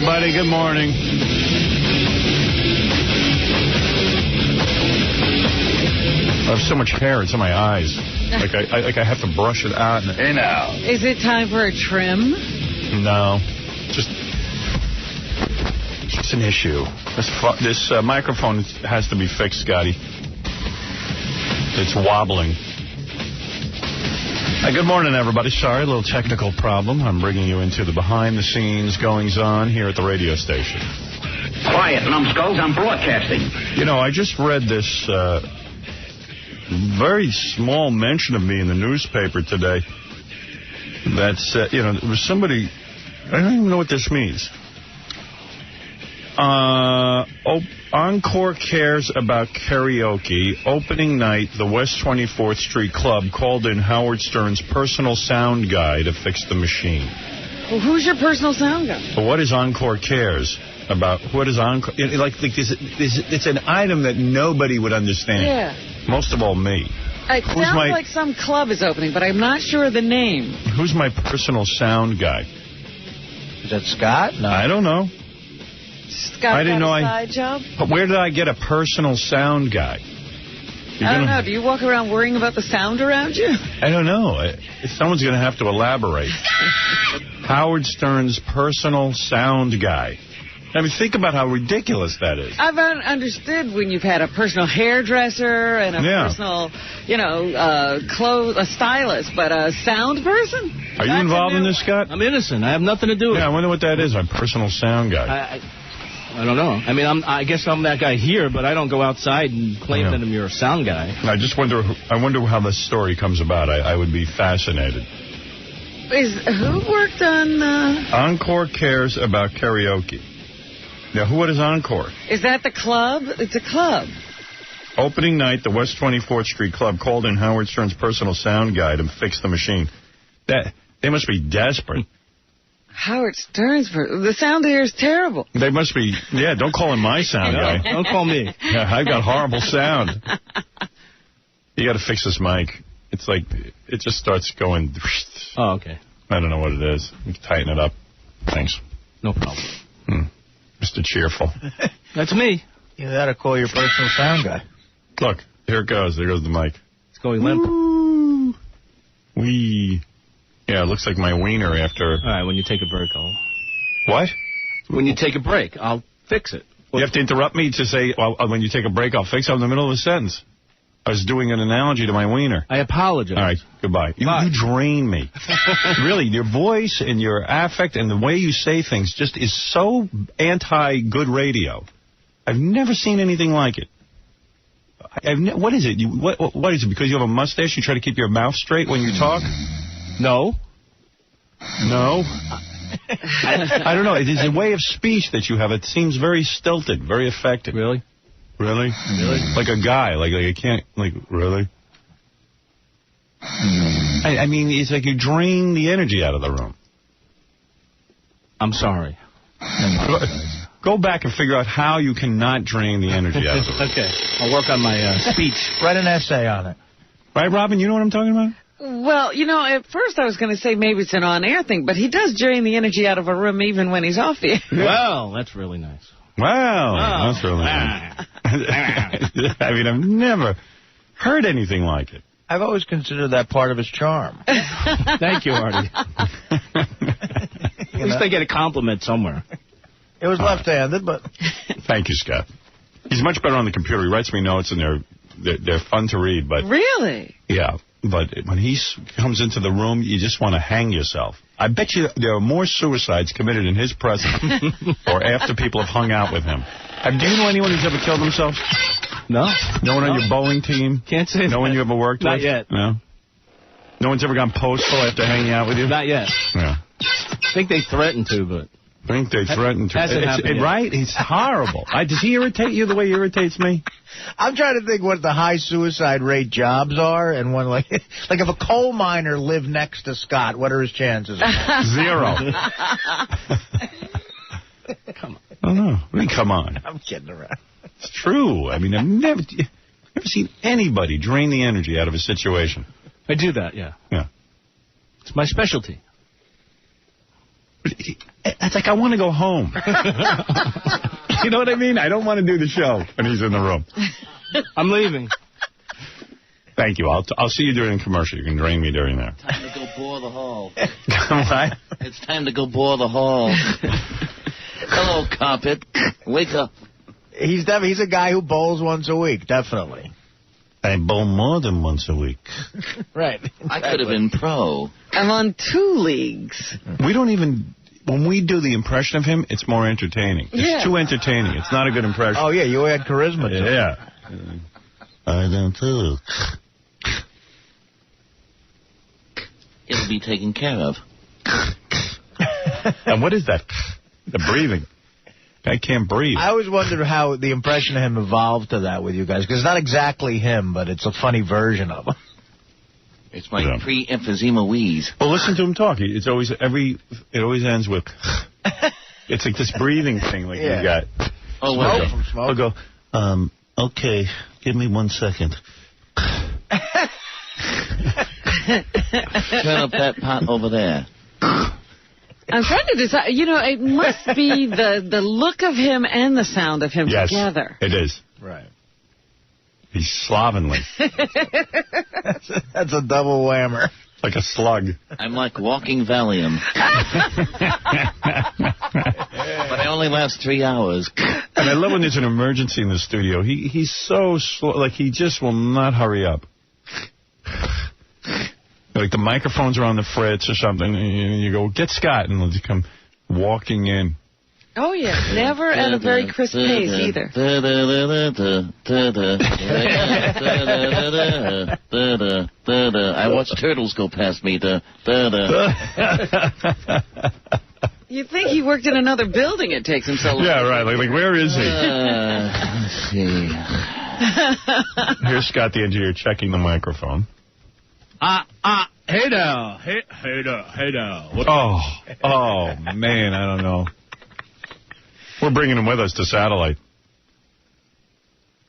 everybody. Good morning. I have so much hair. It's in my eyes. Like I have to brush it out. Hey, now. Is it time for a trim? No. It's an issue. This microphone has to be fixed, Scotty. It's wobbling. Good morning, everybody. Sorry, a little technical problem. I'm bringing you into the behind-the-scenes goings-on here at the radio station. Quiet, numbskulls. I'm broadcasting. You know, I just read this very small mention of me in the newspaper today. That's, you know, there was somebody... I don't even know what this means. Encore cares about karaoke. Opening night, the West 24th Street Club called in Howard Stern's personal sound guy to fix the machine. Well, who's your personal sound guy? But what is Encore cares about? What is Encore? It's an item that nobody would understand. Yeah. Most of all, me. It sounds like some club is opening, but I'm not sure of the name. Who's my personal sound guy? Is that Scott? No. I don't know. Scott, I didn't know side job? Where did I get a personal sound guy? I don't know. Do you walk around worrying about the sound around you? I don't know. Someone's going to have to elaborate. Howard Stern's personal sound guy. I mean, think about how ridiculous that is. I've understood when you've had a personal hairdresser and a personal, you know, a stylist, but a sound person? Are you involved in this, Scott? I'm innocent. I have nothing to do with it. Yeah, I wonder what that is, my personal sound guy. I don't know. I mean, I guess I'm that guy here, but I don't go outside and claim that I'm your sound guy. I just wonder. I wonder how this story comes about. I would be fascinated. Who worked on? Encore cares about karaoke. Now, what is Encore? Is that the club? It's a club. Opening night, the West 24th Street Club called in Howard Stern's personal sound guy to fix the machine. They must be desperate. Howard Stern's... The sound here is terrible. They must be... Yeah, don't call him my sound guy. Don't call me. Yeah, I've got horrible sound. You got to fix this mic. It's like... It just starts going... Oh, okay. I don't know what it is. You can tighten it up. Thanks. No problem. Mr. Cheerful. That's me. You got to call your personal sound guy. Look, here it goes. There goes the mic. It's going limp. Woo. Wee. Yeah, it looks like my wiener after... All right, when you take a break, I'll... What? When you take a break, I'll fix it. You have to interrupt me to say, well, when you take a break, I'll fix it in the middle of a sentence. I was doing an analogy to my wiener. I apologize. All right, goodbye. You drain me. Really, your voice and your affect and the way you say things just is so anti-good radio. I've never seen anything like it. What is it? What is it? Because you have a mustache, you try to keep your mouth straight when you talk? No. No? I don't know. It is a way of speech that you have. It seems very stilted, very affected. Really? Really? Really? Like a guy. Like I can't, like, really? I mean, it's like you drain the energy out of the room. I'm sorry. Go back and figure out how you cannot drain the energy out of the room. Okay. I'll work on my speech. Write an essay on it. Right, Robin? You know what I'm talking about? Well, you know, at first I was going to say maybe it's an on-air thing, but he does drain the energy out of a room even when he's off the air. Well, that's really nice. Wow, that's really nice. I mean, I've never heard anything like it. I've always considered that part of his charm. Thank you, Artie. At least I get a compliment somewhere. It was left-handed, but... Thank you, Scott. He's much better on the computer. He writes me notes, and they're fun to read. But really? Yeah. But when he comes into the room, you just want to hang yourself. I bet you there are more suicides committed in his presence or after people have hung out with him. Do you know anyone who's ever killed themselves? No. No one on your bowling team? Can't say No one you ever worked with? Not yet. No? No one's ever gone postal after hanging out with you? Not yet. Yeah. I think they threatened to, but... I think they threatened to. Hasn't happened yet. Right? It's horrible. Does he irritate you the way he irritates me? I'm trying to think what the high suicide rate jobs are, and one like if a coal miner lived next to Scott, what are his chances? 0. Come on. I don't know. I mean, come on. I'm kidding around. It's true. I mean, I've never seen anybody drain the energy out of a situation. I do that, yeah. Yeah. It's my specialty. It's like I want to go home. You know what I mean? I don't want to do the show when he's in the room. I'm leaving. Thank you. I'll see you during commercial. You can drain me during there. Time to go bore the hall. What? It's time to go bore the hall. Hello, carpet. Wake up. He's a guy who bowls once a week, definitely. I bowl more than once a week. Right. Exactly. I could have been pro. I'm on 2 leagues. We don't even... When we do the impression of him, it's more entertaining. It's too entertaining. It's not a good impression. Oh, yeah, you had charisma, too. Yeah. I don't too. It'll be taken care of. And what is that? The breathing. I can't breathe. I always wondered how the impression of him evolved to that with you guys, because it's not exactly him, but it's a funny version of him. It's my pre-emphysema wheeze. Well, listen to him talk. It always ends with... It's like this breathing thing like you got. Oh, well. I'll go, okay, give me 1 second. Turn up that pot over there. I'm trying to decide. You know, it must be the look of him and the sound of him together. It is. Right. He's slovenly. That's a double whammer. Like a slug. I'm like walking Valium. But I only last 3 hours. And I love when there's an emergency in the studio. He's so slow. Like, he just will not hurry up. Like, the microphones are on the fritz or something, and you go, get Scott, and he'll just come walking in. Oh, yeah. Never at a very crisp pace, either. I watch turtles go past me. You'd think he worked in another building. It takes him so long. Yeah, right. Like where is he? Let's see. Here's Scott, the engineer, checking the microphone. Hey now. Hey now. Oh, man, I don't know. We're bringing him with us to satellite.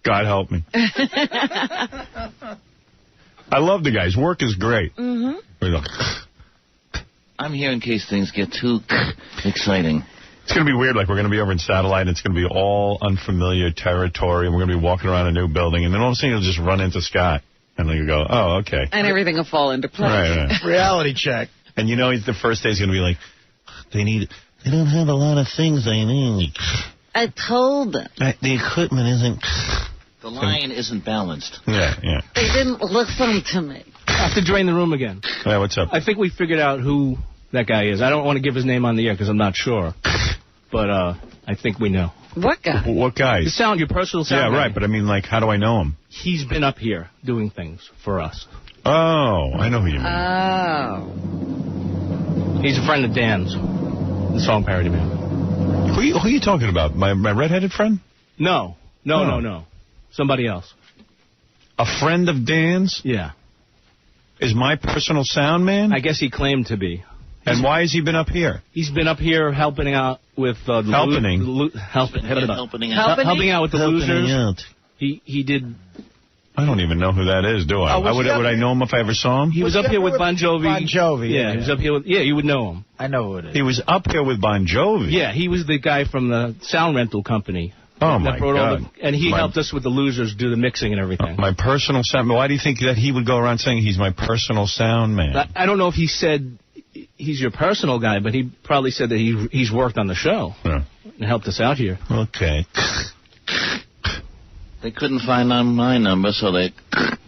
God help me. I love the guy. His work is great. Mm-hmm. I'm here in case things get too exciting. It's going to be weird. Like, we're going to be over in satellite, and it's going to be all unfamiliar territory, and we're going to be walking around a new building, and then all of a sudden you'll just run into Scott. And then you go, oh, okay. And everything will fall into place. Right. Reality check. And you know, the first day he's going to be like, they don't have a lot of things they need. I told them. The equipment isn't... The line isn't balanced. Yeah. They didn't listen to me. I have to drain the room again. Yeah, what's up? I think we figured out who that guy is. I don't want to give his name on the air because I'm not sure. But I think we know. What guy? What guy? Your personal sound. Yeah, guy. right, but I mean, like, how do I know him? He's been up here doing things for us. Oh, I know who you mean. Oh. He's a friend of Dan's, the song parody man. Who are you talking about? My redheaded friend? No. Somebody else. A friend of Dan's? Yeah. Is my personal sound man? I guess he claimed to be. And why has he been up here? He's been up here helping out with helping out with the losers. He did. I don't even know who that is, do I? Would I know him if I ever saw him? He was up here with Bon Jovi. Bon Jovi. Yeah, he was up here with. Yeah, you would know him. I know who it is. He was up here with Bon Jovi. Yeah, he was the guy from the sound rental company. Oh, my God. And he helped us with the losers do the mixing and everything. My personal sound. Why do you think that he would go around saying he's my personal sound man? I don't know if he said he's your personal guy, but he probably said that he's worked on the show and helped us out here. Okay. They couldn't find my number, so they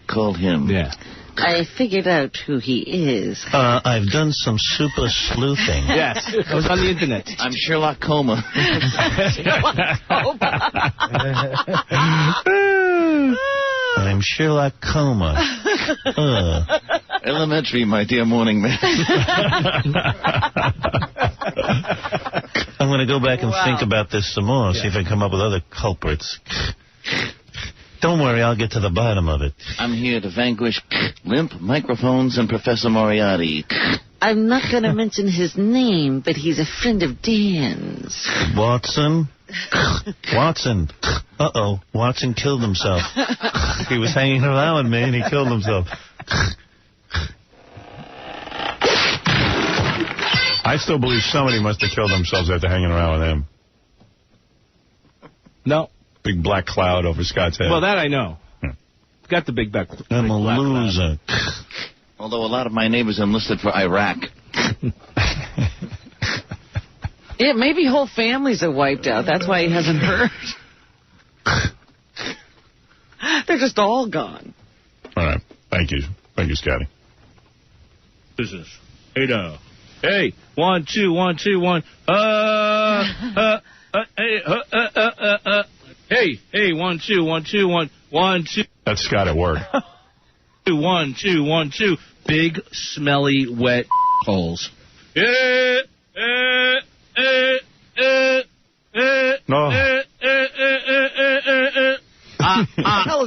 called him. Yeah. I figured out who he is. I've done some super sleuthing. Yes, it was on the internet. I'm Sherlock Coma. I'm Sherlock Coma. Elementary, my dear morning man. I'm going to go back and think about this some more, see if I can come up with other culprits. Don't worry, I'll get to the bottom of it. I'm here to vanquish limp microphones and Professor Moriarty. I'm not going to mention his name, but he's a friend of Dan's. Watson? Watson. Uh-oh. Watson killed himself. He was hanging around with me and he killed himself. I still believe somebody must have killed themselves after hanging around with him. No. Big black cloud over Scott's head. Well, that I know. Got the big black cloud. I'm a loser. Although a lot of my neighbors enlisted for Iraq. Yeah, maybe whole families are wiped out. That's why he hasn't heard. They're just all gone. All right. Thank you. Thank you, Scotty. Business. Hey, now. Hey, 1, 2, 1, 2, 1. Hey, 1, 2, 1, 2, 1, 1, 2. That's Scott at work. 1, 2, 1, 2. Big, smelly, wet holes. No.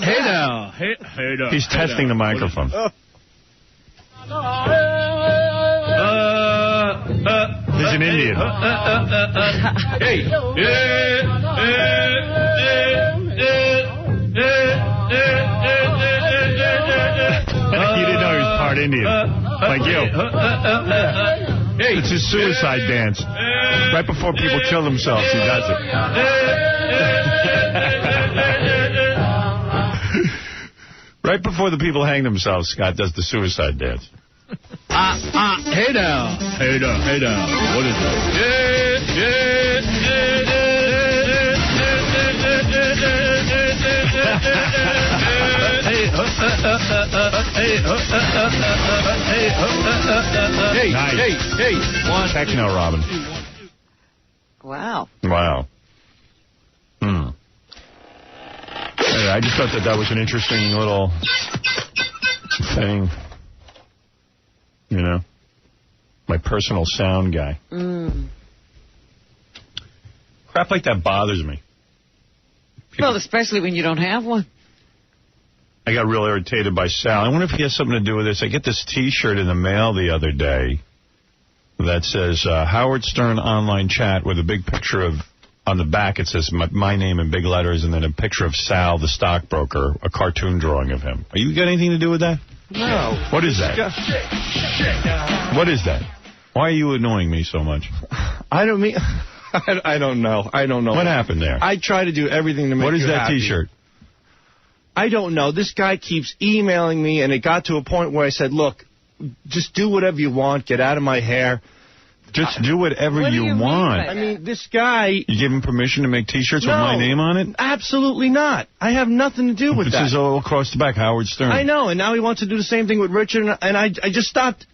Hey now. Hey now. He's testing the microphone. He's an Indian. Hey. You didn't know he was part Indian. Like you. Hey. It's his suicide dance. Right before people kill themselves, he does it. Right before the people hang themselves, Scott does the suicide dance. Hey now. Hey now. Hey now. What is that? Hey. One. Techno, Robin. Wow. Wow. Anyway, I just thought that was an interesting little thing. You know? My personal sound guy. Crap like that bothers me. Well, especially when you don't have one. I got real irritated by Sal. I wonder if he has something to do with this. I get this T-shirt in the mail the other day that says Howard Stern online chat with a big picture of, on the back it says my name in big letters, and then a picture of Sal, the stockbroker, a cartoon drawing of him. Are you got anything to do with that? No. What is that? What is that? Why are you annoying me so much? I don't know. What happened there? I try to do everything to make you happy. What is that T-shirt? I don't know. This guy keeps emailing me, and it got to a point where I said, look, just do whatever you want. Get out of my hair. Just do whatever you want. I mean, this guy... You give him permission to make T-shirts with my name on it? Absolutely not. I have nothing to do with that. This is all across the back, Howard Stern. I know, and now he wants to do the same thing with Richard, and I just stopped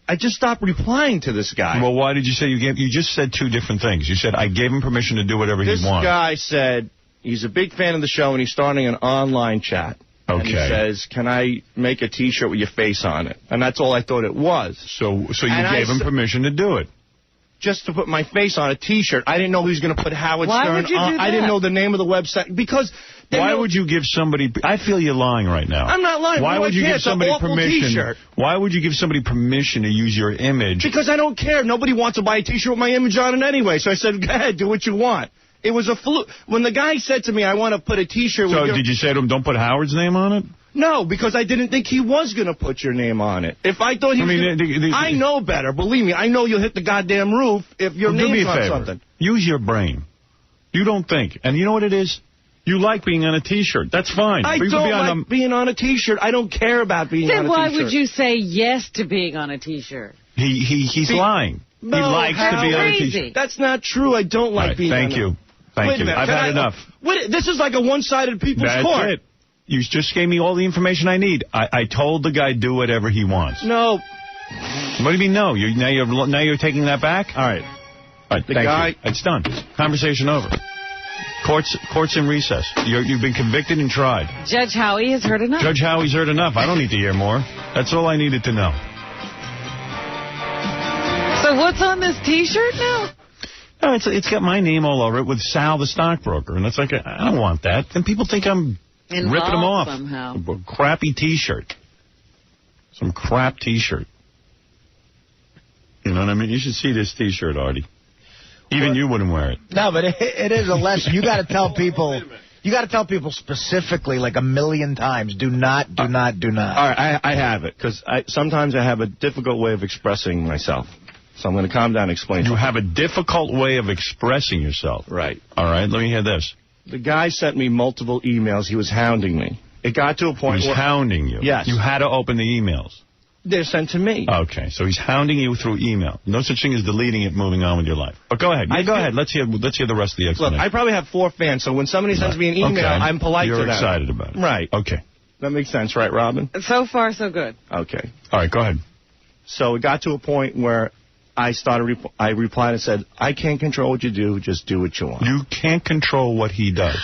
replying to this guy. Well, why did you say you just said two different things. You said, I gave him permission to do whatever he wanted. This guy said he's a big fan of the show, and he's starting an online chat. Okay. And he says, can I make a T-shirt with your face on it? And that's all I thought it was. So you gave him permission to do it? Just to put my face on a T-shirt. I didn't know he was going to put Howard Stern on. Why would you do that? I didn't know the name of the website. Because... Why would you give somebody... I feel you're lying right now. I'm not lying. Why would you give somebody permission? T-shirt. Why would you give somebody permission to use your image? Because I don't care. Nobody wants to buy a T-shirt with my image on it anyway. So I said, go ahead, do what you want. It was a fluke. When the guy said to me, I want to put a T-shirt with your... So did you say to him, don't put Howard's name on it? No, because I didn't think he was going to put your name on it. If I thought he was I know better. Believe me, I know you'll hit the goddamn roof if your name's on something. Use your brain. You don't think. And you know what it is? You like being on a T-shirt. That's fine. I don't like being on a T-shirt. I don't care about being on a T-shirt. Then why would you say yes to being on a T-shirt? He's lying. No, he likes to be on a T-shirt. That's not true. I don't like being on a T-shirt. Thank you. I've had enough. This is like a one-sided people's court. That's it. You just gave me all the information I need. I told the guy do whatever he wants. No. What do you mean no? Now you're taking that back? All right. Thank you. It's done. Conversation over. Court's in recess. You've been convicted and tried. Judge Howie has heard enough. Judge Howie's heard enough. I don't need to hear more. That's all I needed to know. So what's on this T-shirt now? No, it's got my name all over it with Sal the stockbroker, and it's like I don't want that. Then people think I'm ripping them off. Somehow. A crappy T-shirt. Some crap T-shirt. You know what I mean? You should see this T-shirt, Artie. Even you wouldn't wear it. No, but it is a lesson. You got to tell people. You got to tell people specifically, like 1,000,000 times, do not, do not, do not. All right, I have it, because sometimes I have a difficult way of expressing myself. So I'm going to calm down and explain. You have a difficult way of expressing yourself. Right. All right, let me hear this. The guy sent me multiple emails. He was hounding me. It got to a point where... He was hounding you? Yes. You had to open the emails? They're sent to me. Okay, so he's hounding you through email. No such thing as deleting it, moving on with your life. But go ahead. Go ahead. Let's hear the rest of the explanation. Look, I probably have 4 fans, so when somebody sends me an email, I'm polite to them. You're excited about it. Right. Okay. That makes sense, right, Robin? So far, so good. Okay. All right, go ahead. So it got to a point where I replied and said, I can't control what you do, just do what you want. You can't control what he does.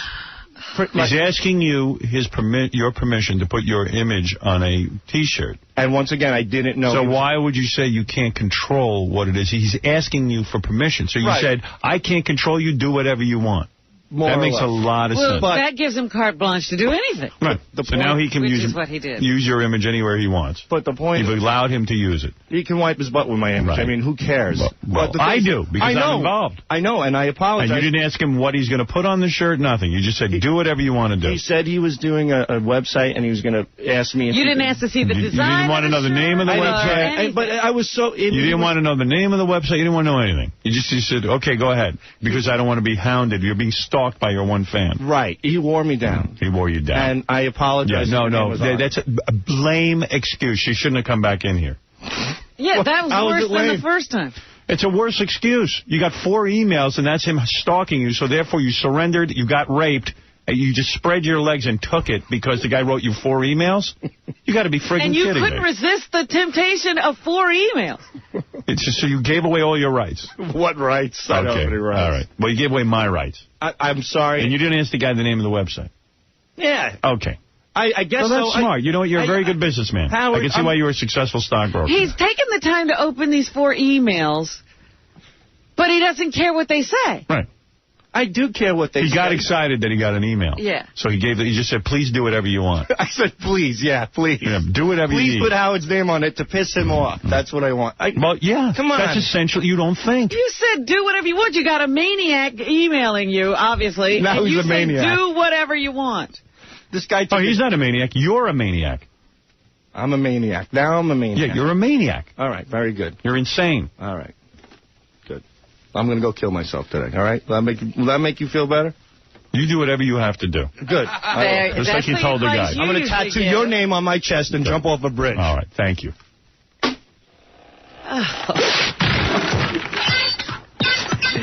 He's asking you your permission to put your image on a T-shirt. And once again, I didn't know. So why would you say you can't control what it is? He's asking you for permission. So you said, I can't control you, do whatever you want. That makes a lot of sense. Well, that gives him carte blanche to do anything. Right. So now he can use your image anywhere he wants. But the point You've allowed him to use it. He can wipe his butt with my image. Right. I mean, who cares? Well, I do, because I'm involved. I know, and I apologize. And you didn't ask him what he's going to put on the shirt, nothing. You just said, do whatever you want to do. He said he was doing a website, and he was going to ask me if you didn't ask to see the design. You didn't want to know the name of the website? But I was so... You didn't want to know the name of the website? You didn't want to know anything? You said, okay, go ahead, because I don't want to be hounded. You're being stalked by your one fan. Right. He wore me down. He wore you down. And I apologize. Yeah, no. That's a lame excuse. She shouldn't have come back in here. Yeah, that was worse than the first time. It's a worse excuse. You got 4 emails, and that's him stalking you, so therefore you surrendered, you got raped, and you just spread your legs and took it because the guy wrote you 4 emails? You got to be friggin' kidding me. And you couldn't resist the temptation of 4 emails. It's just so you gave away all your rights. What rights? I don't have any rights. All right. Well, you gave away my rights. I'm sorry. And you didn't ask the guy the name of the website. Yeah. Okay. I guess so. That's smart. You know what? You're a very good businessman. Howard, I can see why you were a successful stockbroker. He's taken the time to open these 4 emails, but he doesn't care what they say. Right. I do care what they say. He got excited that he got an email. Yeah. So he just said, please do whatever you want. I said, please, please. Yeah, do whatever you need. Please put Howard's name on it to piss him off. That's what I want. Well, yeah. Come on. That's essential. You don't think. You said do whatever you want. You got a maniac emailing you, obviously. Now he's a maniac. You do whatever you want. This guy. He's not a maniac. You're a maniac. I'm a maniac. Now I'm a maniac. Yeah, you're a maniac. All right. Very good. You're insane. All right. Good. I'm going to go kill myself today. All right? Will that make you feel better? You do whatever you have to do. Good. Just like you told the guy. I'm going to tattoo your name on my chest and jump off a bridge. All right. Thank you.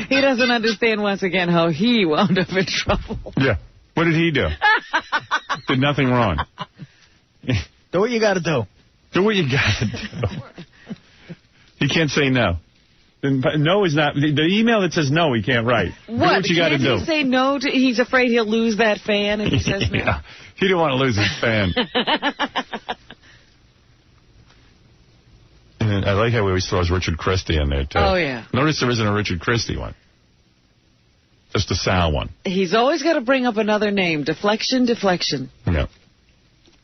He doesn't understand, once again, how he wound up in trouble. Yeah. What did he do? Did nothing wrong. Do what you got to do. Do what you got to do. He can't say no. No is not... The email that says no, he can't write. What? Do what you got to do. Can't he say no to... He's afraid he'll lose that fan if he says no. Yeah. He didn't want to lose his fan. And I like how he always throws Richard Christie in there, too. Oh, yeah. Notice there isn't a Richard Christie one. Just a Sal one. He's always got to bring up another name. Deflection. Yeah.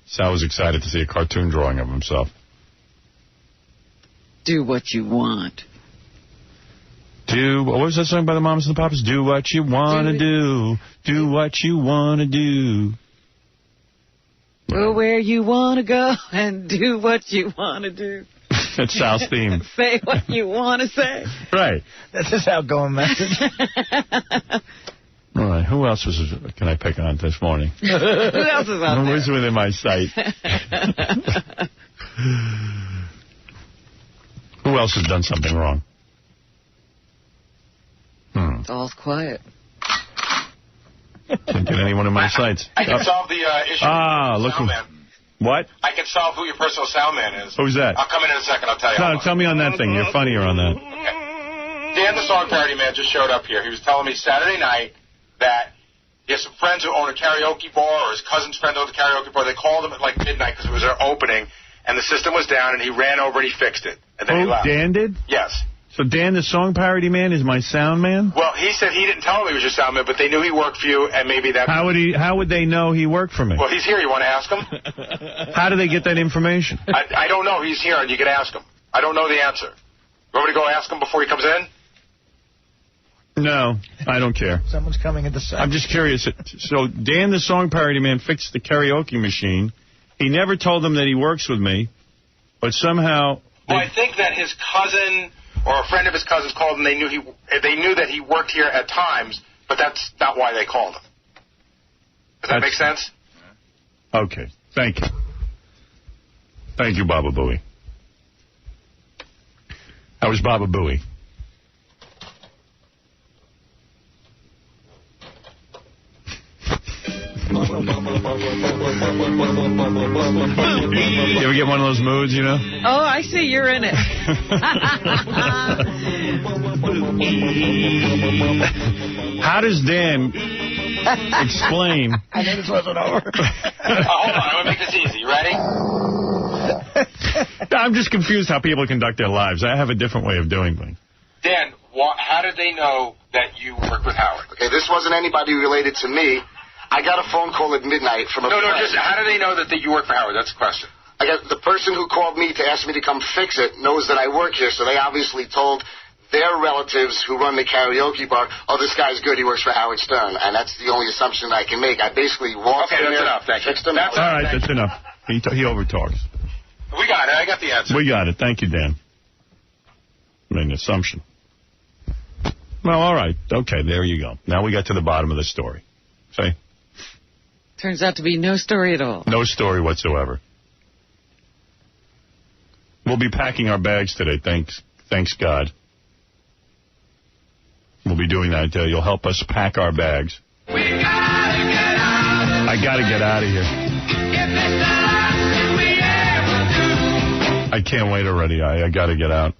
Sal was excited to see a cartoon drawing of himself. Do what you want. What was that song by the Mamas and the Papas? Do what you want to do. Do what you want to do. Go where you want to go and do what you want to do. That's Sal's theme. Say what you want to say. Right. That's his outgoing message. All right. Who else can I pick on this morning? Who else is out there? Who's within my sight? Who else has done something wrong? All's quiet. Can't get anyone in my sights. I can solve the issue. Look who... What? I can solve who your personal sound man is. Who's that? I'll come in a second. I'll tell you. No, tell me on that thing. You're funnier on that. Okay. Dan, the song parody man, just showed up here. He was telling me Saturday night that he has some friends who own a karaoke bar, or his cousin's friend owns a karaoke bar. They called him at like midnight because it was their opening, and the system was down, and he ran over and he fixed it. And then he left. Dan did? Yes. So Dan, the song parody man, is my sound man? Well, he said he didn't tell him he was your sound man, but they knew he worked for you, and maybe that... How would they know he worked for me? Well, he's here. You want to ask him? How do they get that information? I don't know. He's here, and you can ask him. I don't know the answer. You want me to go ask him before he comes in? No, I don't care. Someone's coming into sight. I'm just curious. So Dan, the song parody man, fixed the karaoke machine. He never told them that he works with me, but somehow... Well, I think that his cousin or a friend of his cousins called and they knew that he worked here at times, but that's not why they called him. Does that make sense? Okay. Thank you. Thank you, Baba Booey. That was Baba Booey. You ever get one of those moods, you know? Oh, I see. You're in it. How does Dan explain... I knew this wasn't over. Hold on. I'm going to make this easy. You ready? I'm just confused how people conduct their lives. I have a different way of doing things. Dan, how did they know that you worked with Howard? Okay, this wasn't anybody related to me. I got a phone call at midnight from a friend. Just how do they know that you work for Howard? That's the question. I got the person who called me to ask me to come fix it knows that I work here, so they obviously told their relatives who run the karaoke bar, oh, this guy's good, he works for Howard Stern, and that's the only assumption I can make. I basically walked in there, enough. Thank you. fixed him. All right, that's enough. He overtalks. We got it. I got the answer. We got it. Thank you, Dan. I mean, assumption. Well, all right. Okay, there you go. Now we got to the bottom of the story. See? Turns out to be no story at all. No story whatsoever. We'll be packing our bags today, thanks God. We'll be doing that. You'll help us pack our bags. I got to get out of here. I can't wait already. I got to get out.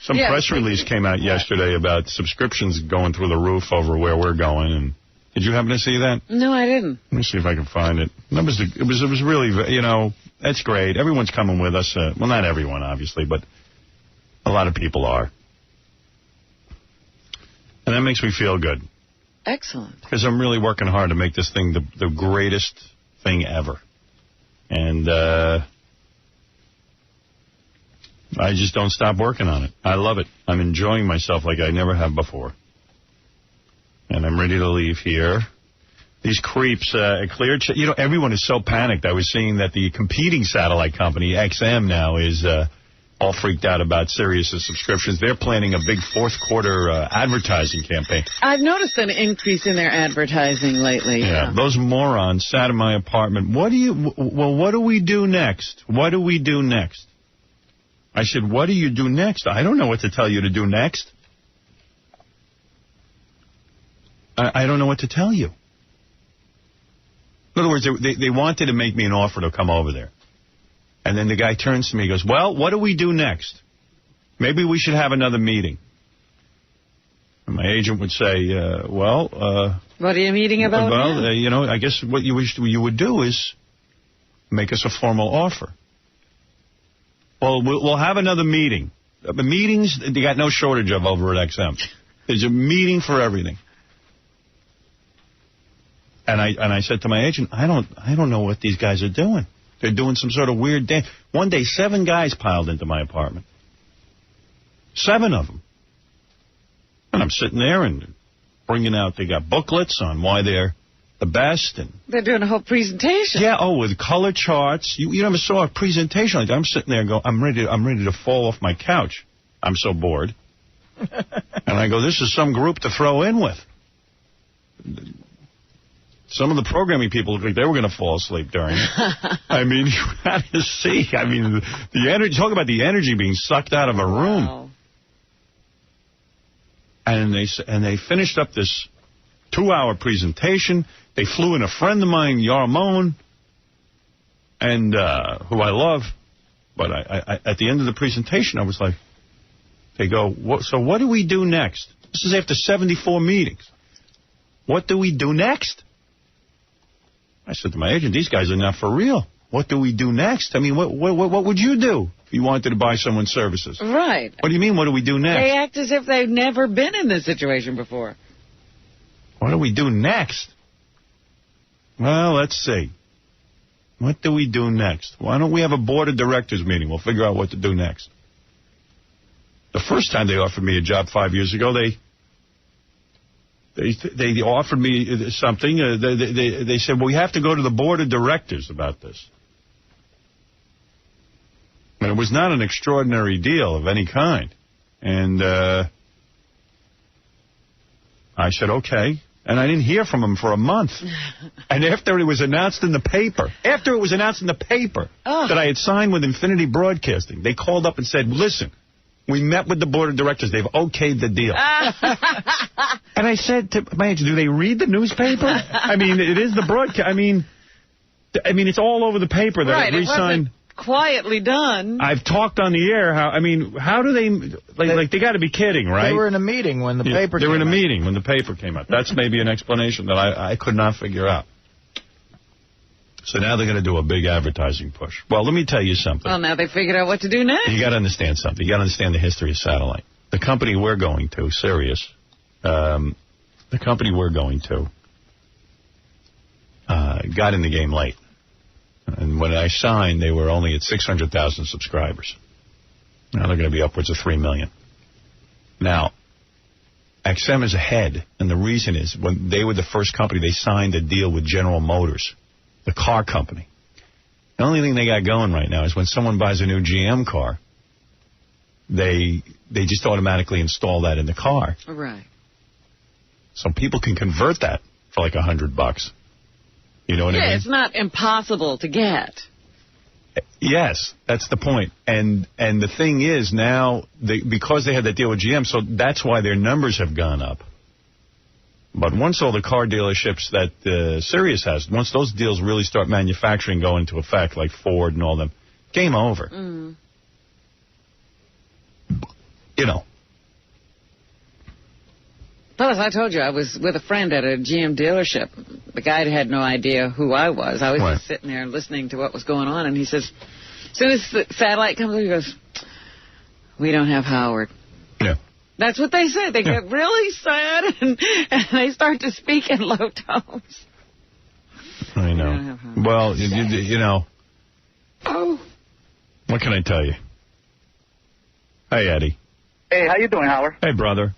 Some press release came out yesterday about subscriptions going through the roof over where we're going. And did you happen to see that? No, I didn't. Let me see if I can find it. It was really, you know, that's great. Everyone's coming with us. Well, not everyone, obviously, but a lot of people are. And that makes me feel good. Excellent. Because I'm really working hard to make this thing the greatest thing ever. And I just don't stop working on it. I love it. I'm enjoying myself like I never have before. And I'm ready to leave here. These creeps, you know, everyone is so panicked. I was seeing that the competing satellite company, XM, now is all freaked out about Sirius's subscriptions. They're planning a big fourth-quarter advertising campaign. I've noticed an increase in their advertising lately. Yeah, those morons sat in my apartment. What do we do next? What do we do next? I said, what do you do next? I don't know what to tell you to do next. I don't know what to tell you. In other words, they wanted to make me an offer to come over there. And then the guy turns to me and goes, well, what do we do next? Maybe we should have another meeting. And my agent would say, what are you meeting about? Well, you know, I guess what you would do is make us a formal offer. Well, we'll have another meeting. The meetings, they got no shortage of over at XM. There's a meeting for everything. And I said to my agent, I don't know what these guys are doing. They're doing some sort of weird dance. One day, 7 guys piled into my apartment. 7 of them. And I'm sitting there and bringing out, they got booklets on why they're the best. And they're doing a whole presentation. Yeah, with color charts. You never saw a presentation like that. I'm sitting there and go, I'm ready to fall off my couch. I'm so bored. And I go, this is some group to throw in with. Some of the programming people looked like they were going to fall asleep during it. I mean, you had to see. I mean, the energy. Talk about the energy being sucked out of a room. Wow. And they finished up this 2-hour presentation. They flew in a friend of mine, Yarmon, and who I love. But I at the end of the presentation, I was like, they go, so what do we do next? This is after 74 meetings. What do we do next? I said to my agent, these guys are not for real. What do we do next? I mean, what would you do if you wanted to buy someone's services? Right. What do you mean, what do we do next? They act as if they've never been in this situation before. What do we do next? Well, let's see. What do we do next? Why don't we have a board of directors meeting? We'll figure out what to do next. The first time they offered me a job 5 years ago, they offered me something. They said, well, we have to go to the board of directors about this. And it was not an extraordinary deal of any kind. And I said, okay. And I didn't hear from him for a month. And after it was announced in the paper, that I had signed with Infinity Broadcasting, they called up and said, listen, we met with the board of directors. They've okayed the deal. And I said to my agent, do they read the newspaper? I mean, it is the broadcast. I mean, it's all over the paper that it re-signed. Quietly done. I've talked on the air. How do they... Like they got to be kidding, right? They were in a meeting when the paper came out. They were in a meeting when the paper came out. That's maybe an explanation that I could not figure out. So now they're going to do a big advertising push. Well, let me tell you something. Well, now they figured out what to do next. You got to understand something. You got to understand the history of satellite. The company we're going to, Sirius, got in the game late. And when I signed, they were only at 600,000 subscribers. Now they're going to be upwards of 3 million. Now, XM is ahead, and the reason is when they were the first company, they signed a deal with General Motors, the car company. The only thing they got going right now is when someone buys a new GM car, they just automatically install that in the car. Right. So people can convert that for like $100. You know what I mean? Yeah, it's not impossible to get. Yes, that's the point. And the thing is now, because they had that deal with GM, so that's why their numbers have gone up. But once all the car dealerships that Sirius has, once those deals really start manufacturing, go into effect, like Ford and all them, game over. Mm. You know. Plus, I told you, I was with a friend at a GM dealership. The guy had no idea who I was. I was just sitting there listening to what was going on, and he says, as soon as the satellite comes up, he goes, we don't have Howard. Yeah. That's what they said. They get really sad, and they start to speak in low tones. I know. Well, you know. Oh. What can I tell you? Hey, Eddie. Hey, how you doing, Howard? Hey, brother.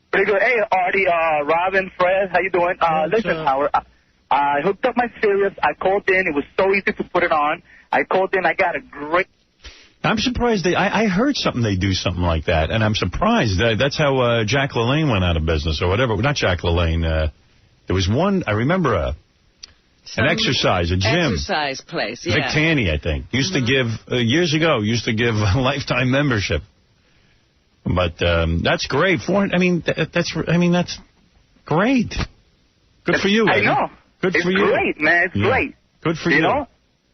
Pretty good. Hey, Artie, Robin, Fred, how you doing? Listen, Howard, I hooked up my Sirius. I called in. It was so easy to put it on. I called in. I got a great... I'm surprised. I heard something they do something like that, and I'm surprised. That's how Jack LaLanne went out of business or whatever. Not Jack LaLanne. There was one, I remember, an exercise, a gym. Exercise place, yeah. Vic Tanny, I think. Used to give, years ago, a lifetime membership. But that's great. That's great. Good for you, Eddie. I know. Good for you. It's great, man. It's great. Good for you. You know,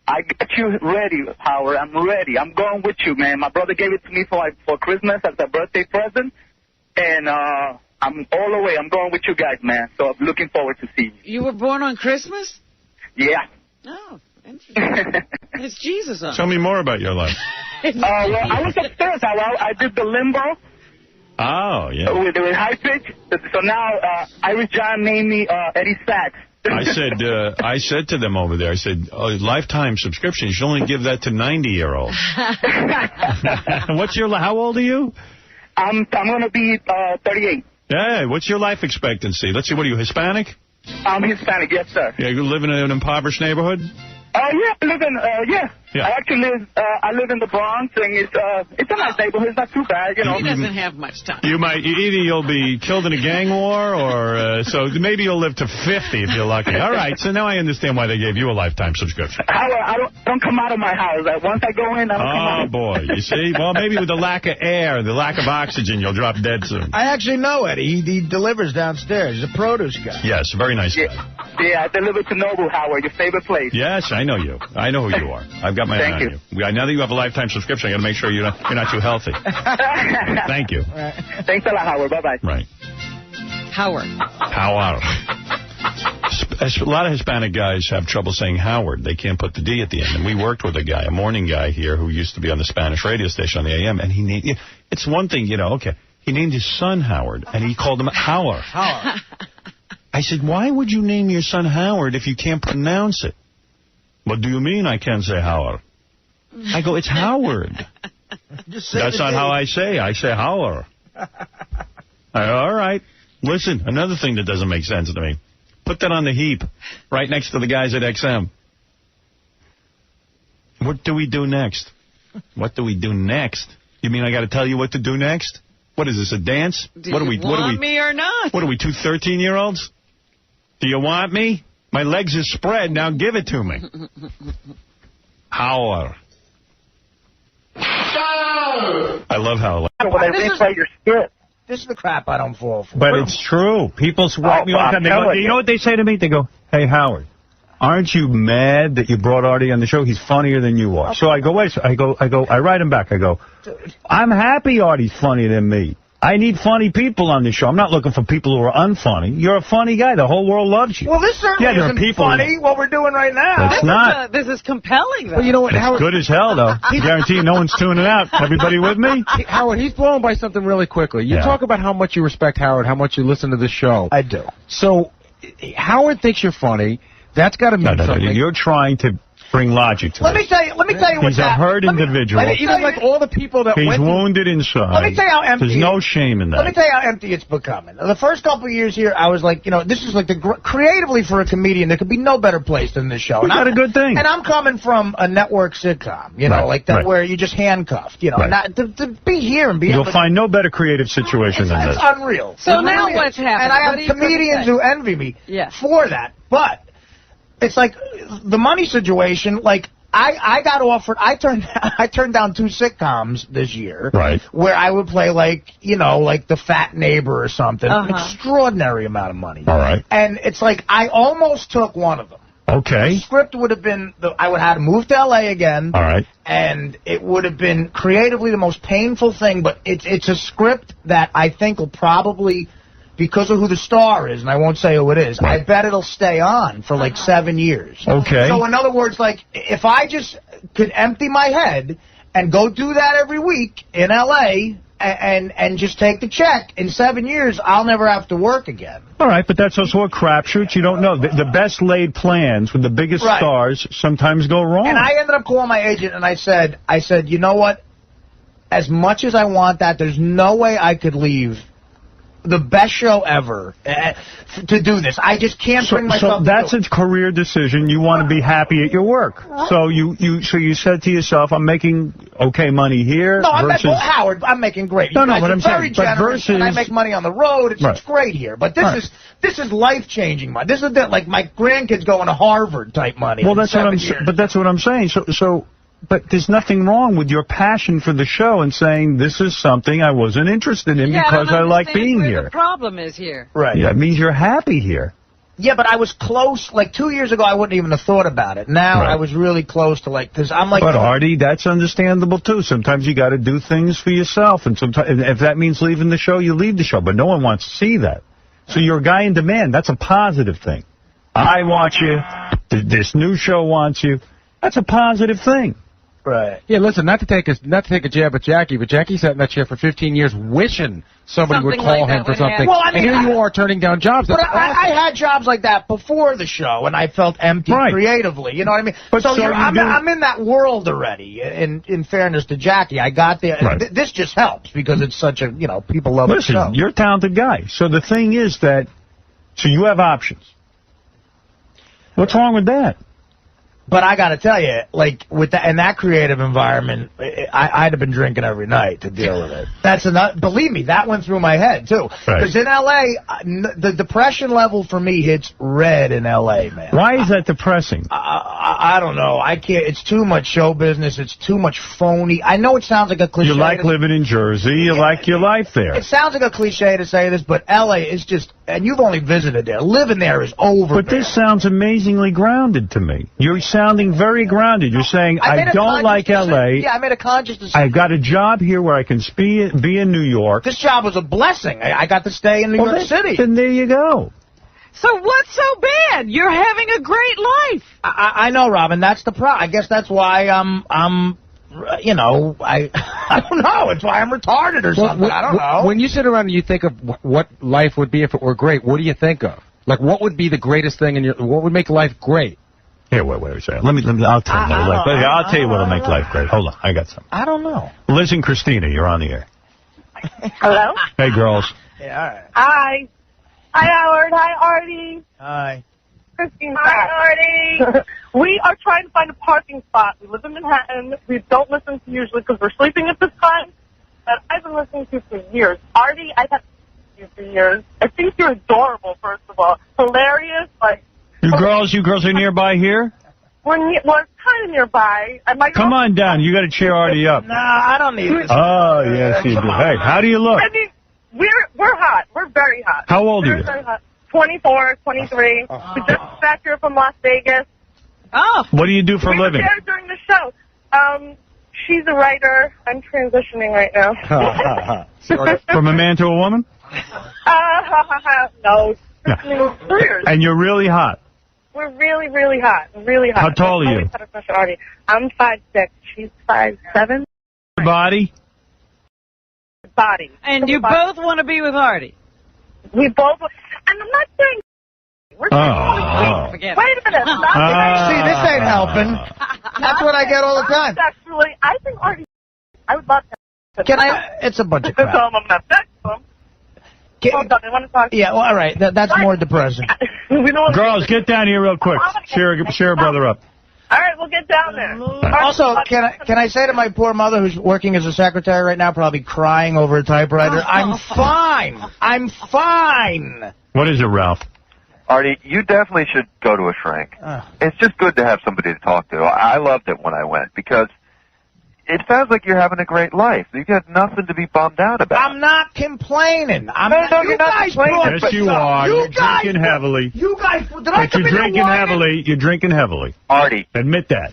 I got you ready, Howard. I'm ready. I'm going with you, man. My brother gave it to me for Christmas as a birthday present, and I'm all the way. I'm going with you guys, man. So I'm looking forward to seeing you. You were born on Christmas? Yeah. Oh, interesting. It's Jesus on. Tell me more about your life. Well, I was upstairs. I did the limbo. Oh, yeah. With high pitch. So now Irish John named me Eddie Sachs. I said to them over there, I said, lifetime subscription, you should only give that to 90-year-olds. How old are you? I'm going to be 38. Yeah, what's your life expectancy? Let's see, what are you, Hispanic? I'm Hispanic, yes, sir. Yeah, you live in an impoverished neighborhood? Yeah, I live in, I actually live in the Bronx, and it's a nice neighborhood. It's not too bad, you know. He doesn't have much time. Either you'll be killed in a gang war, or so maybe you'll live to 50 if you're lucky. All right, so now I understand why they gave you a lifetime subscription. I don't come out of my house. Once I go in, I don't come out. Oh, boy, you see? Well, maybe with the lack of air, the lack of oxygen, you'll drop dead soon. I actually know Eddie. He delivers downstairs. He's a produce guy. Yes, a very nice guy. Yeah, I deliver to Noble, Howard, your favorite place. Yes, I know you. I know who you are. I've got my eye on you. Now that you have a lifetime subscription, I got to make sure you're not too healthy. Thank you. Thanks a lot, Howard. Bye-bye. Right. Howard. A lot of Hispanic guys have trouble saying Howard. They can't put the D at the end. And we worked with a morning guy here who used to be on the Spanish radio station on the AM, and it's one thing, okay. He named his son Howard, and he called him Howard. I said, why would you name your son Howard if you can't pronounce it? What do you mean I can't say Howard? I go, it's Howard. That's not how I say. I say Howard. All right. Listen, another thing that doesn't make sense to me. Put that on the heap right next to the guys at XM. What do we do next? What do we do next? You mean I got to tell you what to do next? What is this, a dance? Do you want me or not? What are we, two 13-year-olds? Do you want me? My legs are spread. Now give it to me. Howard. I love Howard. When they replay your skit. This is the crap I don't fall for. But it's true. People swipe me all the time. You know what they say to me? They go, hey, Howard, aren't you mad that you brought Artie on the show? He's funnier than you are. So I go, wait. I write him back. I go, I'm happy Artie's funnier than me. I need funny people on this show. I'm not looking for people who are unfunny. You're a funny guy. The whole world loves you. Well, this certainly isn't funny, what we're doing right now. It's not. This is compelling, though. Well, you know what, Howard? It's good as hell, though. I guarantee you no one's tuning out. Everybody with me? Howard, he's blown by something really quickly. You talk about how much you respect Howard, how much you listen to the show. I do. So, Howard thinks you're funny. That's got to mean something. You're trying to bring logic to Let me tell you what's happening. He's a hurt individual. Even like all the people that He's wounded inside. Let me tell you how empty. There's no shame in that. Let me tell you how empty it's becoming. The first couple of years here, I was like, this is like creatively for a comedian, there could be no better place than this show. We got a good thing. And I'm coming from a network sitcom, like that where you're just handcuffed, not to be here and be You'll find no better creative situation than this. It's unreal. So now what's happening? And I have comedians who envy me for that. But it's like the money situation, like, I got offered. I turned down 2 sitcoms this year, where I would play like the fat neighbor or something. An extraordinary amount of money. All right. And it's like I almost took one of them. Okay. The script would have been I would have to move to L.A. again. All right. And it would have been creatively the most painful thing. But it's a script that I think will probably, because of who the star is, and I won't say who it is, I bet it'll stay on for like 7 years. Okay. So in other words, like, if I just could empty my head and go do that every week in L.A. and just take the check, in 7 years, I'll never have to work again. All right, but that's also a crapshoot. You don't know. The best laid plans with the biggest stars sometimes go wrong. And I ended up calling my agent, and I said, you know what? As much as I want that, there's no way I could leave the best show ever to do this. I just can't bring myself to that's do a career decision. You want to be happy at your work. So you said to yourself, I'm making okay money here. No, Howard, I'm making great. No, but I'm very saying, generous, and I make money on the road. It's great here. But this is life-changing money. This is like my grandkids going to Harvard type money. Well, that's what I'm saying. But there's nothing wrong with your passion for the show and saying, this is something I wasn't interested in because I like being here. The problem is here. Right. Yeah, it means you're happy here. Yeah, but I was close. Like 2 years ago, I wouldn't even have thought about it. Now I was really close to because I'm like. But Artie, that's understandable too. Sometimes you got to do things for yourself, and sometimes if that means leaving the show, you leave the show. But no one wants to see that. So you're a guy in demand. That's a positive thing. I want you. This new show wants you. That's a positive thing. Right. Yeah, listen, not to take a jab at Jackie, but Jackie sat in that chair for 15 years wishing somebody would call him for something. Well, I mean, and here you are turning down jobs. But I had jobs like that before the show, and I felt empty creatively. You know what I mean? But I'm in that world already. In fairness to Jackie, I got there. Right. This just helps because it's such a people love the show. Listen, you're a talented guy. So the thing is that you have options. What's wrong with that? But I got to tell you, like, in that creative environment, I'd have been drinking every night to deal with it. That's enough. Believe me, that went through my head, too. Because in L.A., the depression level for me hits red in L.A., man. Why is that depressing? I don't know. I can't. It's too much show business. It's too much phony. I know it sounds like a cliche. You like living in Jersey. You like your life there. It sounds like a cliche to say this, but L.A. is just, and you've only visited there. Living there is over. But this sounds amazingly grounded to me. You're sounding very grounded. You're saying, I don't like L.A. Yeah, I made a conscious decision. I've got a job here where I can be in New York. This job was a blessing. I got to stay in New York City. Then there you go. So what's so bad? You're having a great life. I know, Robin. That's the problem. I guess that's why I don't know. It's why I'm retarded or something. I don't know. When you sit around and you think of what life would be if it were great, what do you think of? Like, what would be the greatest thing what would make life great? Here, wait a second. Let me. I'll tell you. I'll tell you what'll make life great. Hold on, I got something. I don't know. Liz and Christina, you're on the air. Hello. Hey, girls. Yeah. All right. Hi. Hi, Howard. Hi, Artie. Hi. Christine. Hi, Artie. We are trying to find a parking spot. We live in Manhattan. We don't listen to usually because we're sleeping at this time. But I've been listening to you for years. Artie, I've had you for years. I think you're adorable, first of all. Hilarious. Like, you girls are nearby here? We're kind of nearby. Come on down. You got to cheer Artie up. Nah, I don't need this. Oh, yes, you do. Hey, how do you look? I mean, we're hot. We're very hot. How old are you? Very hot. 24, 23. We just back here from Las Vegas. Oh. What do you do for a living? We were there during the show. She's a writer. I'm transitioning right now. From a man to a woman? No. And you're really hot. We're really, really hot. Really hot. How tall are you? I'm 5'6". She's 5'7". Body? Body. And you both want to be with Artie? We both. And I'm not saying. We're forget it. Wait a minute. See, this ain't helping. That's what I get all the time. Actually, I think Artie. I would love to. Can I? It's a bunch of crap. I'm not sex them. Hold on, I want to talk to you. Yeah, well, all right. That's more depressing. Girls, get down here real quick. Cheer a brother up. All right, we'll get down there. Also, can I say to my poor mother who's working as a secretary right now, probably crying over a typewriter, I'm fine. I'm fine. What is it, Ralph? Artie, you definitely should go to a shrink. It's just good to have somebody to talk to. I loved it when I went because it sounds like you're having a great life. You got nothing to be bummed out about. I'm not complaining. You're not complaining. Yes, you are. You're drinking heavily. You guys, You're drinking heavily. Artie. Admit that.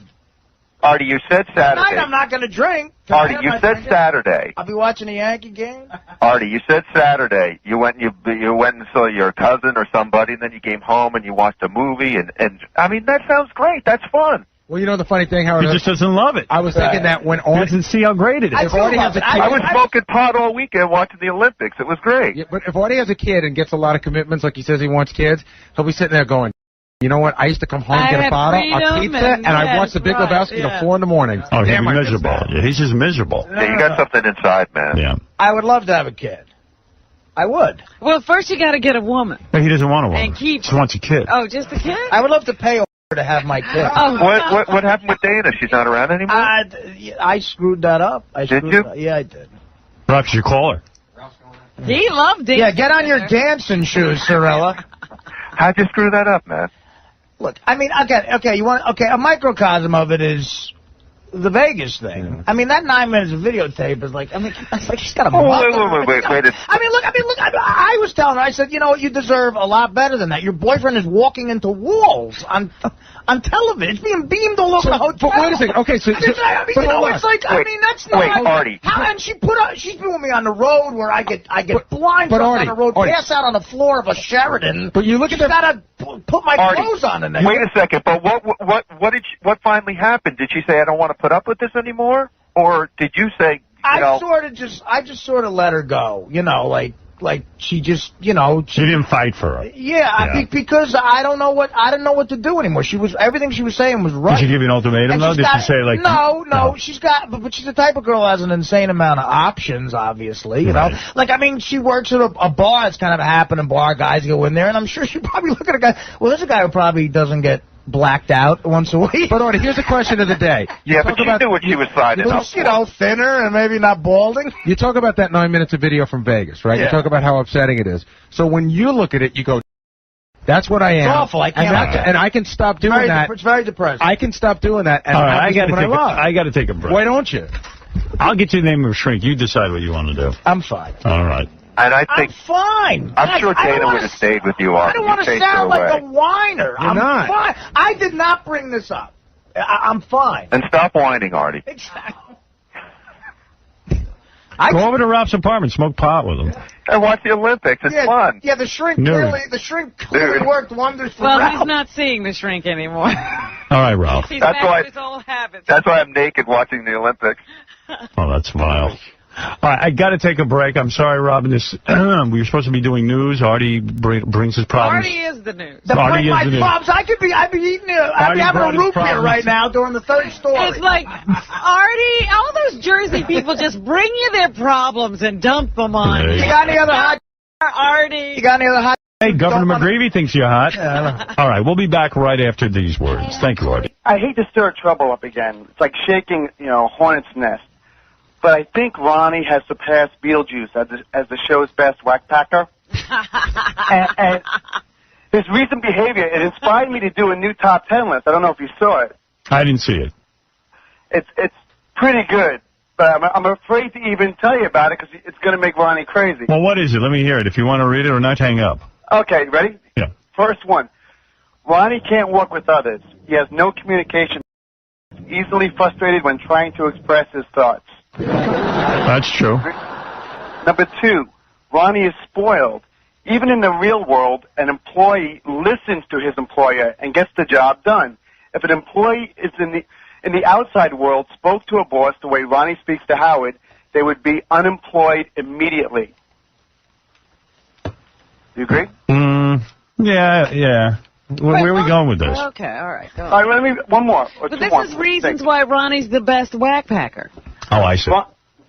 Artie, you said Saturday. Tonight I'm not going to drink. Artie, you said Saturday. I'll be watching the Yankee game. Artie, you said Saturday. You went and saw your cousin or somebody, and then you came home and you watched a movie. And I mean, that sounds great. That's fun. Well, you know the funny thing, Howard? He just doesn't love it. I was thinking that when Artie... He doesn't see how great it is. I was smoking pot all weekend watching the Olympics. It was great. Yeah, but if Artie has a kid and gets a lot of commitments, like he says he wants kids, he'll be sitting there going, you know what? I used to come home, get a bottle, a pizza, and I'd watch The Big Lebowski till 4 in the morning. Oh, he's miserable. Yeah, he's just miserable. Yeah, you got something inside, man. Yeah. I would love to have a kid. I would. Well, first you got to get a woman. But he doesn't want a woman. And keep... He just wants a kid. Oh, just a kid? I would love to pay to have my kid. What happened with Dana? She's not around anymore? I screwed that up. Did you? Yeah, I did. Perhaps you call her. He loved dancing. Yeah, get on your dancing shoes, Sorella. How'd you screw that up, man? Look, I mean, okay, a microcosm of it is the Vegas thing. I mean, that 9 minutes of videotape is like, it's like she's got a wait. I mean, look, I was telling her, I said, you know what, you deserve a lot better than that. Your boyfriend is walking into walls on television. It's being beamed all over the hotel. But wait a second. Okay, so... it's like, I mean, that's not... Wait, Artie. And she's been with me on the road where I get blind on the road, pass out on the floor of a Sheridan. But you look at that... Gotta put my clothes on in there. Wait a second, but what finally happened? Did she say, I don't want to put up with this anymore? Or did you say, I just sort of let her go, you know, like she just, you know. She didn't fight for her. Yeah. Because I didn't know what to do anymore. Everything she was saying was right. Did she give you an ultimatum, though? Did she say, like... No. But she's the type of girl who has an insane amount of options, obviously, you know. Like, I mean, she works at a bar. It's kind of a happening bar. Guys go in there, and I'm sure she probably look at a guy. Well, there's a guy who probably doesn't get blacked out once a week. But, Artie, here's the question of the day. But she knew what she was signing up for. You know, thinner and maybe not balding. You talk about that 9 minutes of video from Vegas, right? Yeah. You talk about how upsetting it is. So when you look at it, you go, that's what I am. It's awful. I can't. And I can stop doing that. It's very depressing. I can stop doing that. And all right, I got to take a break. Why don't you? I'll get you the name of a shrink. You decide what you want to do. I'm fine. All right. And I think I'm fine. I'm sure Dana would have stayed with you. I don't want to sound like a whiner. You're not. Fine. I did not bring this up. I'm fine. And stop whining, Artie. Exactly. Go over to Ralph's apartment, smoke pot with him. And watch the Olympics. It's fun. Yeah, the shrink clearly worked wonders for Ralph. Well, he's not seeing the shrink anymore. All right, Ralph. He's back to his old habits. That's why I'm naked watching the Olympics. Oh, that's vile. All right, I got to take a break. I'm sorry, Robin. We were supposed to be doing news. Artie brings his problems. Artie is the news. I'd be having a root beer right now during the third story. It's like, Artie, all those Jersey people just bring you their problems and dump them on you. You got any other hot... Artie. You got any other hot... Hey, Governor McGreevy thinks you're hot. All right, we'll be back right after these words. Thank you, Artie. I hate to stir trouble up again. It's like shaking, hornet's nest. But I think Ronnie has surpassed Beetlejuice as the show's best whack-packer. and his recent behavior, it inspired me to do a new top 10 list. I don't know if you saw it. I didn't see it. It's pretty good, but I'm afraid to even tell you about it because it's going to make Ronnie crazy. Well, what is it? Let me hear it. If you want to read it or not, hang up. Okay, ready? Yeah. First one. Ronnie can't work with others. He has no communication. He's easily frustrated when trying to express his thoughts. That's true. Number 2. Ronnie is spoiled. Even in the real world, an employee listens to his employer and gets the job done. If an employee is in the outside world spoke to a boss the way Ronnie speaks to Howard, they would be unemployed immediately. You agree? Yeah. Where are we going with this? Okay, all right. Go on. All right, one more. But this is reasons why Ronnie's the best whack-packer. Oh, I see.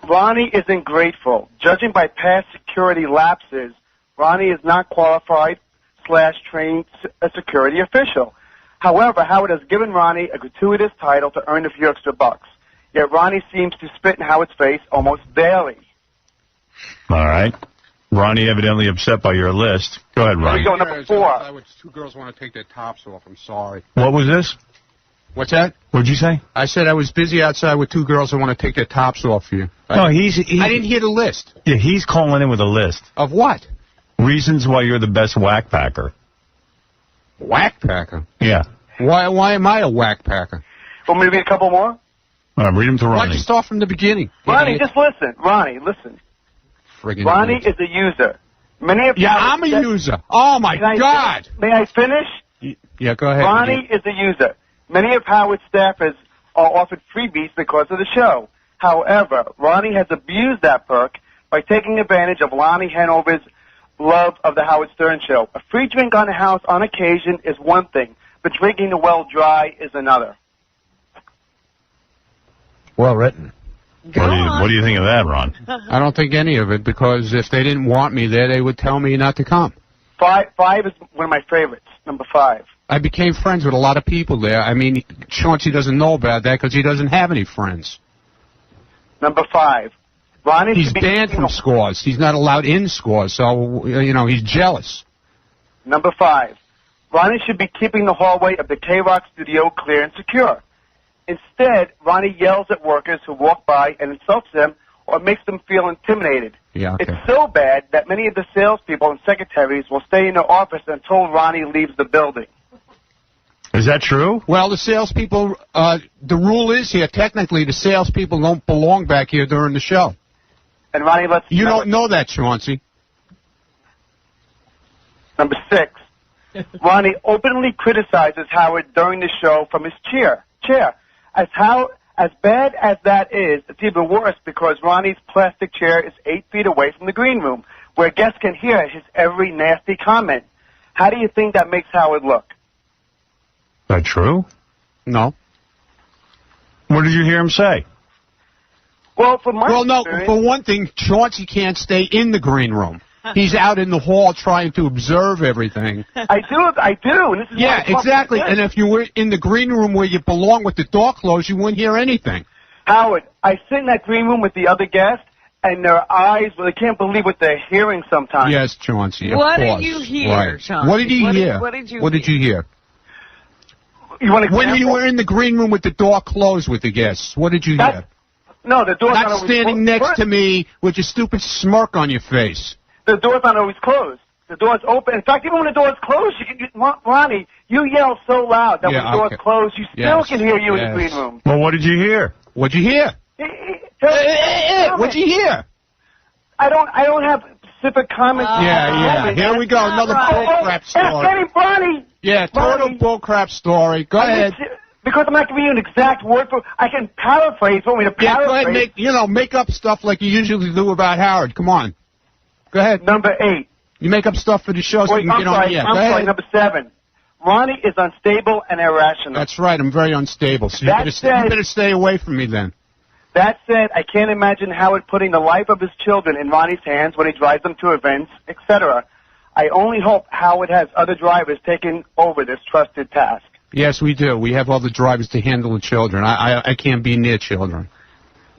Ronnie isn't grateful. Judging by past security lapses, Ronnie is not qualified/trained a security official. However, Howard has given Ronnie a gratuitous title to earn a few extra bucks. Yet Ronnie seems to spit in Howard's face almost daily. All right. Ronnie evidently upset by your list. Go ahead, Ronnie. Go number 4. 2 girls want to take their tops off. I'm sorry. What was this? What's that? What'd you say? I said I was busy outside with 2 girls that want to take their tops off for you. No, I didn't hear the list. Yeah, he's calling in with a list. Of what? Reasons why you're the best whack-packer. Whack-packer? Yeah. Why am I a whack-packer? Want me to read a couple more? Read them to Ronnie. Why don't you start from the beginning? Ronnie, just listen. Ronnie, listen. Friggin' Ronnie is a user. I'm a user. Oh, my God. May I finish? Yeah, go ahead. Ronnie is a user. Many of Howard's staffers are offered freebies because of the show. However, Ronnie has abused that perk by taking advantage of Lonnie Hanover's love of the Howard Stern Show. A free drink on the house on occasion is one thing, but drinking the well dry is another. Well written. What do you think of that, Ron? I don't think any of it, because if they didn't want me there, they would tell me not to come. 5 is one of my favorites, number 5. I became friends with a lot of people there. I mean, Chauncey doesn't know about that because he doesn't have any friends. Number 5. He's banned from Scores. He's not allowed in Scores, so, he's jealous. Number 5. Ronnie should be keeping the hallway of the K-Rock studio clear and secure. Instead, Ronnie yells at workers who walk by and insults them or makes them feel intimidated. Yeah, okay. It's so bad that many of the salespeople and secretaries will stay in their office until Ronnie leaves the building. Is that true? Well, the salespeople, the rule is here, technically, the salespeople don't belong back here during the show. And Ronnie lets you don't know that, Chauncey. Number 6. Ronnie openly criticizes Howard during the show from his chair. As bad as that is, it's even worse because Ronnie's plastic chair is 8 feet away from the green room, where guests can hear his every nasty comment. How do you think that makes Howard look? Is that true? No. What did you hear him say? Well, for one thing, Chauncey can't stay in the green room. He's out in the hall trying to observe everything. I do. And this is exactly. And if you were in the green room where you belong with the door closed, you wouldn't hear anything. Howard, I sit in that green room with the other guests, and their eyes, they can't believe what they're hearing sometimes. Yes, Chauncey, of course. What did you hear, Chauncey? What did he hear? What did you hear? When you were in the green room with the door closed with the guests, what did you hear? No, the door's not standing next to me with your stupid smirk on your face. The door's not always closed. The door's open. In fact, even when the door's closed, Ronnie, you yell so loud that when the door's closed, you still can hear you in the green room. Well, what did you hear? What'd you hear? What'd you hear? I don't have specific comments. Here we go. Another bullcrap story. Ronnie. Yeah, total bullcrap story. Go ahead. Because I'm not giving you an exact word for. I can paraphrase. Want me to paraphrase? Go ahead, make up stuff like you usually do about Howard. Come on. Go ahead. Number 8. You make up stuff for the show so you can get on the air. I'm sorry, number 7. Ronnie is unstable and irrational. That's right. I'm very unstable. So you better stay away from me then. That said, I can't imagine Howard putting the life of his children in Ronnie's hands when he drives them to events, etc. I only hope Howard has other drivers taking over this trusted task. Yes, we do. We have other drivers to handle the children. I can't be near children.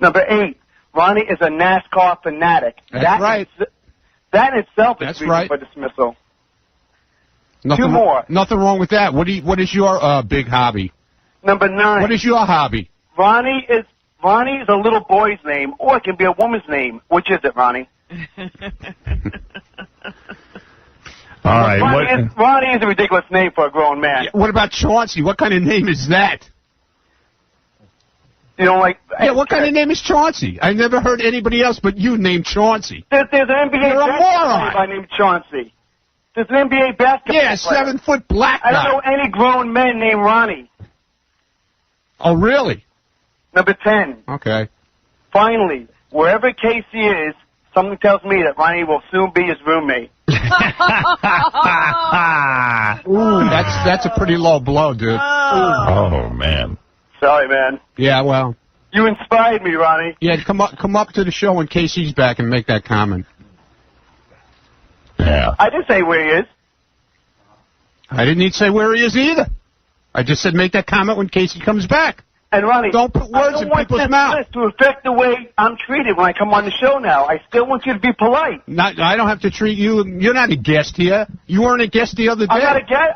Number 8, Ronnie is a NASCAR fanatic. That's right. That in itself is That's reason right. for dismissal. Nothing, 2 more. Nothing wrong with that. What is your big hobby? Number 9. What is your hobby? Ronnie is a little boy's name, or it can be a woman's name. Which is it, Ronnie? All right. Ronnie is a ridiculous name for a grown man. What about Chauncey? What kind of name is that? You know, like... Yeah, what kind of name is Chauncey? I never heard anybody else but you named Chauncey. There's an NBA You're a moron. player named Chauncey. There's an NBA basketball player. 7-foot black guy. I don't know any grown men named Ronnie. Oh, really? Number 10. Okay. Finally, wherever Casey is, something tells me that Ronnie will soon be his roommate. Ooh, that's a pretty low blow, dude. Oh, man. Sorry, man. Yeah, well. You inspired me, Ronnie. Yeah, come up to the show when Casey's back and make that comment. Yeah. I didn't say where he is. I didn't need to say where he is either. I just said make that comment when Casey comes back. And Ronnie, don't put words in people's mouth to affect the way I'm treated when I come on the show now. I still want you to be polite. I don't have to treat you. You're not a guest here. You weren't a guest the other day. I'm not a guest.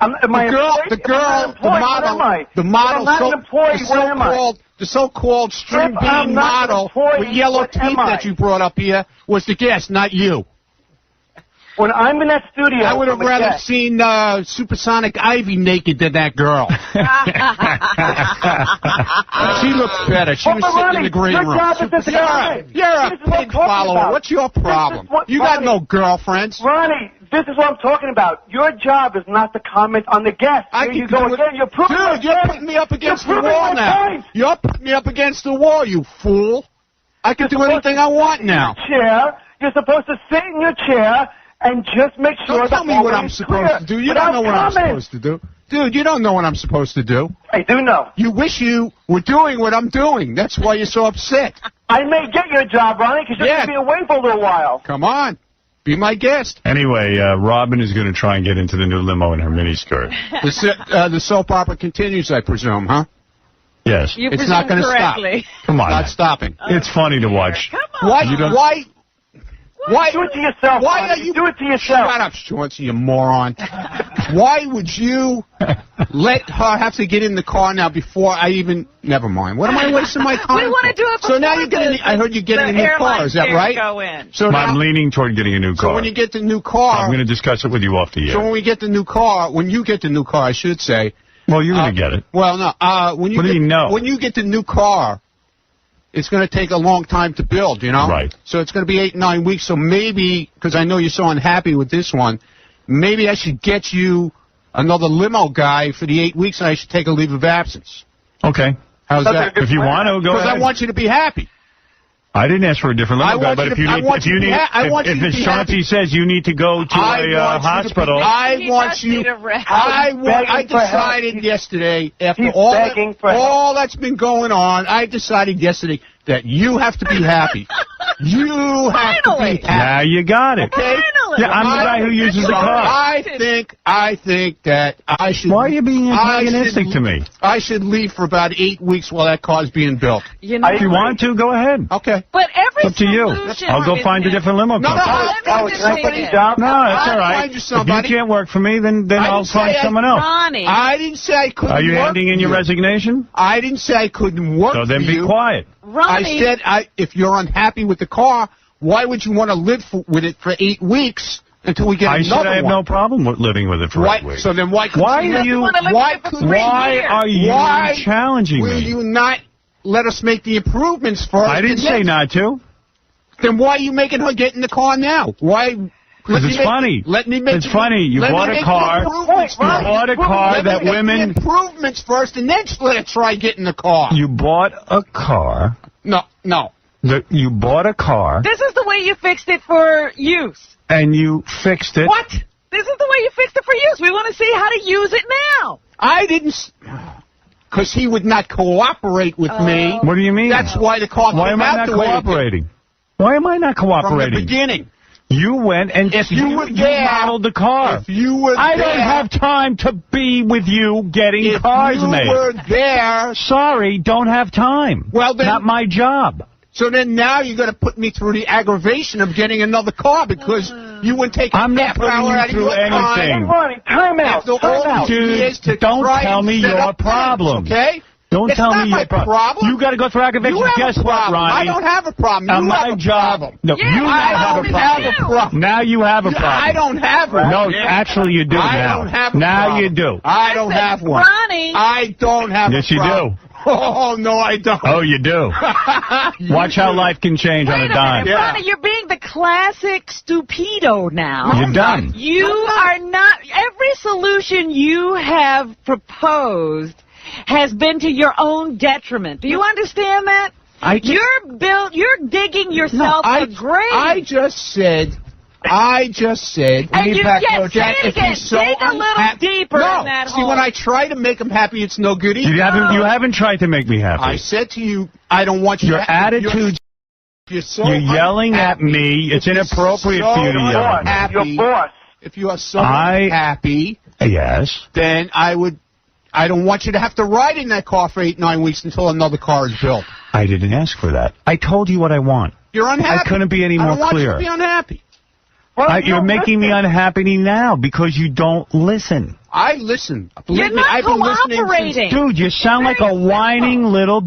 The so-called string bean model with yellow teeth that you brought up here was the guest, not you. When I'm in that studio, I would have rather seen Supersonic Ivy naked than that girl. She looks better. She was sitting in the green room. You're a pig follower. What's your problem? You got no girlfriends. Ronnie, this is what I'm talking about. Your job is not to comment on the guest. You're putting me up against the wall now. You're putting me up against the wall, you fool. I can do anything I want now. You're supposed to sit in your chair and just make sure Don't tell me what I'm supposed to do. You don't know what I'm supposed to do. Dude, you don't know what I'm supposed to do. I do know. You wish you were doing what I'm doing. That's why you're so upset. I may get your job, Ronnie, because you're going to be away for a little while. Come on. Be my guest. Anyway, Robin is going to try and get into the new limo in her miniskirt. The soap opera continues, I presume, huh? Yes. It's not going to stop. Come on. Not stopping. It's funny to watch. Come on. Why do it to yourself? Why are you do it to yourself? Shut up, Chauncey, you moron. Why would you let her have to get in the car now before I even? Never mind. What am I wasting my time? We want to do it before. So now you're getting. I heard you're getting a new car. Is that right? Go in. So now, I'm leaning toward getting a new car. So when you get the new car, I'm going to discuss it with you off the air. So when we get the new car, when you get the new car, I should say. Well, you're going to get it. Well, no. When you When you get the new car. It's going to take a long time to build, you know? Right. So it's going to be 8-9 weeks. So maybe, because I know you're so unhappy with this one, maybe I should get you another limo guy for the 8 weeks, and I should take a leave of absence. Okay. How's that? If you want to, go ahead. Because I want you to be happy. I didn't ask for a different limo guy, but if Chauncey says you need to go to a hospital, I decided yesterday, after all that's been going on, I decided yesterday that you have to be happy. You have to be happy. Now you got it. Okay? Yeah, I'm the guy who uses the car. I think that I should. Why are you being antagonistic to me? I should leave for about 8 weeks while that car's being built. If you want to, go ahead. Okay. But it's up to you. I'll go find a different limo company. No, it's all right. If you can't work for me, then I'll find someone else. Ronnie. I didn't say I couldn't work. Are you handing in your resignation? I didn't say I couldn't work. So then be quiet. Ronnie. I said if you're unhappy with the car, why would you want to live with it for 8 weeks until we get another one? I have no problem with living with it for 8 weeks. So then why are you challenging me? Will you not let us make the improvements first? I didn't say not to. Then why are you making her get in the car now? Why? Because it's funny. It's funny. You bought a car. That women. Improvements first, and then let her try getting the car. You bought a car. No. You bought a car. This is the way you fixed it for use. And you fixed it. What? This is the way you fixed it for use. We want to see how to use it now. I didn't. Because he would not cooperate with me. What do you mean? That's why the car came out the way it did. Why am I not cooperating? From the beginning. You went and you modeled the car. If you were I don't have time to be with you getting cars made. If you were there... Sorry, don't have time. Well, then... Not my job. So then now you're going to put me through the aggravation of getting another car because you wouldn't take I'm not putting you through anything. Time out. Dude, don't tell me your problems. Okay? Don't tell me your problem. You got to go through aggravation. Guess what, Ronnie? I don't have a problem. You have a problem. No, you have a problem. Now you have a problem. I don't have one. No, actually you do now. I don't have a problem. Now you do. I don't have one. Ronnie. I don't have a problem. Yes, you do. Oh, no, I don't. Oh, you do. Watch how life can change on a dime. Ronnie, you're being the classic stupido now. You're done. You are not. Every solution you have proposed has been to your own detriment. Do you understand that? You're digging yourself a grave. I just said. And say it again. Dig a little deeper in that hole. See, when I try to make him happy, it's no good either. You haven't tried to make me happy. I said to you, I don't want you Your attitude... You're yelling at me. It's inappropriate for you to yell at me. Your boss. If you are so unhappy... Yes. Then I don't want you to have to ride in that car for 8-9 weeks until another car is built. I didn't ask for that. I told you what I want. You're unhappy. I couldn't be any more clear. I don't want you to be unhappy. You're making me unhappy now because you don't listen. I listen. You're not cooperating. Dude, you sound like a whining little...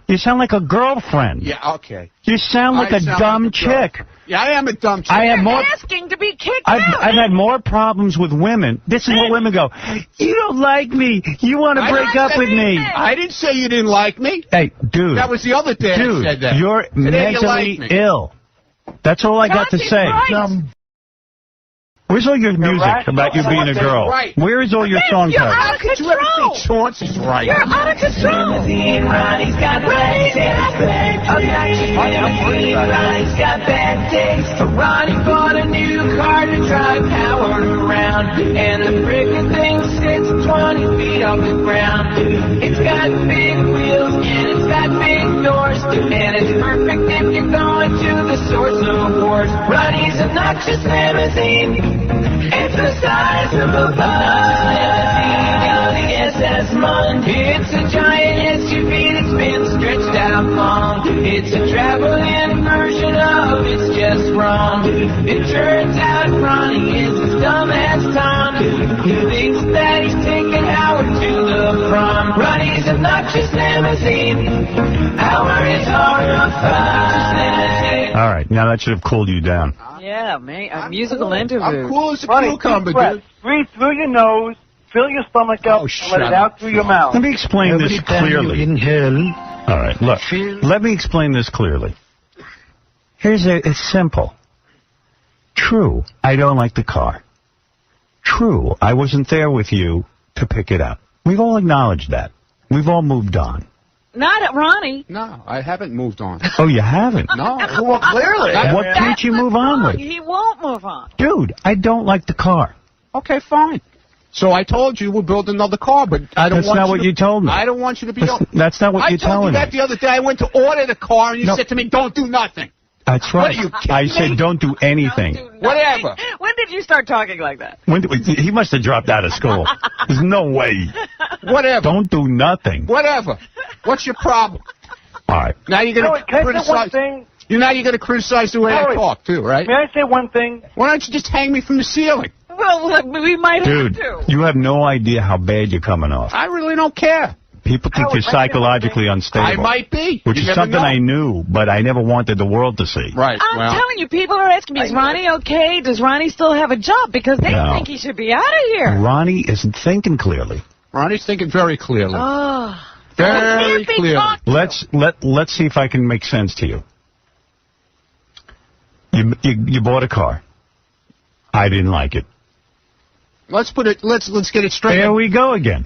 You sound like a girlfriend. Yeah, okay. You sound like a dumb chick. Yeah, I am a dumb chick. You're asking to be kicked out. I've had more problems with women. This is what women go, you don't like me. You want to break up with me. I didn't say you didn't like me. Hey, dude. That was the other day I said that. You're mentally ill. That's all I got to say. Where's all your music about you being a girl? Where is all your song You're out of control. Chauncey's right. You're out of control. Ronnie's got bad taste. Ronnie bought a new car to drive power around, and the frickin' thing sits 20 feet off the ground. It's got big wheels and it's got big doors, and it's perfect if you're going to the source of wars. Ronnie's a noxious limousine. It's the size of a bus. SS Mund. It's a giant SUV that's been stretched out long. It's a traveling version of It's Just Wrong. It turns out Ronnie is as dumb as Tom, who thinks that he's taking Howard to the prom. Ronnie's obnoxious limousine. Howard is horrified. All right, now that should have cooled you down. Yeah, man, a musical interview. I'm cool as a Ronnie, cucumber, dude. Breathe through your nose, fill your stomach up, and let it out through your mouth. Let me explain this clearly. All right, look. Let me explain this clearly. It's simple. True, I don't like the car. True, I wasn't there with you to pick it up. We've all acknowledged that. We've all moved on. Not at Ronnie. No, I haven't moved on. Oh, you haven't? No. Well, clearly. What can't you move on with? He won't move on. Dude, I don't like the car. Okay, fine. So I told you we'll build another car, but I don't want you to... That's not what you told me. I don't want you to be... That's not what you're telling me. I told you that the other day. I went to order the car, and you said to me, don't do nothing. That's right. I said don't do anything. Whatever. When did you start talking like that? He must have dropped out of school. There's no way. Whatever. Don't do nothing. Whatever. What's your problem? All right. Now you're going to criticize... Now you're going to criticize the way I talk, too, right? May I say one thing? Why don't you just hang me from the ceiling? Well, we might have to. Dude, you have no idea how bad you're coming off. I really don't care. People think you're psychologically unstable. I might be. Which is something I knew, but I never wanted the world to see. Right. I'm telling you, people are asking me, is Ronnie okay? Does Ronnie still have a job? Because they think he should be out of here. Ronnie isn't thinking clearly. Ronnie's thinking very clearly. Oh. Very clearly. Let's see if I can make sense to you. You bought a car. I didn't like it. Let's get it straight. There we go again.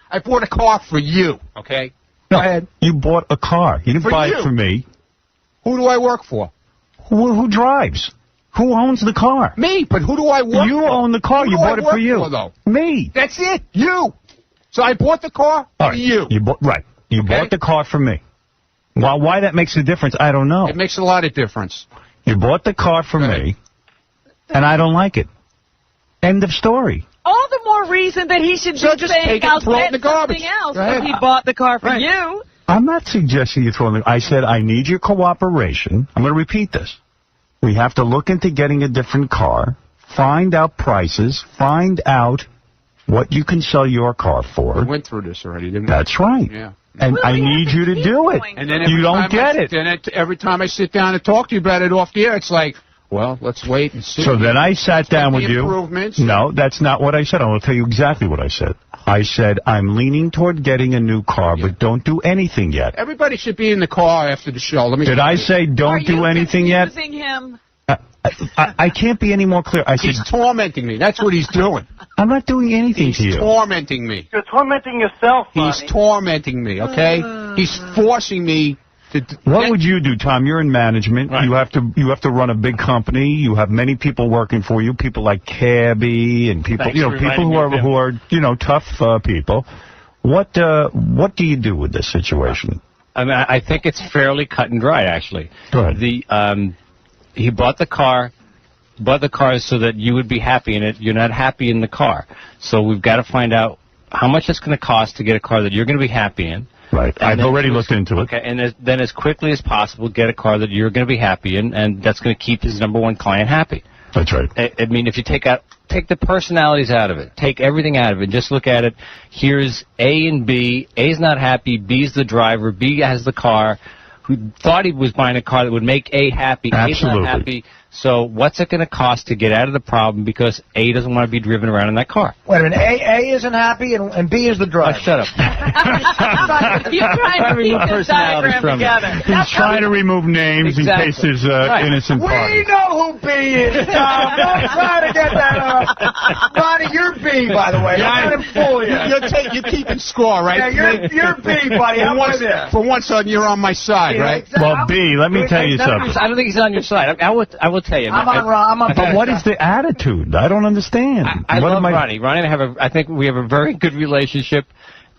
I bought a car for you, okay? No, go ahead. You bought a car. You didn't buy it for me. Who do I work for? Who drives? Who owns the car? Me, but who do I work for? You own the car. You bought it for you. Me. That's it. You. So I bought the car for you. You bought the car for me. Well, why that makes a difference, I don't know. It makes a lot of difference. You bought the car for me. and I don't like it. End of story. All the more reason that he should be saying, I'll get something else if he bought the car for you. I'm not suggesting you throw in the... I said, I need your cooperation. I'm going to repeat this. We have to look into getting a different car, find out prices, find out what you can sell your car for. We went through this already, didn't we? That's right. Yeah. And I need you to do it. And then you don't get it. Then every time I sit down and talk to you about it off the air, it's like, well, let's wait and see. So then I sat down with you. Improvements. No, that's not what I said. I will tell you exactly what I said. I said, I'm leaning toward getting a new car, but don't do anything yet. Everybody should be in the car after the show. Did I say don't do anything yet? Him? I can't be any more clear. I said, he's tormenting me. That's what he's doing. I'm not doing anything to you. He's tormenting me. You're tormenting yourself, Ronnie. He's tormenting me, okay? He's forcing me to... What would you do, Tom? You're in management. Right. You have to run a big company. You have many people working for you, people like 𝐀𝐫𝐭𝐢𝐞 and people, people who are tough people. What do you do with this situation? I mean, I think it's fairly cut and dry, actually. Go ahead. He bought the car so that you would be happy in it. You're not happy in the car. So we've got to find out how much it's going to cost to get a car that you're going to be happy in. Right. I've already looked into it. Okay, and then as quickly as possible, get a car that you're going to be happy in, and that's going to keep his #1 client happy. That's right. I mean, if you take the personalities out of it, take everything out of it, just look at it. Here's A and B. A's not happy. B's the driver. B has the car. Who thought he was buying a car that would make A happy. Absolutely. A's not happy. So what's it going to cost to get out of the problem because A doesn't want to be driven around in that car? Wait a minute. A isn't happy and B is the driver. Oh, shut up. You're trying to keep this diagram together. He's trying to remove names in case there's innocent parties. We know who B is, Tom. Don't try to get that up. Ronnie, you're B, by the way. I'm not fool you. You're keeping score, right? Yeah, you're B, buddy. For once you're on my side, right? Well, B, let me tell you something. I don't think he's on your side. I will tell you. I'm on but what is the attitude? I don't understand. I love Ronnie. Ronnie and I think we have a very good relationship.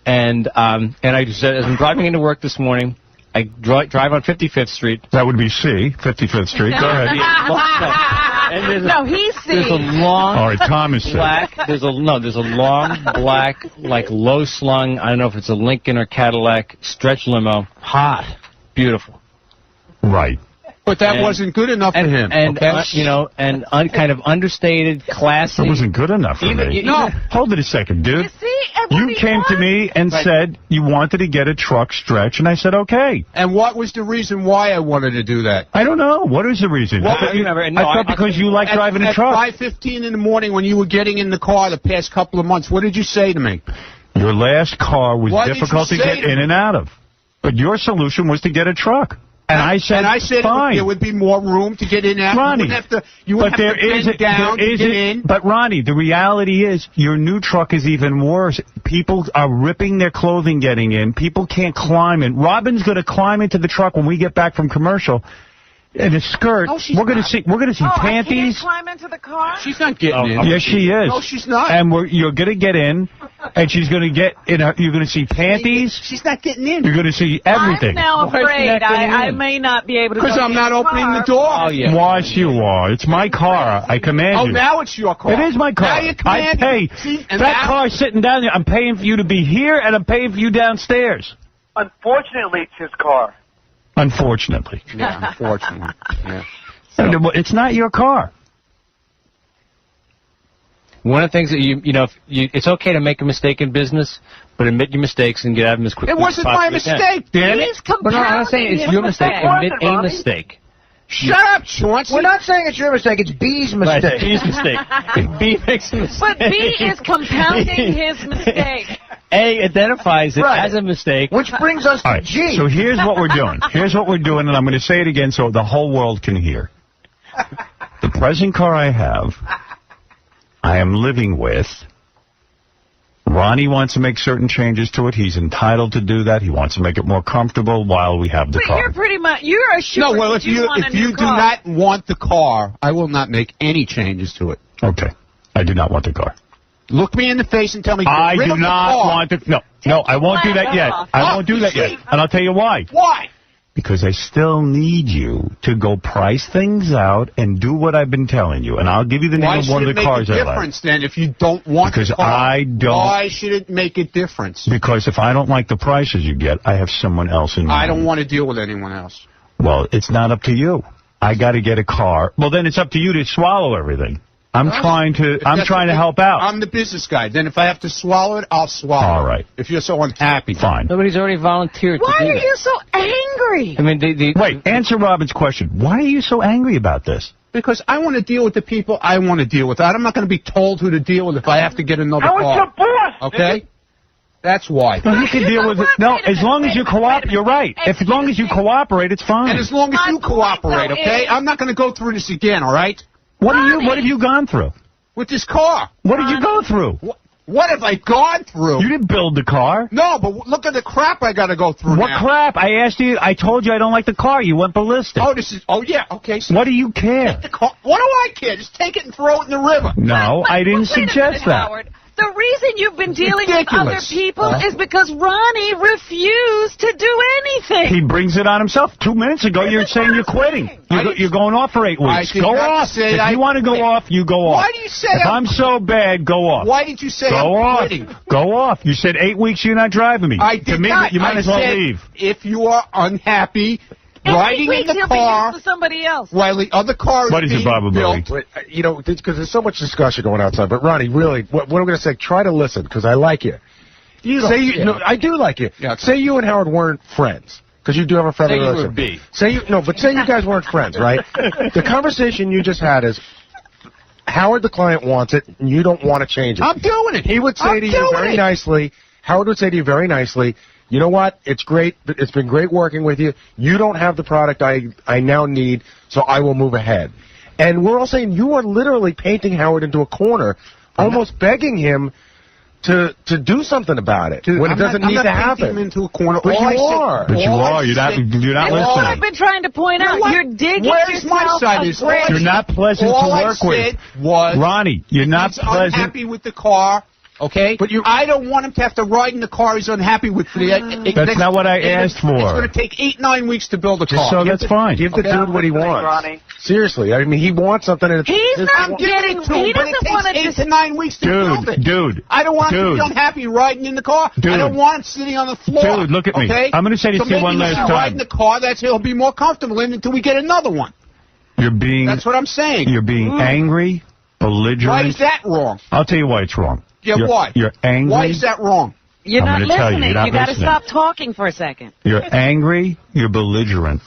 And I just said, as I'm driving into work this morning, I drive on 55th Street. That would be C, 55th Street. Go ahead. No, he's C. There's a long all right, Tom is black. There's a long black, like low slung. I don't know if it's a Lincoln or Cadillac stretch limo. Hot, beautiful. Right. But that wasn't good enough for him. And okay? kind of understated, classy. It wasn't good enough for me. No, hold it a second, dude. You came to me and said you wanted to get a truck stretch, and I said okay. And what was the reason why I wanted to do that? I don't know. What is the reason? I thought because you like driving a truck. At 5:15 in the morning when you were getting in the car the past couple of months, what did you say to me? Your last car was difficult to get in and out of. But your solution was to get a truck. And I said fine. There would be more room to get in and out. Ronnie, you wouldn't have to bend down to get in. But, Ronnie, the reality is your new truck is even worse. People are ripping their clothing getting in. People can't climb in. Robin's going to climb into the truck when we get back from commercial. In a skirt, we're going to see panties. I can't climb into the car? She's not getting in. Yes, she is. No, she's not. And you're going to get in, and she's going to get in. You're going to see panties. She's not getting in. You're going to see everything. I'm now afraid I may not be able to. Because I'm not opening the door. Oh, yeah. Yes, you are. It's my car. I command you. Oh, now it's your car. It is my car. Now you command I pay. That car's sitting down there. I'm paying for you to be here, and I'm paying for you downstairs. Unfortunately, it's his car. Unfortunately. Yeah, unfortunately. Yeah. So. It's not your car. One of the things that it's okay to make a mistake in business, but admit your mistakes and get out of them as quickly as possible. It wasn't my mistake, damn it. But no, I'm not saying it's your mistake. Admit a mistake. Shut up, Chauncey. We're not saying it's your mistake. It's B's mistake. Right, B's mistake. B makes a mistake. But B is compounding his mistake. A identifies it as a mistake. Which brings us to G. So here's what we're doing. And I'm going to say it again so the whole world can hear. The present car I have, I am living with. Ronnie wants to make certain changes to it. He's entitled to do that. He wants to make it more comfortable while we have the car. You're pretty much, you're assured No, well, if you do not want the car, I will not make any changes to it. Okay. I do not want the car. Look me in the face and tell me I do not want to. No, I won't do that yet. I won't do that yet. And I'll tell you why. Why? because I still need you to go price things out and do what I've been telling you. And I'll give you the name of one of the cars I like. Why should it make a difference, then, if you don't want because the car? I don't. Why should it make a difference? Because if I don't like the prices you get, I have someone else in mind. I don't want to deal with anyone else. Well, it's not up to you. I got to get a car. Well, then it's up to you to swallow everything. I'm trying to help out. I'm the business guy. Then if I have to swallow it, I'll swallow it. All right. If you're so unhappy. Fine. Nobody's already volunteered to do that. Why are you so angry? I mean, Wait, answer Robin's question. Why are you so angry about this? Because I want to deal with the people I want to deal with. I'm not going to be told who to deal with if I have to get another car. I was your boss. Okay? That's why. Well, you can deal with it. No, as long as you cooperate, you're right. As long as you cooperate, it's fine. And as long as you cooperate, okay? I'm not going to go through this again, all right? What have you gone through? With this car. What did you go through? What have I gone through? You didn't build the car. No, but look at the crap I got to go through What now. crap? I asked you. I told you I don't like the car. You went ballistic. Oh, yeah, okay. So what do you care? Take the car. What do I care? Just take it and throw it in the river. No, I didn't suggest that. Howard. The reason you've been dealing with other Ridiculous. people is because Ronnie refused to do anything. He brings it on himself. 2 minutes ago, you're saying you're quitting. You're going off for 8 weeks. Go off. If you want to go off, you go off. Why do you say if I'm so bad, go off. Why did you say go I'm off. quitting? Go off. You said 8 weeks you're not driving me. I did not. You might as well leave. If you are unhappy, riding in the car for somebody else. while the other car is What is it, being Baba built. Booey? You know, because there's so much discussion going outside. But, Ronnie, really, what I'm going to say, try to listen, because I like you. No, I do like you. Yeah, say you and Howard weren't friends, because you do have a friendly relationship. Say you guys weren't friends, right? The conversation you just had is, Howard, the client, wants it, and you don't want to change it. I'm doing it. He would say to you very nicely, Howard would say to you very nicely, you know what, it's great, it's been great working with you. You don't have the product I now need, so I will move ahead. And we're all saying you are literally painting Howard into a corner, almost begging him to do something about it when it doesn't need to happen. Him into a corner. But you are. But you are. You're not listening. That's what I've been trying to point out. You're digging Where's my yourself side? a grave. You're not pleasant to work with. Ronnie, you're not pleasant. Unhappy with the car. Okay? But I don't want him to have to ride in the car he's unhappy with. That's not what I asked for. It's going to take 8-9 weeks to build a car. So that's fine. Give the dude what he wants. Ronnie. Seriously, I mean, he wants something. And He's not getting. He doesn't want to. It takes 8 to 9 weeks to build it. Dude. I don't want him to be unhappy riding in the car. Dude. I don't want him sitting on the floor. Dude, look at me. Okay? I'm going to say this to you one last time. Ride in the car. He'll be more comfortable in until we get another one. That's what I'm saying. You're being angry, belligerent. Why is that wrong? I'll tell you why it's wrong. Yeah, why? You're angry. Why is that wrong? You're not listening. You got to stop talking for a second. You're angry. You're belligerent.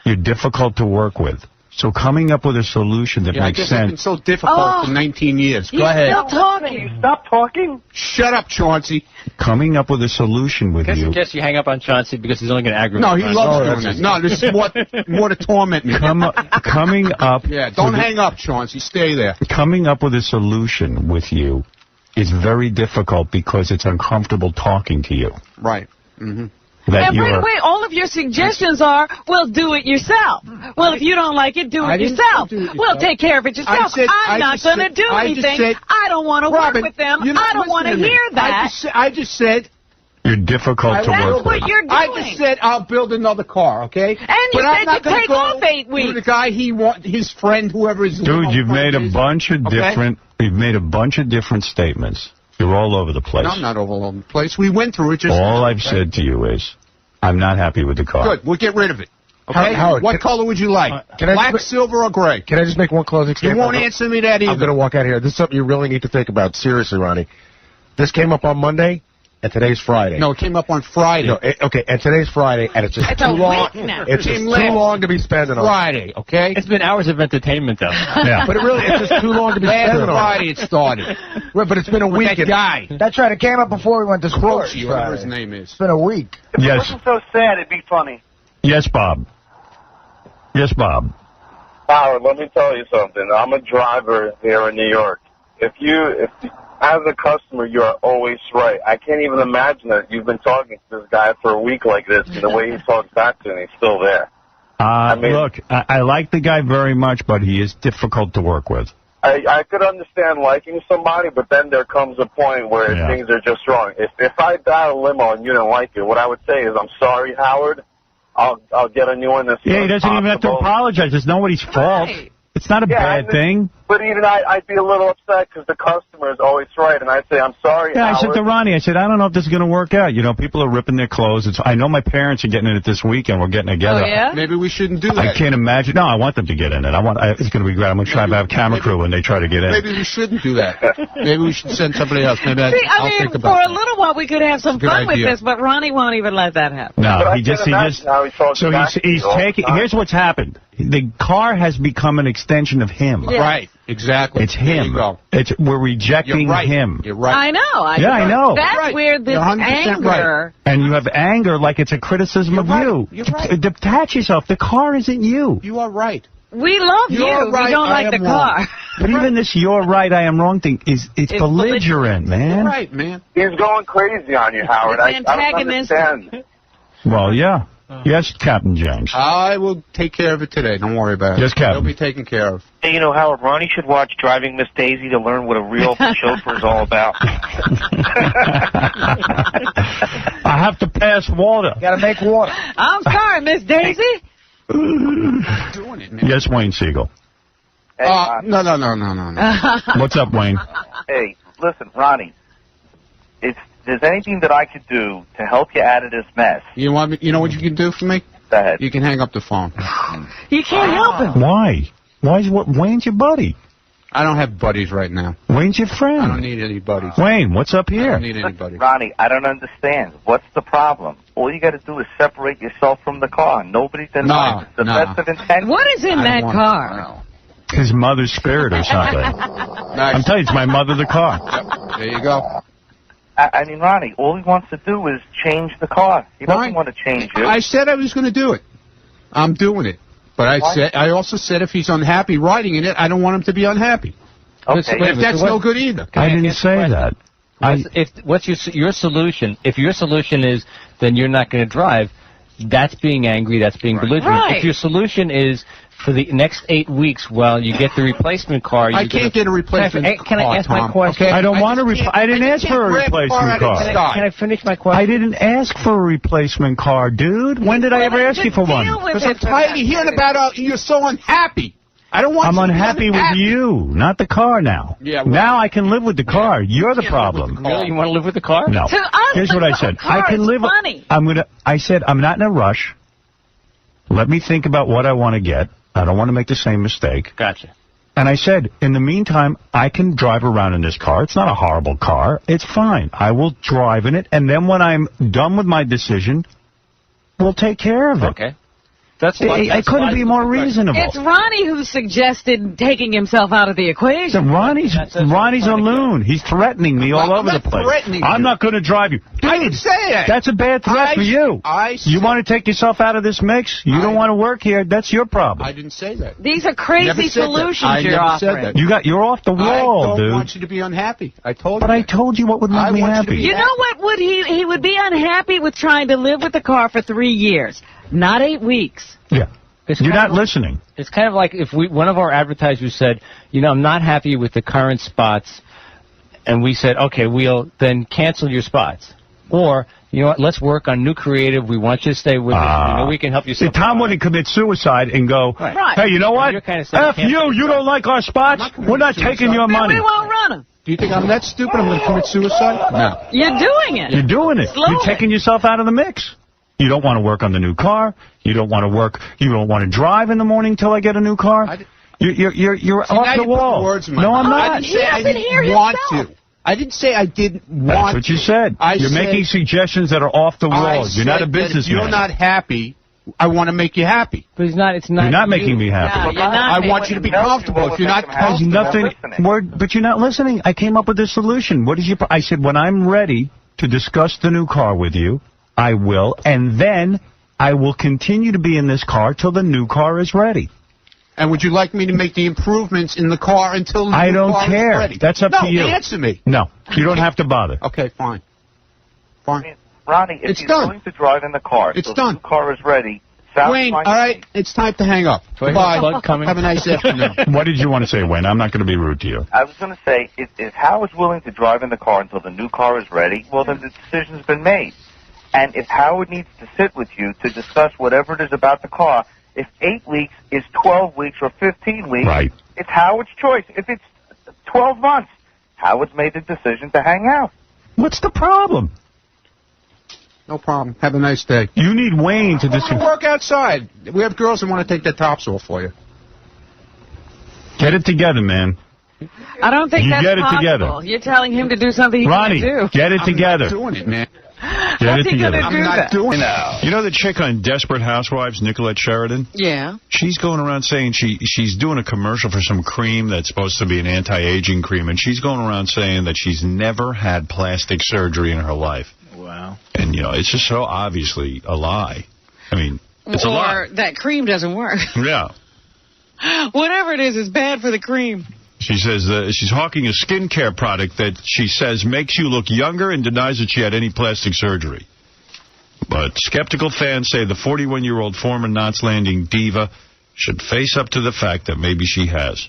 You're difficult to work with. So coming up with a solution that makes sense. It's been so difficult for 19 years. Go ahead. Still talking. You stop talking. Shut up, Chauncey. Coming up with a solution with you. I guess you hang up on Chauncey because he's only going to aggravate. No, he loves doing this. No, this is more to torment me. Coming up. Yeah, don't hang up, Chauncey. Stay there. Coming up with a solution with you is very difficult because it's uncomfortable talking to you. Right. Mm-hmm. And by the way, all of your suggestions are, well, do it yourself. Well, if you don't like it, do it yourself. Well, take care of it yourself. I'm not going to do anything. I don't want to work with them. I don't want to hear that. I just said... You're difficult to work with. That's what you're doing. I just said I'll build another car, okay? And you said you take off 8 weeks. The guy his friend, whoever is... Dude, you've made a bunch of different... You've made a bunch of different statements. You're all over the place. No, I'm not all over the place. We went through it just... All I've said to you is, I'm not happy with the car. Good. We'll get rid of it. Okay? Howard, what color would you like? Black, silver, or gray? Can I just make one closing statement? You won't answer me that either. I'm going to walk out here. This is something you really need to think about. Seriously, Ronnie. This came up on Monday, and today's Friday. No, it came up on Friday. No, okay, and today's Friday, and it's just too long. It's just too long to be spending on Friday, okay? It's been hours of entertainment, though. Yeah. But it's just too long to be spending on. Friday it started. Right, but it's been a week. That guy. That's right. It came up before we went to sports. Whatever his name is. It's been a week. If it wasn't so sad, it'd be funny. Yes, Bob. Yes, Bob. Howard, let me tell you something. I'm a driver here in New York. If as a customer, you are always right. I can't even imagine that you've been talking to this guy for a week like this, and the way he talks back to him, he's still there. Look, I like the guy very much, but he is difficult to work with. I could understand liking somebody, but then there comes a point where things are just wrong. If I dial a limo and you didn't like it, what I would say is, I'm sorry, Howard, I'll get a new one this Yeah, he doesn't even have to apologize. It's nobody's fault. It's not a bad thing. But even I'd be a little upset because the customer is always right, and I'd say, I'm sorry, Yeah, Howard. I said to Ronnie, I said, I don't know if this is going to work out. You know, people are ripping their clothes. I know my parents are getting in it this weekend. We're getting together. Oh, yeah? Maybe we shouldn't do that. I can't imagine. No, I want them to get in it. It's going to be great. I'm going to try to have a camera crew when they try to get in. Maybe we shouldn't do that. Maybe we should send somebody else. Maybe I'll think about for that. a little while we could have some fun with this, but Ronnie won't even let that happen. No, he's taking. Here's what's happened. The car has become an extension of him. Yeah. Right, exactly. It's him. We're rejecting him. You're right. I know. I know. That's where this anger... Right. And you have anger like it's a criticism of you. You're right. Detach yourself. The car isn't you. You are right. We love you. Right, we don't like the car. But even this "you're right, I am wrong" thing it's belligerent, man. You're right, man. He's going crazy on you, Howard. I don't understand. Well, yeah. Yes, Captain James. I will take care of it today. Don't worry about it. Yes, Captain. It'll be taken care of. Hey, you know, Howard, Ronnie should watch Driving Miss Daisy to learn what a real chauffeur is all about. I have to pass water. Got to make water. I'm sorry, Miss Daisy. Doing it, man. Yes, Wayne Siegel. No. What's up, Wayne? Hey, listen, Ronnie, if there's anything that I could do to help you out of this mess. You know what you can do for me? Go ahead. You can hang up the phone. You can't help him. Why? Wayne's your buddy. I don't have buddies right now. Wayne's your friend. I don't need any buddies. Wayne, what's up here? I don't need anybody. Ronnie, I don't understand. What's the problem? All you got to do is separate yourself from the car. Nobody denies it's the best of intent. What is in that car? His mother's spirit or something. I'm telling you, it's my mother, the car. Yep. There you go. I mean, Ronnie, all he wants to do is change the car. He doesn't want to change you. I said I was going to do it. I'm doing it. But I also said if he's unhappy riding in it, I don't want him to be unhappy. Okay. If that's no good either. I didn't say that. What's your solution? If your solution is then you're not going to drive, that's being angry, that's being belligerent. Right. If your solution is for the next 8 weeks while you get the replacement car... I can't get a replacement car, Can I ask my question? Okay. I don't want to... I didn't ask for a replacement car. Can I finish my question? I didn't ask for a replacement car, dude. When did I ever ask you for one? Because I'm tired of hearing about you're so unhappy. I don't want I'm unhappy with you, not the car now. Yeah, well, now I can live with the car. You're the problem. Really? You want to live with the car? No. To us, Here's what I said. I can live. Funny. I said I'm not in a rush. Let me think about what I want to get. I don't want to make the same mistake. Gotcha. And I said, in the meantime, I can drive around in this car. It's not a horrible car. It's fine. I will drive in it. And then when I'm done with my decision, we'll take care of it. Okay. I couldn't be more reasonable. It's Ronnie who suggested taking himself out of the equation. Ronnie's a loon. He's threatening me all over the place. I'm not going to drive you. Dude, I didn't say that. That's a bad threat for you. You want to take yourself out of this mix? You don't want to work here? That's your problem. I didn't say that. These are crazy solutions you're offering. You're off the wall, dude. I don't want you to be unhappy. I told you. But I told you what would make me happy. You know what would he would be unhappy with trying to live with the car for 3 years. Not 8 weeks. Yeah. You're not listening. It's kind of like if one of our advertisers said, I'm not happy with the current spots, and we said, okay, we'll then cancel your spots. Or, you know what, let's work on new creative. We want you to stay with us. We can help you. See, Tom wouldn't commit suicide and go, hey, you know what? F you don't like our spots? We're not taking your money. We won't run them. Do you think I'm that stupid? I'm going to commit suicide? No. You're doing it. You're doing it. Slowly. You're taking yourself out of the mix. You don't want to work on the new car. You don't want to work. You don't want to drive in the morning till I get a new car. You're off the wall. No, I'm not. I didn't say I didn't want to. I didn't say I didn't want to. That's what you said. You're making suggestions that are off the wall. You're not a businessman. If you're not happy, I want to make you happy. But it's not. You're not making me happy. No, I want you to be comfortable. If you're not comfortable, but you're not listening. I came up with a solution. What is your? I said when I'm ready to discuss the new car with you, I will, and then I will continue to be in this car till the new car is ready. And would you like me to make the improvements in the car until the new car is ready? I don't care. That's up to you. No, answer me. No, you don't have to bother. Okay, fine. I mean, Ronnie, if he's going to drive in the car, it's done. The car is ready. Wayne, all right, it's time to hang up. Goodbye. Have a nice afternoon. What did you want to say, Wayne? I'm not going to be rude to you. I was going to say, if Howard's willing to drive in the car until the new car is ready, well, then the decision's been made. And if Howard needs to sit with you to discuss whatever it is about the car, if 8 weeks is 12 weeks or 15 weeks, it's Howard's choice. If it's 12 months, Howard's made the decision to hang out. What's the problem? No problem. Have a nice day. You need Wayne to just work outside. We have girls that want to take their tops off for you. Get it together, man. I don't think that's get it possible. together. You're telling him to do something he Ronnie, can't do. get it together. I'm doing it, man. Get it together. I'm not doing it. You know the chick on Desperate Housewives, Nicolette Sheridan? Yeah. She's going around saying she's doing a commercial for some cream that's supposed to be an anti-aging cream, and she's going around saying that she's never had plastic surgery in her life. Wow. And, you know, it's just so obviously a lie. I mean, it's a lie. Or that cream doesn't work. Yeah. Whatever it is bad for the cream. She says she's hawking a skincare product that she says makes you look younger and denies that she had any plastic surgery. But skeptical fans say the 41-year-old former Knots Landing diva should face up to the fact that maybe she has.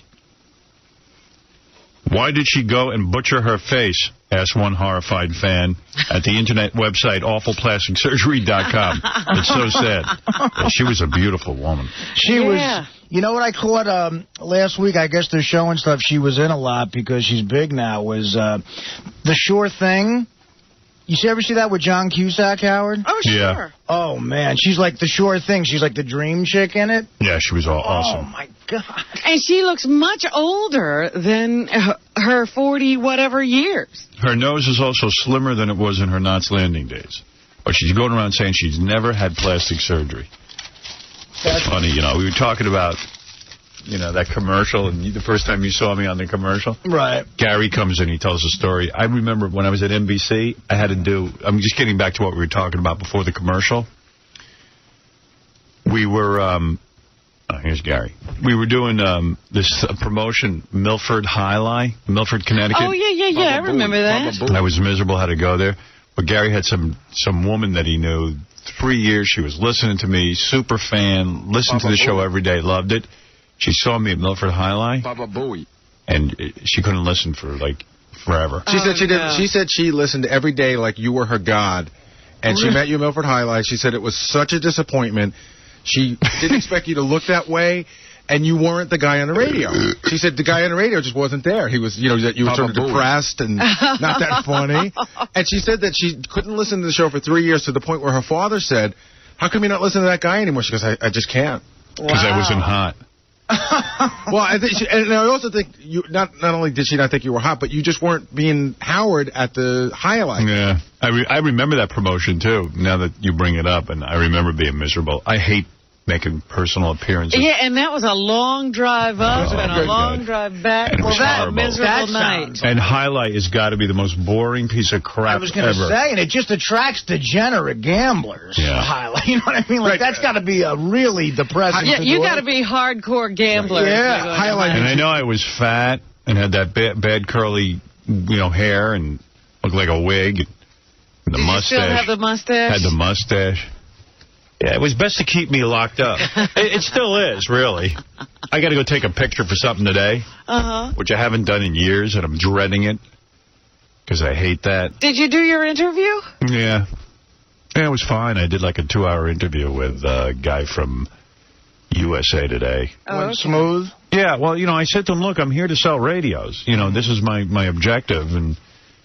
Why did she go and butcher her face? Asked one horrified fan at the internet website awfulplasticsurgery.com. It's so sad. Yeah, she was a beautiful woman. She was. You know what I caught last week? I guess they're showing stuff she was in a lot because she's big now. Was The Sure Thing. You ever see that with John Cusack, Howard? Oh, sure. Yeah. Oh, man. She's like the Sure Thing. She's like the dream chick in it. Yeah, she was awesome. Oh, my God. And she looks much older than her 40-whatever years. Her nose is also slimmer than it was in her Knots Landing days. But she's going around saying she's never had plastic surgery. That's funny, you know. We were talking about, you know, that commercial, and the first time you saw me on the commercial. Right. Gary comes in, he tells a story. I remember when I was at NBC, I had to do, I'm just getting back to what we were talking about before the commercial. We were, here's Gary. We were doing this promotion, Milford High-Lie, Milford, Connecticut. Oh, yeah, I remember that. I was miserable, had to go there. But Gary had some woman that he knew, 3 years, she was listening to me, super fan, listened to the show every day, loved it. She saw me at Milford High-Lie, and she couldn't listen for, like, forever. She said she didn't. She said she listened every day like you were her god, and she met you at Milford High-Lie. She said it was such a disappointment. She didn't expect you to look that way, and you weren't the guy on the radio. She said the guy on the radio just wasn't there. He was, you know, that you were sort of depressed and not that funny. And she said that she couldn't listen to the show for 3 years to the point where her father said, "How come you not listen to that guy anymore?" She goes, "I just can't." Because I wasn't hot. Well, and I also think you not only did she not think you were hot, but you just weren't being Howard at the highlight. Yeah, I remember that promotion too. Now that you bring it up, and I remember being miserable. I hate making personal appearances. Yeah, and that was a long drive up and a long drive back. And it was that horrible. miserable night. And Highlight has got to be the most boring piece of crap ever. I was going to say, and it just attracts degenerate gamblers. Yeah. Highlight, you know what I mean? Like, that's got to be a really depressing Yeah, you got to be hardcore gambler. Yeah, Highlight. And I know I was fat and had that bad curly, you know, hair and looked like a wig. And the mustache. You still have the mustache? Had the mustache. Yeah, it was best to keep me locked up. It still is, really. I got to go take a picture for something today, which I haven't done in years, and I'm dreading it because I hate that. Did you do your interview? Yeah. Yeah, it was fine. I did like a 2-hour interview with a guy from USA Today. Oh, okay. Smooth? Yeah, well, you know, I said to him, look, I'm here to sell radios. You know, this is my objective, and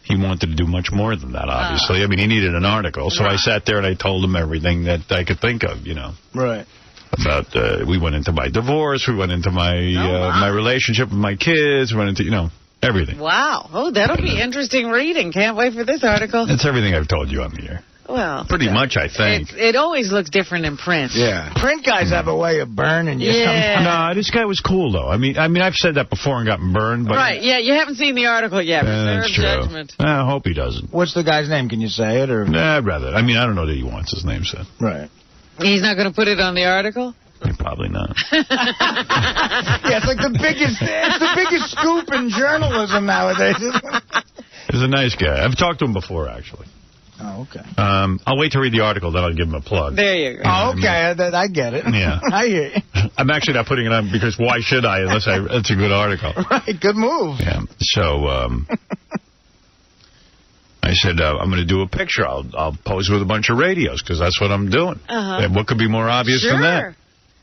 he wanted to do much more than that, obviously. I mean, he needed an article, so I sat there and I told him everything that I could think of, you know. Right. About, we went into my divorce, we went into my my relationship with my kids, we went into, you know, everything. Wow. Oh, that'll be interesting reading. Can't wait for this article. That's everything I've told you on the air. Well, pretty much, I think. It always looks different in print. Yeah. Print guys have a way of burning you. Yeah. No, this guy was cool, though. I mean, I've said that before and gotten burned. But right, yeah, you haven't seen the article yet. That's true. Judgment. I hope he doesn't. What's the guy's name? Can you say it? Or? Nah, I'd rather. I mean, I don't know that he wants his name said. Right. He's not going to put it on the article? Probably not. Yeah, it's like the biggest scoop in journalism nowadays. He's a nice guy. I've talked to him before, actually. Oh, okay. I'll wait to read the article, then I'll give him a plug. There you go. Oh, okay. I get it. Yeah. I hear you. I'm actually not putting it on because why should I unless it's a good article. Right, good move. Yeah. So, I I said, I'm going to do a picture. I'll pose with a bunch of radios, because that's what I'm doing. And what could be more obvious than that?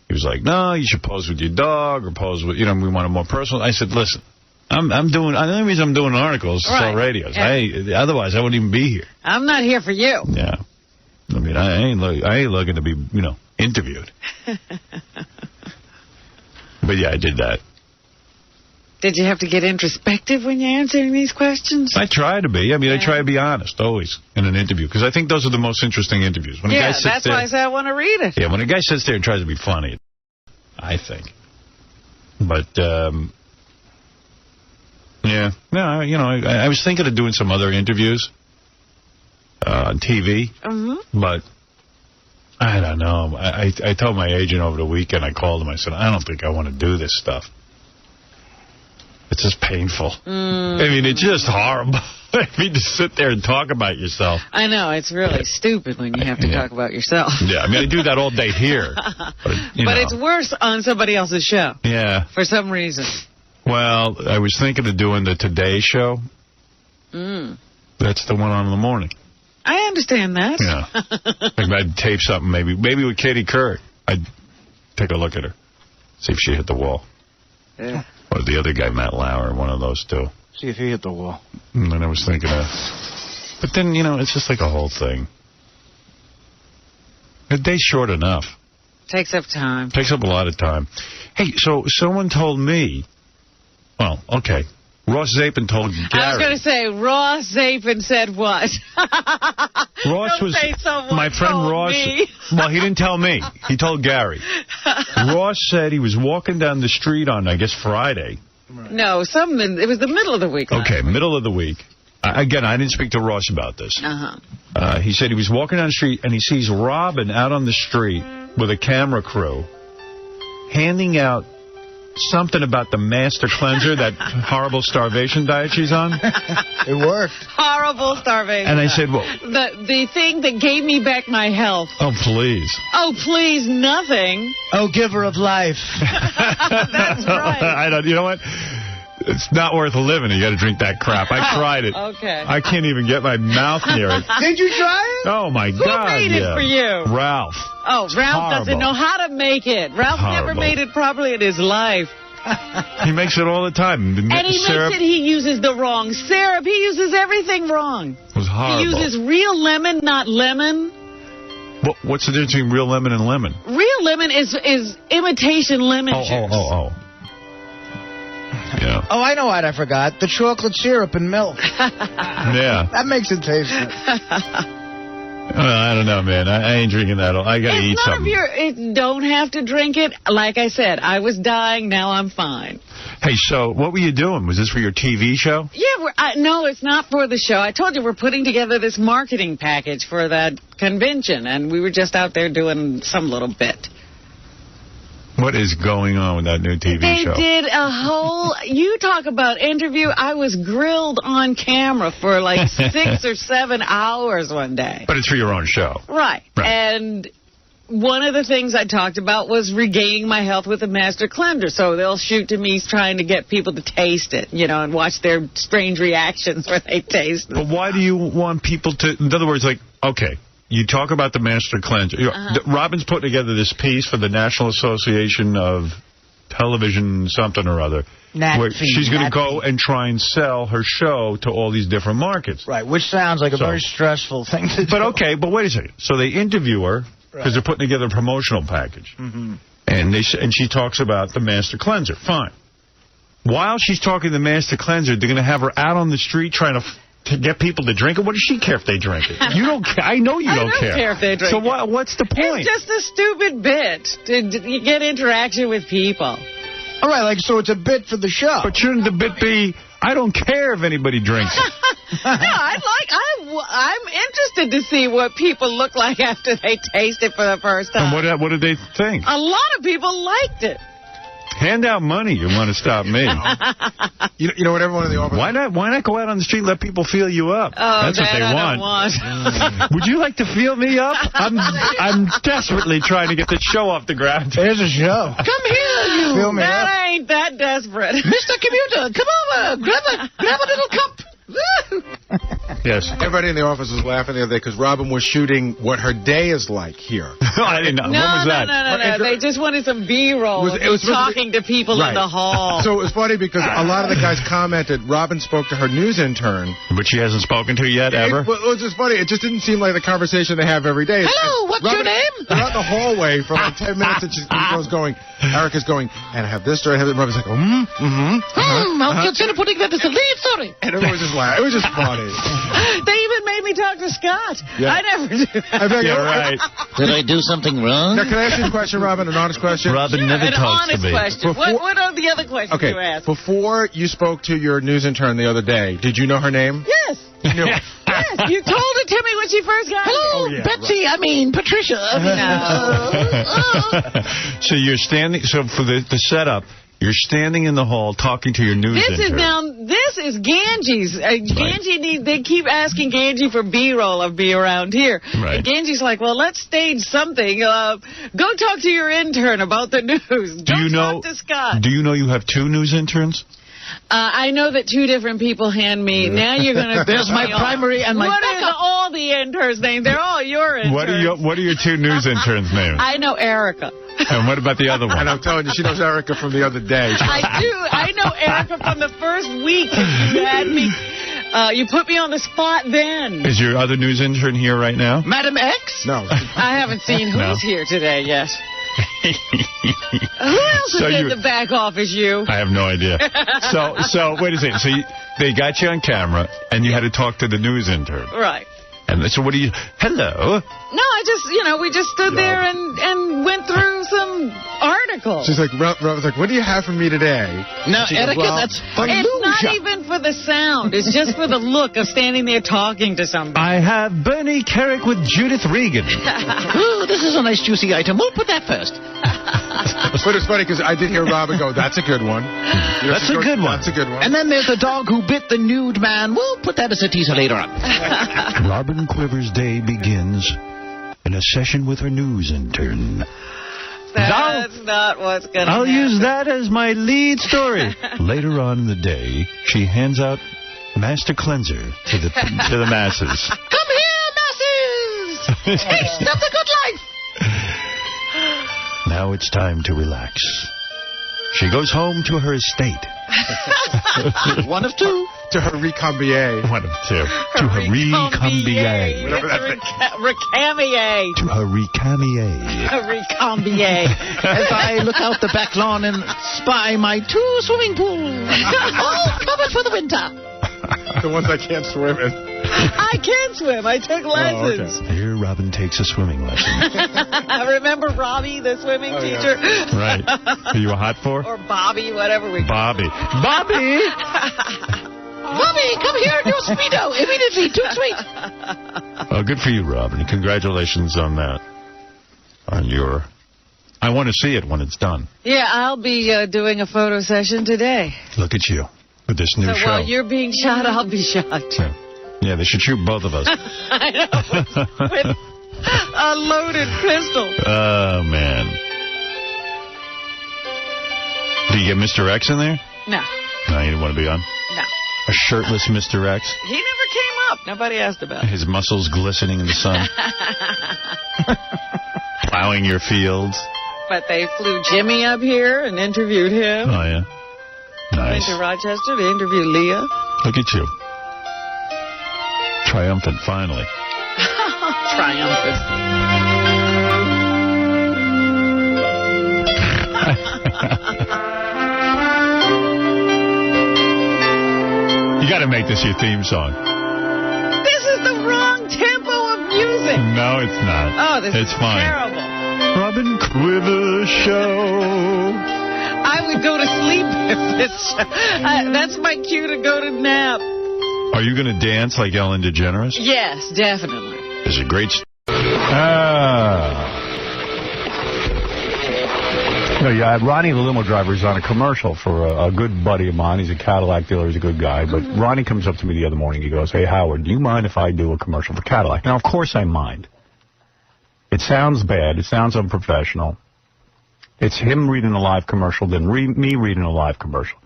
He was like, no, you should pose with your dog, or pose with, we want a more personal. I said, listen, the only reason I'm doing an article is to sell radios. Yeah. Otherwise, I wouldn't even be here. I'm not here for you. Yeah. I mean, I ain't looking to be, interviewed. But yeah, I did that. Did you have to get introspective when you're answering these questions? I try to be. I mean, I try to be honest, always, in an interview, because I think those are the most interesting interviews. When a guy sits that's why I say I want to read it. Yeah, when a guy sits there and tries to be funny, I think. But, yeah. No, I was thinking of doing some other interviews on TV, but I don't know. I told my agent over the weekend, I called him, I said, I don't think I want to do this stuff. It's just painful. I mean, it's just horrible. I mean, to sit there and talk about yourself. I know. It's really stupid when you have to talk about yourself. Yeah, I mean, I do that all day here. But it's worse on somebody else's show. Yeah. For some reason. Well, I was thinking of doing the Today Show. That's the one on in the morning. I understand that. Yeah. Like I'd tape something, maybe with 𝐀𝐫𝐭𝐢𝐞. I'd take a look at her, see if she hit the wall. Yeah. Or the other guy, Matt Lauer, one of those two. See if he hit the wall. And then I was thinking of... But then, it's just like a whole thing. A day's short enough. Takes up time. Takes up a lot of time. Hey, so someone told me... Well, okay. Ross Zapin told Gary... I was going to say, Ross Zapin said what? Ross was... My friend Ross... Me. Well, he didn't tell me. He told Gary. Ross said he was walking down the street on, I guess, Friday. No, it was the middle of the week. Okay, middle of the week. Again, I didn't speak to Ross about this. He said he was walking down the street, and he sees Robin out on the street with a camera crew handing out something about the Master Cleanser, that horrible starvation diet she's on. It worked. Horrible starvation. And I said, well... The thing that gave me back my health. Oh, please. Oh, please, nothing. Oh, giver of life. That's right. You know what? It's not worth living. You got to drink that crap. I tried it. Okay. I can't even get my mouth near it. Did you try it? Oh, my God. Who made it for you? Ralph. Oh, Ralph doesn't know how to make it. Ralph never made it properly in his life. He makes it all the time. And he uses the wrong syrup. He uses everything wrong. It was horrible. He uses real lemon, not lemon. What's the difference between real lemon and lemon? Real lemon is imitation lemon juice. Yeah. Oh, I know what I forgot. The chocolate syrup and milk. Yeah. That makes it taste good. I don't know, man. I ain't drinking that. I got to eat something. Don't have to drink it. Like I said, I was dying. Now I'm fine. Hey, so what were you doing? Was this for your TV show? Yeah, no, it's not for the show. I told you we're putting together this marketing package for that convention, and we were just out there doing some little bit. What is going on with that new TV show? They did a whole... You talk about interview. I was grilled on camera for like 6 or 7 hours one day. But it's for your own show. Right. And one of the things I talked about was regaining my health with the Master Cleanser. So they'll shoot to me trying to get people to taste it, and watch their strange reactions when they taste it. But why do you want people to... In other words, like, okay... You talk about the Master Cleanser. Robin's putting together this piece for the National Association of Television something or other. Where she's going to go and try and sell her show to all these different markets. Right, which sounds like a very stressful thing to do. But okay, but wait a second. So they interview her because they're putting together a promotional package. And she talks about the Master Cleanser. Fine. While she's talking the Master Cleanser, they're going to have her out on the street trying to get people to drink it? What does she care if they drink it? You don't care. I know you don't care. I don't care if they drink it. So what's the point? It's just a stupid bit to get interaction with people. All right, so it's a bit for the show. But shouldn't the bit be, I don't care if anybody drinks it? No, I'm interested to see what people look like after they taste it for the first time. And what did they think? A lot of people liked it. Hand out money. You want to stop me? you know what everyone in the office... Why not go out on the street and let people feel you up? Oh, that's what they want. Would you like to feel me up? I'm desperately trying to get the show off the ground. There's a show. Come here, you. Feel me up. I ain't that desperate. Mr. Commuter, come over. Grab a little cup. Yes. Everybody in the office was laughing the other day because Robin was shooting what her day is like here. I didn't know. When was that? No. They just wanted some B-roll. It was talking to people in the hall. So it was funny because a lot of the guys commented Robin spoke to her news intern. But she hasn't spoken to yet, ever? It was just funny. It just didn't seem like the conversation they have every day. Hello, what's your name? They're out in the hallway for like 10 minutes and Erica's going, and I have this story, I have that. Robin's like, I'll consider putting that as a lead story. And everyone was just laughing. It was just funny. They even made me talk to Scott. Yeah. I never do that. Yeah, right. Did I do something wrong? Now, can I ask you a question, Robin? An honest question? Robin never talks to me. An honest question. What are the other questions you asked? Before you spoke to your news intern the other day, did you know her name? Yes. You knew it. Yes, you told it to me when she first got here. Betsy, right. I mean Patricia. So you're standing, for the setup, you're standing in the hall talking to your news intern. This is Ganji's. Ganji, they keep asking Ganji for B-roll of me around here. Right. And Ganji's like, well, let's stage something. Go talk to your intern about the news. Talk to Scott. Do you know you have 2 news interns? I know that 2 different people hand me. Now you're going to... There's my primary and my backup. What are all the interns' names? They're all your interns. What are your 2 news interns' names? I know Erica. And what about the other one? And I'm telling you, she knows Erica from the other day. I do. I know Erica from the first week. You had me. You put me on the spot then. Is your other news intern here right now? Madam X? No. I haven't seen who's here today yet. Who else is in the back office, you? I have no idea. So wait a second. So they got you on camera, and you had to talk to the news intern. Right. And so what do you... Hello? No, we just stood there and went through some articles. She's like, Robin's like, what do you have for me today? No, Erica, that's Fallujah. It's not even for the sound. It's just for the look of standing there talking to somebody. I have Bernie Carrick with Judith Regan. Ooh, this is a nice juicy item. We'll put that first. But it's funny because I did hear Robin go, that's a good one. That's a good one. That's a good one. And then there's the dog who bit the nude man. We'll put that as a teaser later on. Robin Quiver's day begins in a session with her news intern. That's not what's going to happen. I'll use that as my lead story. Later on in the day, she hands out Master Cleanser to the masses. Come here, masses! Taste of the good life! Now it's time to relax. She goes home to her estate. One of 2. To her recambier. One of 2. To her recambier. Whatever that thing. Recambier. To her recambier. Recambier. As I look out the back lawn and spy my 2 swimming pools. All covered for the winter. The ones I can't swim in. I can swim. I took lessons. Oh, okay. Here, Robin takes a swimming lesson. Remember Robbie, the swimming teacher? Yeah. Right. Are you a hot for? Or Bobby, whatever we call Bobby. Bobby! Bobby, come here in your Speedo. Immediately. Too sweet. Oh, good for you, Robin. Congratulations on that. I want to see it when it's done. Yeah, I'll be doing a photo session today. Look at you with this new show. While you're being shot, I'll be shot. Yeah, they should shoot both of us. I know. With a loaded pistol. Oh, man. Do you get Mr. X in there? No. No, you didn't want to be on? No. A shirtless Mr. X? He never came up. Nobody asked about it. His muscles glistening in the sun. Plowing your fields. But they flew Jimmy up here and interviewed him. Oh, yeah. Nice. Went to Rochester to interview Leah. Look at you. Triumphant, finally. Triumphant. You got to make this your theme song. This is the wrong tempo of music. No, it's not. Oh, this is fine. terrible. Robin Quiver Show. I would go to sleep if this. That's my cue to go to nap. Are you going to dance like Ellen DeGeneres? Yes, definitely. It's a great... No, yeah, Ronnie the limo driver is on a commercial for a good buddy of mine. He's a Cadillac dealer. He's a good guy. But Ronnie comes up to me the other morning. He goes, hey, Howard, do you mind if I do a commercial for Cadillac? Now, of course I mind. It sounds bad. It sounds unprofessional. It's him reading a live commercial than me reading a live commercial.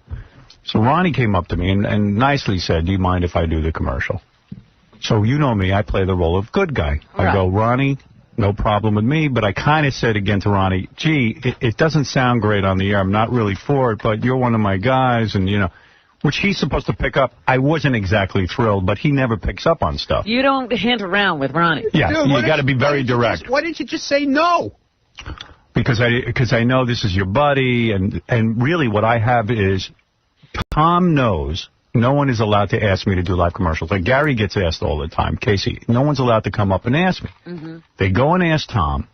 So Ronnie came up to me and nicely said, do you mind if I do the commercial? So you know me, I play the role of good guy. I go, Ronnie, no problem with me, but I kind of said again to Ronnie, gee, it doesn't sound great on the air. I'm not really for it, but you're one of my guys, and, you know, which he's supposed to pick up. I wasn't exactly thrilled, but he never picks up on stuff. You don't hint around with Ronnie. Yeah, dude, you got to be very direct. Why didn't you just say no? Because I know this is your buddy, and really what I have is Tom knows no one is allowed to ask me to do live commercials. Like Gary gets asked all the time. Casey, no one's allowed to come up and ask me. They go and ask Tom.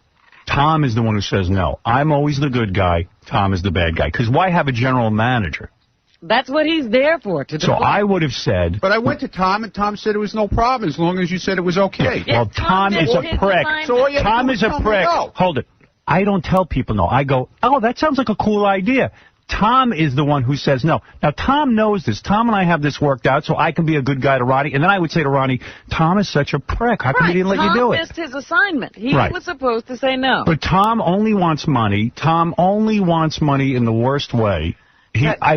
Tom is the one who says no. I'm always the good guy. Tom is the bad guy. Because why have a general manager? That's what he's there for. To so I would have said... But I went to Tom, and Tom said it was no problem as long as you said it was okay. Yeah, well, Tom is a prick. So Tom is a prick. No. Hold it. I don't tell people no. I go, oh, that sounds like a cool idea. Tom is the one who says no. Now, Tom knows this. Tom and I have this worked out so I can be a good guy to Ronnie. And then I would say to Ronnie, Tom is such a prick. How come he didn't let you do it? Tom missed his assignment. He was supposed to say no. But Tom only wants money. Tom only wants money in the worst way. I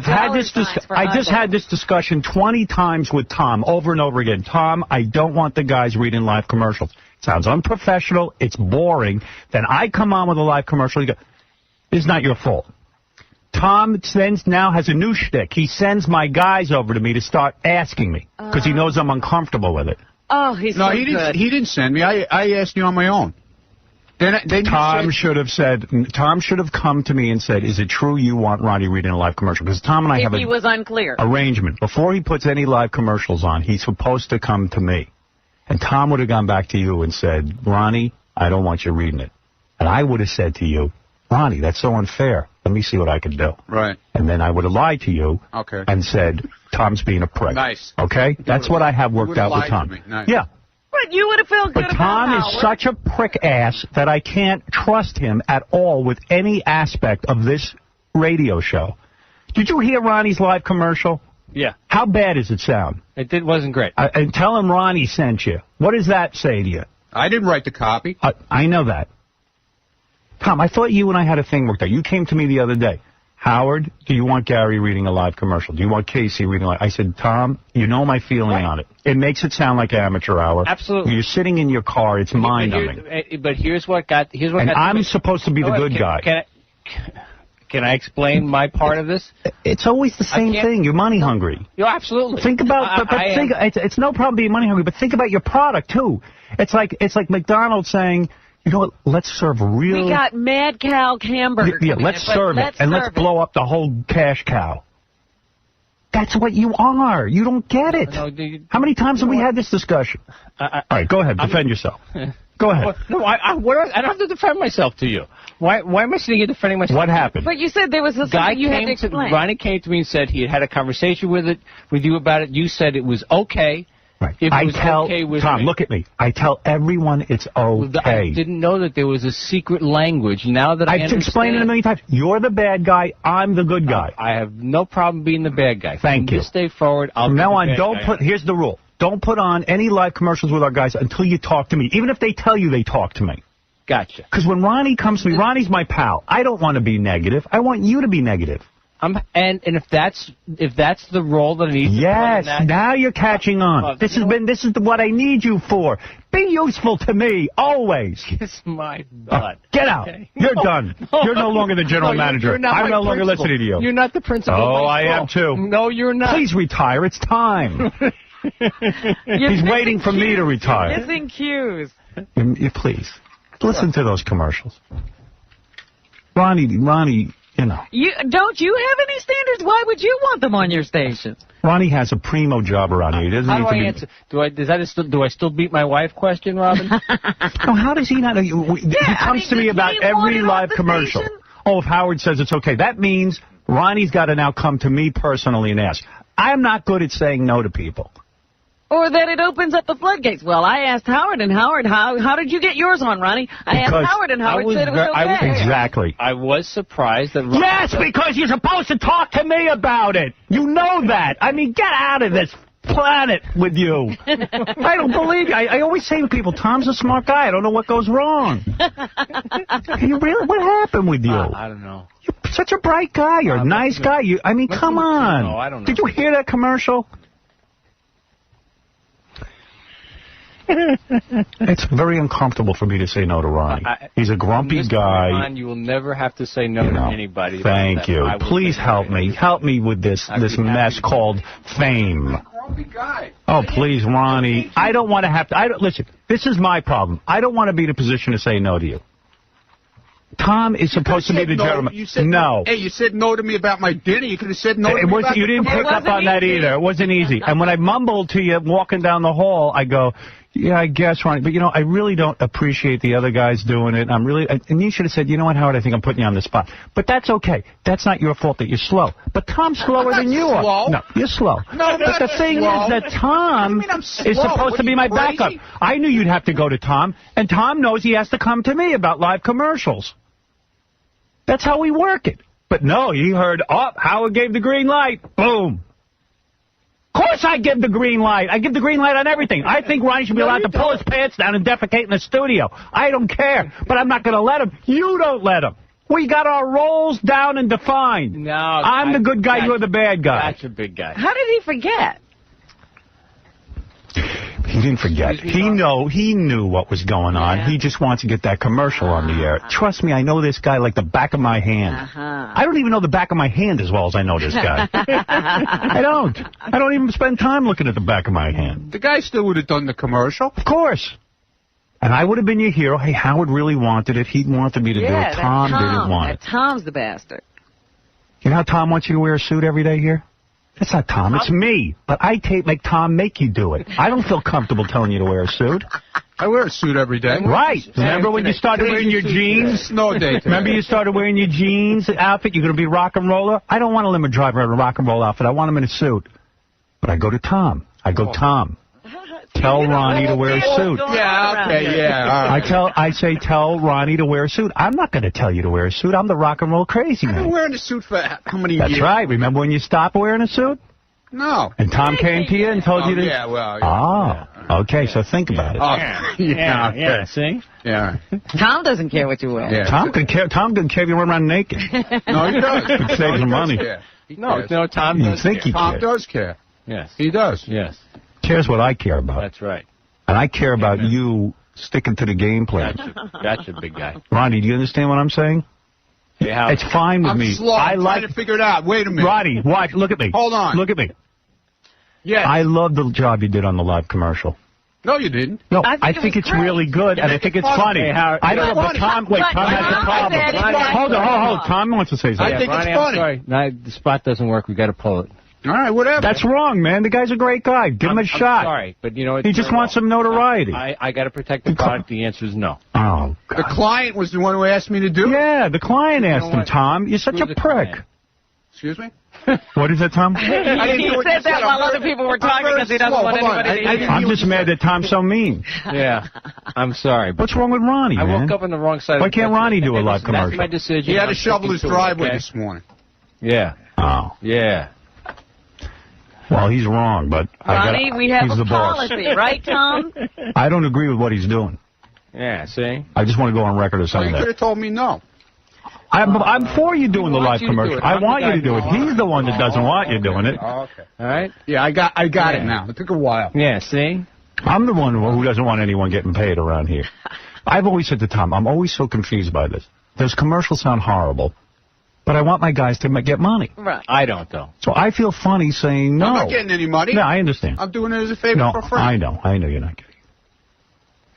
just had this discussion 20 times with Tom over and over again. Tom, I don't want the guys reading live commercials. It sounds unprofessional. It's boring. Then I come on with a live commercial. You go, it's not your fault. Tom now has a new shtick. He sends my guys over to me to start asking me because he knows I'm uncomfortable with it. Oh, he's so good. He didn't send me. I asked you on my own. Tom should have come to me and said, is it true you want Ronnie reading a live commercial? Because Tom and I have he was unclear. Arrangement. Before he puts any live commercials on, he's supposed to come to me. And Tom would have gone back to you and said, Ronnie, I don't want you reading it. And I would have said to you, Ronnie, that's so unfair. Let me see what I can do. Right. And then I would have lied to you and said, Tom's being a prick. Nice. Okay? That's what I have worked out with Tom. Nice. Yeah. But you would have felt good about Tom is such a prick ass that I can't trust him at all with any aspect of this radio show. Did you hear Ronnie's live commercial? Yeah. How bad does it sound? It wasn't great. And tell him Ronnie sent you. What does that say to you? I didn't write the copy. I know that. Tom, I thought you and I had a thing worked out. You came to me the other day. Howard, do you want Gary reading a live commercial? Do you want Casey reading a live? I said, Tom, you know my feeling on it. It makes it sound like amateur hour. Absolutely. You're sitting in your car. It's mind-numbing. But here's what got... And I'm supposed to be the good guy. Can I explain my part of this? It's always the same thing. You're money hungry. You're absolutely. Think about... It's no problem being money hungry, but think about your product, too. It's like McDonald's saying... You know what? Let's serve real... We got Mad Cow hamburger. Yeah, let's serve it. And let's blow up the whole cash cow. That's what you are. You don't get it. How many times have we had this discussion? All right, go ahead. Defend yourself. Go ahead. No, I don't have to defend myself to you. Why am I sitting here defending myself? What happened? But you said there was something you had to explain. Ronnie came to me and said he had had a conversation with you about it. You said it was okay. Right. Tom, look at me. I tell everyone it's okay. I didn't know that there was a secret language. Now that I understand... I've explained it a million times. You're the bad guy. I'm the good guy. I have no problem being the bad guy. Thank you. From this day forward, I'll be the bad guy. Here's the rule. Don't put on any live commercials with our guys until you talk to me. Even if they tell you they talk to me. Gotcha. Because when Ronnie comes to me, Ronnie's my pal. I don't want to be negative. I want you to be negative. And if that's the role that I need to play in that, now you're catching on. This is what I need you for. Be useful to me always. Kiss my butt. Get out. Okay. You're done. You're no longer the general manager. I'm no longer listening to you. You're not the principal. Oh, I am too. No, you're not. Please retire. It's time. He's waiting for me to retire. You're missing cues. Please listen to those commercials. Ronnie. You know. Don't you have any standards? Why would you want them on your station? Ronnie has a primo job around here. He doesn't need to be... answer? Do I still beat my wife question, Robin? No, how does he not know? He comes to me about every live commercial. Oh, if Howard says it's okay. That means Ronnie's got to now come to me personally and ask. I'm not good at saying no to people. Or that it opens up the floodgates. Well, I asked Howard, and Howard, how did you get yours on, Ronnie? I asked Howard, and Howard said it was okay. Exactly. I was surprised that... Yes, because you're supposed to talk to me about it. You know that. I mean, get out of this planet with you. I don't believe you. I always say to people, Tom's a smart guy. I don't know what goes wrong. What happened with you? I don't know. You're such a bright guy. You're a nice guy. Come on. No, I don't know. Did you hear that commercial? It's very uncomfortable for me to say no to Ronnie. He's a grumpy guy. Ron, you will never have to say no to anybody. Thank you. Please help me. Help me with this mess called fame. Oh, please, Ronnie. I don't want to have to. Listen, this is my problem. I don't want to be in a position to say no to you. Tom is supposed to be the gentleman. You said no. Hey, you said no to me about my dinner. You could have said no to me about you didn't pick up on that either. It wasn't easy. And when I mumbled to you walking down the hall, I go, yeah, I guess, Ronnie. But, I really don't appreciate the other guys doing it. And you should have said, you know what, Howard, I think I'm putting you on the spot. But that's okay. That's not your fault that you're slow. But Tom's slower than you are. No, you're slow. No, but the thing is that Tom is supposed to be my backup. I knew you'd have to go to Tom, and Tom knows he has to come to me about live commercials. That's how we work it. But no, he heard, Howard gave the green light. Boom. Of course I give the green light. I give the green light on everything. I think Ronnie should be allowed to pull his pants down and defecate in the studio. I don't care. But I'm not going to let him. You don't let him. We got our roles down and defined. No. I'm the good guy, you're the bad guy. That's a big guy. How did he forget? He didn't forget. He knew what was going on. He just wants to get that commercial on the air. Trust me, I know this guy like the back of my hand. I don't even know the back of my hand as well as I know this guy. I don't even spend time looking at the back of my hand. The guy still would have done the commercial. Of course. And I would have been your hero. Hey, Howard really wanted it. He wanted me to do it. Tom didn't want it. Tom's the bastard. You know how Tom wants you to wear a suit every day here? That's not Tom. It's me. But I make Tom make you do it. I don't feel comfortable telling you to wear a suit. I wear a suit every day. Right. Remember when you started wearing your jeans? Snow day today. Remember you started wearing your jeans outfit? You're going to be rock and roller? I don't want a limo driver in a rock and roll outfit. I want him in a suit. But I go to Tom. Tom, tell Ronnie to wear a suit. Yeah, okay, yeah. I say tell Ronnie to wear a suit. I'm not going to tell you to wear a suit. I'm the rock and roll crazy man. I've been wearing a suit for how many years? That's right. Remember when you stopped wearing a suit? No. And Tom came to you and told you to... Yeah, well... okay, so think about it. Yeah, see? Yeah. Tom doesn't care what you wear. Yeah. Tom could care if you run around naked. No, he does. Could save some money. No, Tom does care. Tom does care. Yes. He does. Yes. Cares what I care about. That's right. And I care about you sticking to the game plan. Gotcha, big guy. Ronnie, do you understand what I'm saying? Yeah. It's fine with me. I'm slow. I'm trying to figure it out. Wait a minute. Ronnie, watch. Look at me. Hold on. Look at me. Yes. I love the job you did on the live commercial. No, you didn't. No, I think it's really good, and I think it's funny. Hey, Howard, I don't know, but Tom has a problem. Hold on. Tom wants to say something. I think it's funny. I'm sorry. No, the spot doesn't work. We got to pull it. All right, whatever. That's wrong, man. The guy's a great guy. Give him a shot. I'm sorry, but you know what? He just wants some notoriety. I got to protect the product. The answer is no. Oh, God. The client was the one who asked me to do it? Yeah, the client asked him, Tom. You're such a prick. Excuse me? What is that, Tom? He said that while other people were talking because he doesn't want anybody to hear. I'm just mad that Tom's so mean. Yeah, I'm sorry. What's wrong with Ronnie, man? I woke up on the wrong side. Why can't Ronnie do a live commercial? That's my decision. He had to shovel his driveway this morning. Yeah. Oh. Yeah. Well, he's wrong, but Ronnie, we have a policy, right, Tom? I don't agree with what he's doing. Yeah, see? I just want to go on record as saying that. You could have told me no. I'm for you doing the live commercial. I want you to do it. He's the one that doesn't want you doing it. Oh, okay. All right. Yeah, I got it now. It took a while. Yeah, see? I'm the one who doesn't want anyone getting paid around here. I've always said to Tom, I'm always so confused by this. Those commercials sound horrible, but I want my guys to get money. Right. I don't, though. So I feel funny saying no. I'm not getting any money. No, I understand. I'm doing it as a favor for free. I know you're not getting it.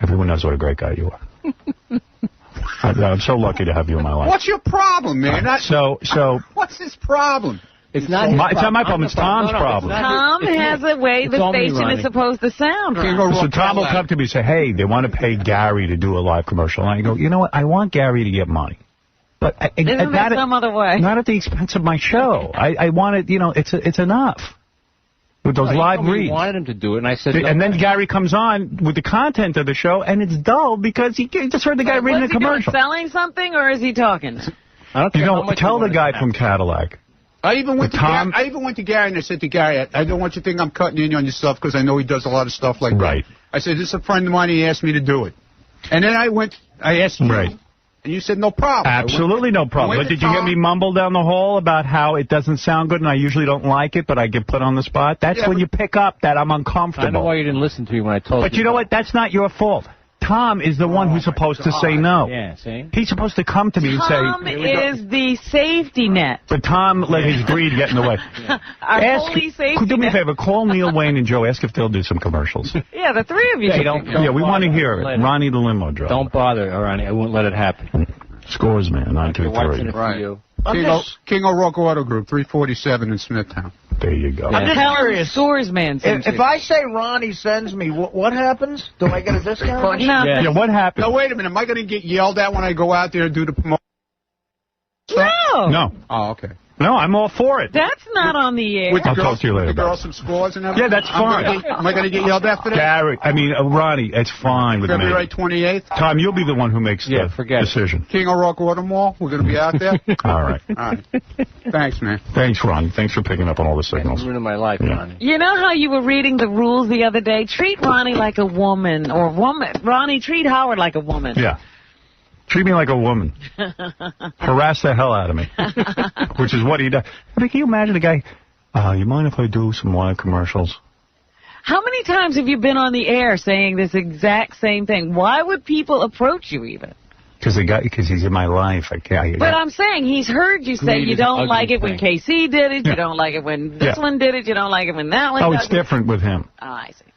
Everyone knows what a great guy you are. I'm so lucky to have you in my life. What's your problem, man? So what's his problem? It's not my problem. It's Tom's problem. Tom has a way the station is supposed to sound. Right. So Tom will come to me and say, hey, they want to pay Gary to do a live commercial. And I go, you know what? I want Gary to get money. But not some other way. Not at the expense of my show. I want it, it's enough. With those live reads. I wanted him to do it, and I said... And then Gary comes on with the content of the show, and it's dull because he just heard the guy reading the commercial. Is he selling something, or is he talking? I don't care how much tell the guy from Cadillac. I even went to Gary, and I said to Gary, I don't want you to think I'm cutting in on your stuff, because I know he does a lot of stuff like that. Right. I said, this is a friend of mine, he asked me to do it. And then I asked you. Right. And you said no problem. Absolutely no problem. But did you hear me mumble down the hall about how it doesn't sound good and I usually don't like it, but I get put on the spot? That's when you pick up that I'm uncomfortable. I know why you didn't listen to me when I told you. But you know what? That's not your fault. Tom is the one who's supposed to say no. Yeah, see? He's supposed to come to me and say... Tom is the safety net. But Tom let his greed get in the way. Our holy safety do me a net. favor. Call Neil, Wayne, and Joe. Ask if they'll do some commercials. Yeah, the three of you. Yeah, we want to hear it. Ronnie the limo driver. Don't bother, Ronnie. I won't let it happen. Scores, man. 923. Right. King O'Rourke Auto Group, 347 in Smithtown. There you go. I'm just curious. Scores, man. If I say Ronnie sends me, what happens? Do I get a discount? No. Yeah, what happens? No, wait a minute. Am I going to get yelled at when I go out there and do the promotion? No. No. Oh, okay. No, I'm all for it. That's not on the air. I'll talk to you later. With the girls some scores and everything? Yeah, that's fine. Am I going to get yelled at for that? Gary, Ronnie, it's fine with me. February 28th? Tom, you'll be the one who makes the decision. King O'Rourke Auto Mall, we're going to be out there? All right. All right. Thanks, man. Thanks, Ron. Thanks for picking up on all the signals. It's ruining my life, Ronnie. You know how you were reading the rules the other day? Treat Ronnie like a woman, or Ronnie, treat Howard like a woman. Yeah. Treat me like a woman. Harass the hell out of me. Which is what he does. I mean, can you imagine a guy, you mind if I do some live commercials? How many times have you been on the air saying this exact same thing? Why would people approach you even? Because he's in my life. But I'm saying he's heard you say you don't like it when KC did it, you don't like it when this one did it, you don't like it when that one did it. Oh, it's different with him. Oh, I see.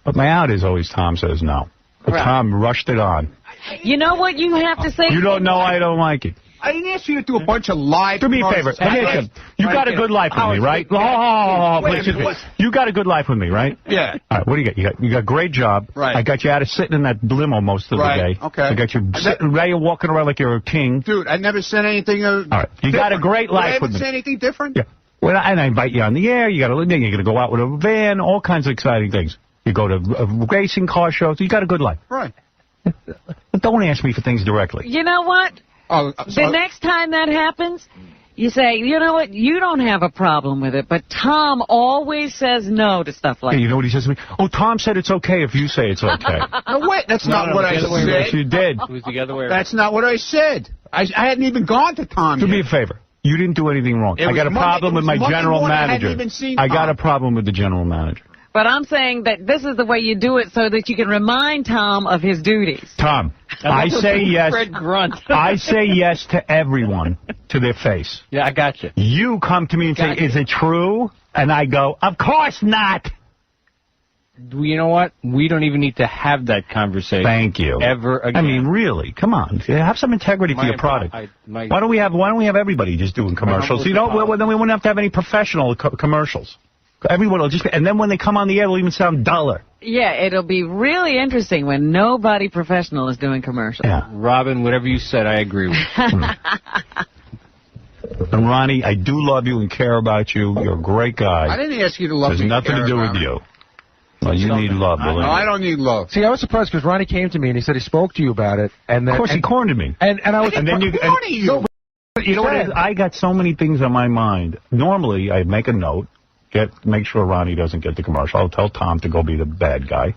But my out is always Tom says no. But Right. Tom rushed it on. You know what you have to say? You don't know I don't like it. I didn't ask you to do a bunch of live... Do me a favor. You got a good life with me, right? You got a good life with me, right? Yeah. All right, what do you got? You got a great job. Right. I got you out of sitting in that limo most of the day. Okay. I got you sitting right, you're walking around like you're a king. Dude, I never said anything All right. You got a great life with me. I haven't said anything different? Yeah. Well, and I invite you on the air. You're going to go out with a van, all kinds of exciting things. You go to racing car shows. You got a good life. Right. But don't ask me for things directly. You know what? The next time that happens, you say, you know what, you don't have a problem with it, but Tom always says no to stuff like that. You know what he says to me? Oh, Tom said it's okay if you say it's okay. No, wait, that's not what I said. Yes, you did. It was the other way around. That's not what I said. I hadn't even gone to Tom Do me a favor. You didn't do anything wrong. I got a problem with my general manager. I got a problem with the general manager. But I'm saying that this is the way you do it so that you can remind Tom of his duties. Tom, I say yes. Fred Grunt. I say yes to everyone to their face. Yeah, I got you. You come to me and say, is it true? And I go, of course not. You know what? We don't even need to have that conversation. Thank you. Ever again. I mean, really, come on. Have some integrity for your product. Why don't we have everybody just doing commercials? You know, then we wouldn't have to have any professional commercials. Everyone will just, and then when they come on the air, it'll even sound duller. Yeah, it'll be really interesting when nobody professional is doing commercials. Yeah. Robin, whatever you said, I agree with. And Ronnie, I do love you and care about you. You're a great guy. I didn't ask you to love me. There's nothing to do with you. Well, you need love, believe me. No, I don't need love. See, I was surprised because Ronnie came to me and he said he spoke to you about it. And then, of course, he cornered me. And I was and then you. You know what it is? I got so many things on my mind. Normally, I make a note. Make sure Ronnie doesn't get the commercial. I'll tell Tom to go be the bad guy.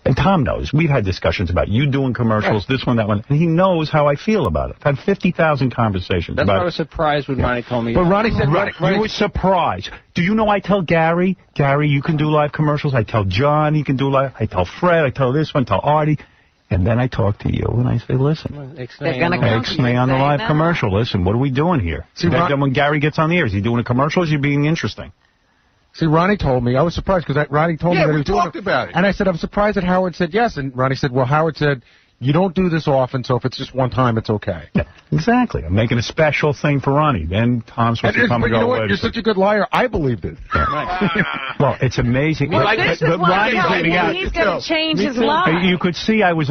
And Tom knows. We've had discussions about you doing commercials, this one, that one. And he knows how I feel about it. I've had 50,000 conversations That's about why I was surprised when Ronnie told me. But Ronnie said... You were surprised. Do you know I tell Gary, you can do live commercials. I tell John he can do live. I tell Fred. I tell this one. Tell Artie. And then I talk to you, and I say, listen, X-May on the live commercial. Listen, what are we doing here? See, then when Gary gets on the air, is he doing a commercial or is he being interesting? See, Ronnie told me. I was surprised because Ronnie told me that he was talked about it. And I said, I'm surprised that Howard said yes. And Ronnie said, well, Howard said, you don't do this often, so if it's just one time, it's okay. Yeah, exactly. I'm making a special thing for Ronnie. Then Tom's supposed to come and go. But you know what? You're such a good liar. I believed it. Yeah. Well, it's amazing. Well, but Ronnie's leaving out. He's going to change his life. You could see I was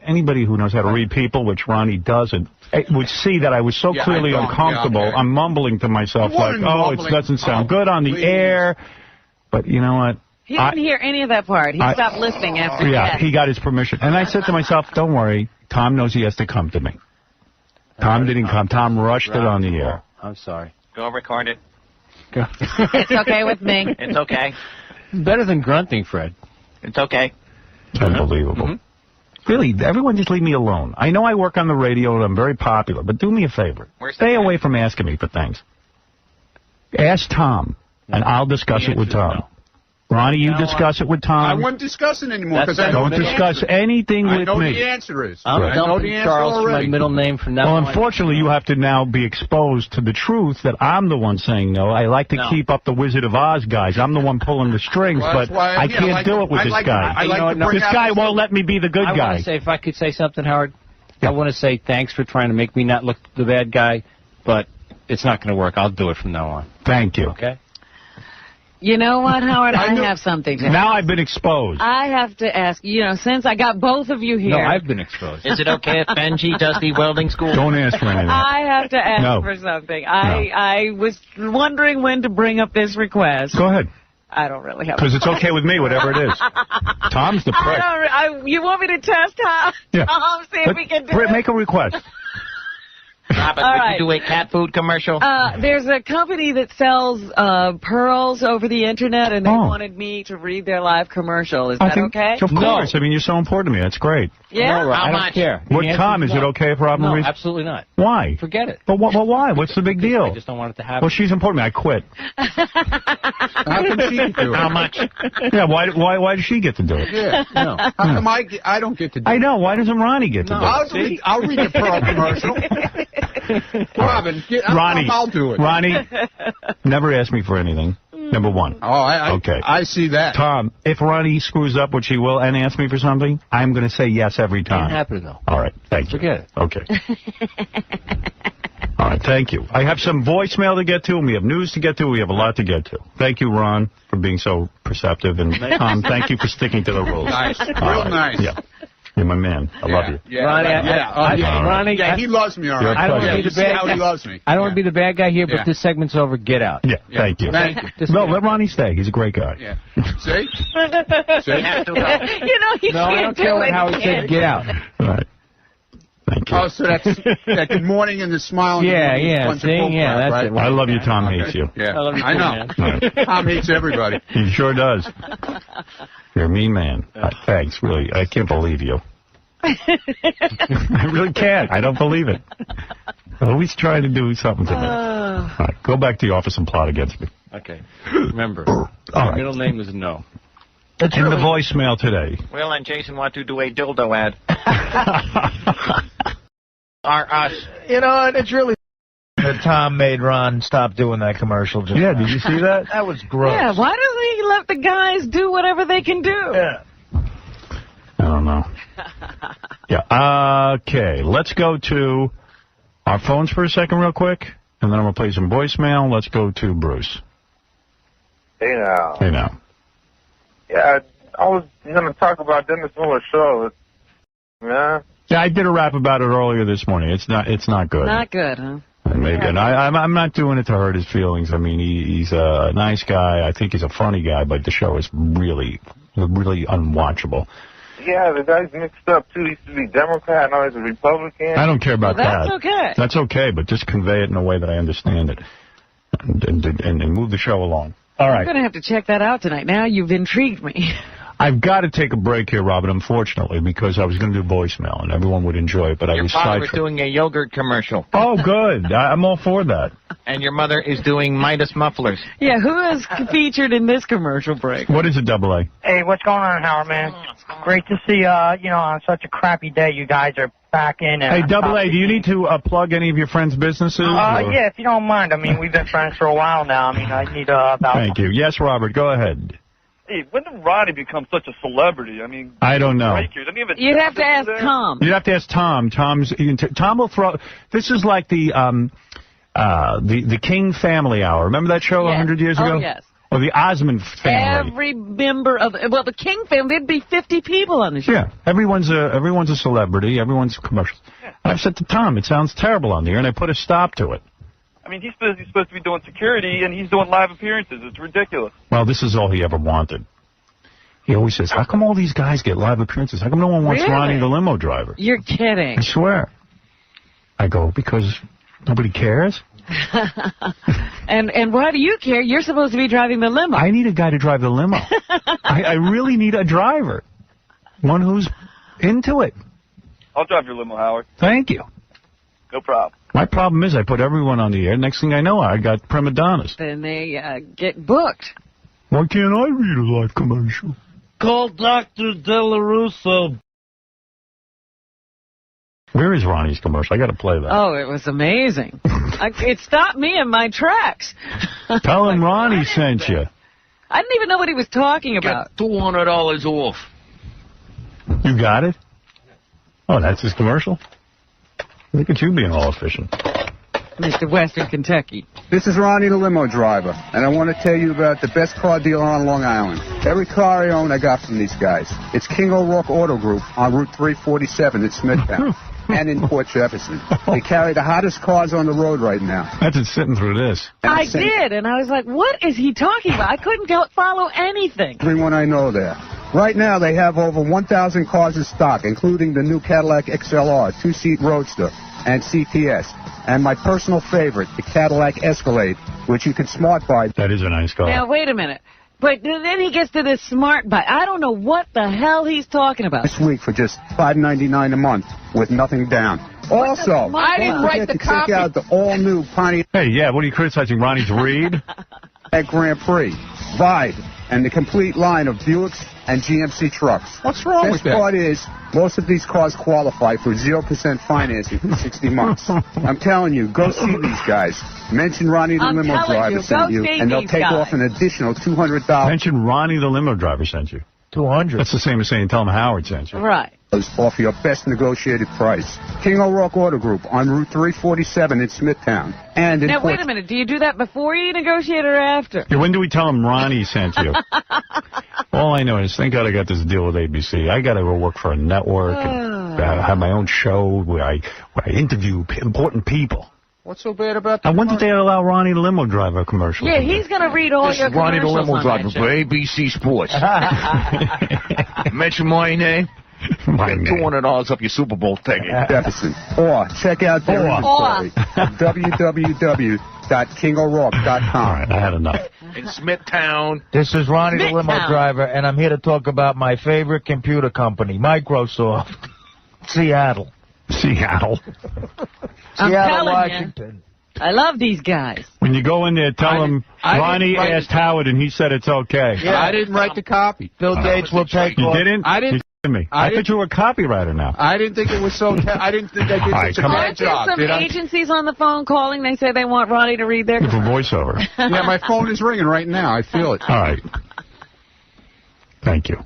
anybody who knows how to read people, which Ronnie doesn't, would see that I was so clearly uncomfortable. Yeah, okay. I'm mumbling to myself like, oh, it doesn't sound good on the air. But you know what? He didn't hear any of that part. He stopped listening after that. Yeah, he got his permission. And I said to myself, don't worry. Tom knows he has to come to me. Tom didn't come. Tom rushed it on the air. I'm sorry. Go record it. It's okay with me. It's okay. Better than grunting, Fred. It's okay. Unbelievable. Really, everyone just leave me alone. I know I work on the radio and I'm very popular, but do me a favor. Stay away from asking me for things. Ask Tom, and I'll discuss it with Tom. No. Ronnie, you discuss it with Tom. I won't discuss it anymore because I don't discuss anything with me. I know the answer is. I'm dumping Charles for my middle name from now on. Well, unfortunately, you have to now be exposed to the truth that I'm the one saying no. I like to keep up the Wizard of Oz guys. I'm the one pulling the strings, but I can't do it with this guy. This guy won't let me be the good guy. I want to say, if I could say something, Howard, I want to say thanks for trying to make me not look the bad guy, but it's not going to work. I'll do it from now on. Thank you. Okay? You know what, Howard? I have something to ask. Now I've been exposed. I have to ask, since I got both of you here. No, I've been exposed. Is it okay if Benji does the welding school? Don't ask for anything. I have to ask for something. I was wondering when to bring up this request. Go ahead. I don't really have. Because it's okay with me, whatever it is. Tom's the prick. You want me to test Tom? Yeah. Tom, see if we can do it. Make a request. Robert, would you do a cat food commercial? There's a company that sells pearls over the internet, and they wanted me to read their live commercial. Is that okay? Of course. I mean, you're so important to me. That's great. Yeah? No, I don't care. What, Tom, is it okay for Robin? No, absolutely not. Why? Forget it. But why? What's the big deal? I just don't want it to happen. Well, she's important to me. I quit. How come she can do it? How much? Yeah, why does she get to do it? Yeah. No. How come I don't get to do it? I know. Why doesn't Ronnie get to do it? I'll read the pearl commercial. Robin, I'll do it. Ronnie, never ask me for anything. Number one. Oh, okay. I see that. Tom, if Ronnie screws up, which he will, and asks me for something, I'm going to say yes every time. Can't happen, though. All right. Thank you. Forget it. Okay. All right. Thank you. I have some voicemail to get to, and we have news to get to. We have a lot to get to. Thank you, Ron, for being so perceptive. And Tom, thank you for sticking to the rules. Nice. Real nice. Yeah. You're my man. I love you. Yeah, Ronnie, he loves me, all right. I don't want to be the bad guy. He loves me. I don't want to be the bad guy here, but this segment's over. Get out. Yeah, thank you. Thank you. No, let Ronnie stay. He's a great guy. Yeah. See? He no, I don't care how he said get out. All right. Thank you. Oh, so that's that good morning and the smile. Yeah. See? Yeah, that's right? it. I love you, Tom hates you. Yeah, I love you too, I know. Right. Tom hates everybody. He sure does. You're a mean man. Thanks, really. I can't believe you. I really can't. I don't believe it. Always trying to do something to me. All right, go back to the office and plot against me. Okay. Remember, my middle name is No. In the voicemail today. Will and Jason want to do a dildo ad. Us. It's really that Tom made Ron stop doing that commercial. Did you see that? That was gross. Yeah, why doesn't he let the guys do whatever they can do? Yeah. I don't know. Yeah. Okay, let's go to our phones for a second real quick, and then I'm going to play some voicemail. Let's go to Bruce. Hey, now. Hey, now. Yeah, I was going to talk about Dennis Miller's show. Yeah, I did a rap about it earlier this morning. It's not good. Not good, huh? And I'm not doing it to hurt his feelings. I mean, he's a nice guy. I think he's a funny guy, but the show is really, really unwatchable. Yeah, the guy's mixed up, too. He used to be Democrat, now he's a Republican. I don't care about that. That's okay. That's okay, but just convey it in a way that I understand it. And move the show along. All right. I'm going to have to check that out tonight. Now you've intrigued me. I've got to take a break here, Robin, unfortunately, because I was going to do voicemail, and everyone would enjoy it, but I was sidetracked. Your father was doing a yogurt commercial. Oh, good. I'm all for that. And your mother is doing Midas mufflers. Yeah, who is featured in this commercial break? What is it, Double A? Hey, what's going on, Howard, man? Great to see, on such a crappy day, you guys are back in. And hey, Double A, do you need to plug any of your friends' businesses? Yeah, if you don't mind. I mean, we've been friends for a while now. I mean, I need about... Thank you. Yes, Robert, go ahead. Hey, when did Ronnie become such a celebrity? I mean, I don't know. You'd have to ask Tom. You'd have to ask Tom. Tom will throw. This is like the King Family Hour. Remember that show 100 years ago? Oh, yes. Or the Osmond family. Every member of the King family, there'd be 50 people on the show. Yeah, everyone's a celebrity. Everyone's commercial. Yeah. I said to Tom, it sounds terrible on the air, and I put a stop to it. I mean, he's supposed to be doing security, and he's doing live appearances. It's ridiculous. Well, this is all he ever wanted. He always says, how come all these guys get live appearances? How come no one wants Ronnie the limo driver? You're kidding. I swear. I go, because nobody cares. And why do you care? You're supposed to be driving the limo. I need a guy to drive the limo. I really need a driver. One who's into it. I'll drive your limo, Howard. Thank you. No problem. My problem is I put everyone on the air. Next thing I know, I got prima donnas. Then they get booked. Why can't I read a live commercial? Call Dr. Della Russo. Where is Ronnie's commercial? I got to play that. Oh, it was amazing. It stopped me in my tracks. Tell him Ronnie sent you. I didn't even know what he was talking about. Get $200 off. You got it? Oh, that's his commercial? Look at you being all efficient. Mr. Western Kentucky. This is Ronnie the limo driver, and I want to tell you about the best car dealer on Long Island. Every car I own, I got from these guys. It's King O'Rourke Auto Group on Route 347 in Smithtown and in Port Jefferson. They carry the hottest cars on the road right now. Imagine sitting through this. I did, and I was like, what is he talking about? I couldn't follow anything. Everyone I know there. Right now, they have over 1,000 cars in stock, including the new Cadillac XLR, 2-seat Roadster, and CTS. And my personal favorite, the Cadillac Escalade, which you can smart buy. That is a nice car. Now, wait a minute. But then he gets to this smart buy. I don't know what the hell he's talking about. This week for just $5.99 a month with nothing down. Also, I didn't write the copy. Check out the all-new Pontiac. Hey, yeah, what are you criticizing Ronnie's read? At Grand Prix, Vibe, and the complete line of Buicks and GMC trucks. What's wrong with that? Best part is, most of these cars qualify for 0% financing for 60 months. I'm telling you, go see these guys. Mention Ronnie the limo driver sent you, and they'll take off an additional $200. Mention Ronnie the limo driver sent you. 200. That's the same as saying tell him Howard sent you. Right. Off your best negotiated price. King O'Rourke Auto Group on Route 347 in Smithtown. And in now, wait a minute. Do you do that before you negotiate or after? Yeah, when do we tell him Ronnie sent you? All I know is, thank God I got this deal with ABC. I got to go work for a network and have my own show where I interview important people. What's so bad about that? And when did they allow Ronnie the limo driver commercials? Yeah, he's going to read all your commercials. Ronnie the limo driver for ABC Sports. Mention my name. $200 up your Super Bowl ticket. Jefferson. Or check out their inventory at www.kingo'rourke.com. All right, I had enough. In Smithtown. This is Ronnie the limo driver, and I'm here to talk about my favorite computer company, Microsoft. Seattle. I'm Seattle, Washington. I love these guys. When you go in there, tell them Ronnie asked Howard and he said it's okay. Yeah, I didn't write the copy. Bill Gates will take You off. didn't? I didn't. I thought you were a copywriter now. I didn't think it was so. I didn't think I did such a bad job. Some agencies on the phone calling. They say they want Ronnie to read their For voiceover. Yeah, my phone is ringing right now. I feel it. All right. Thank you.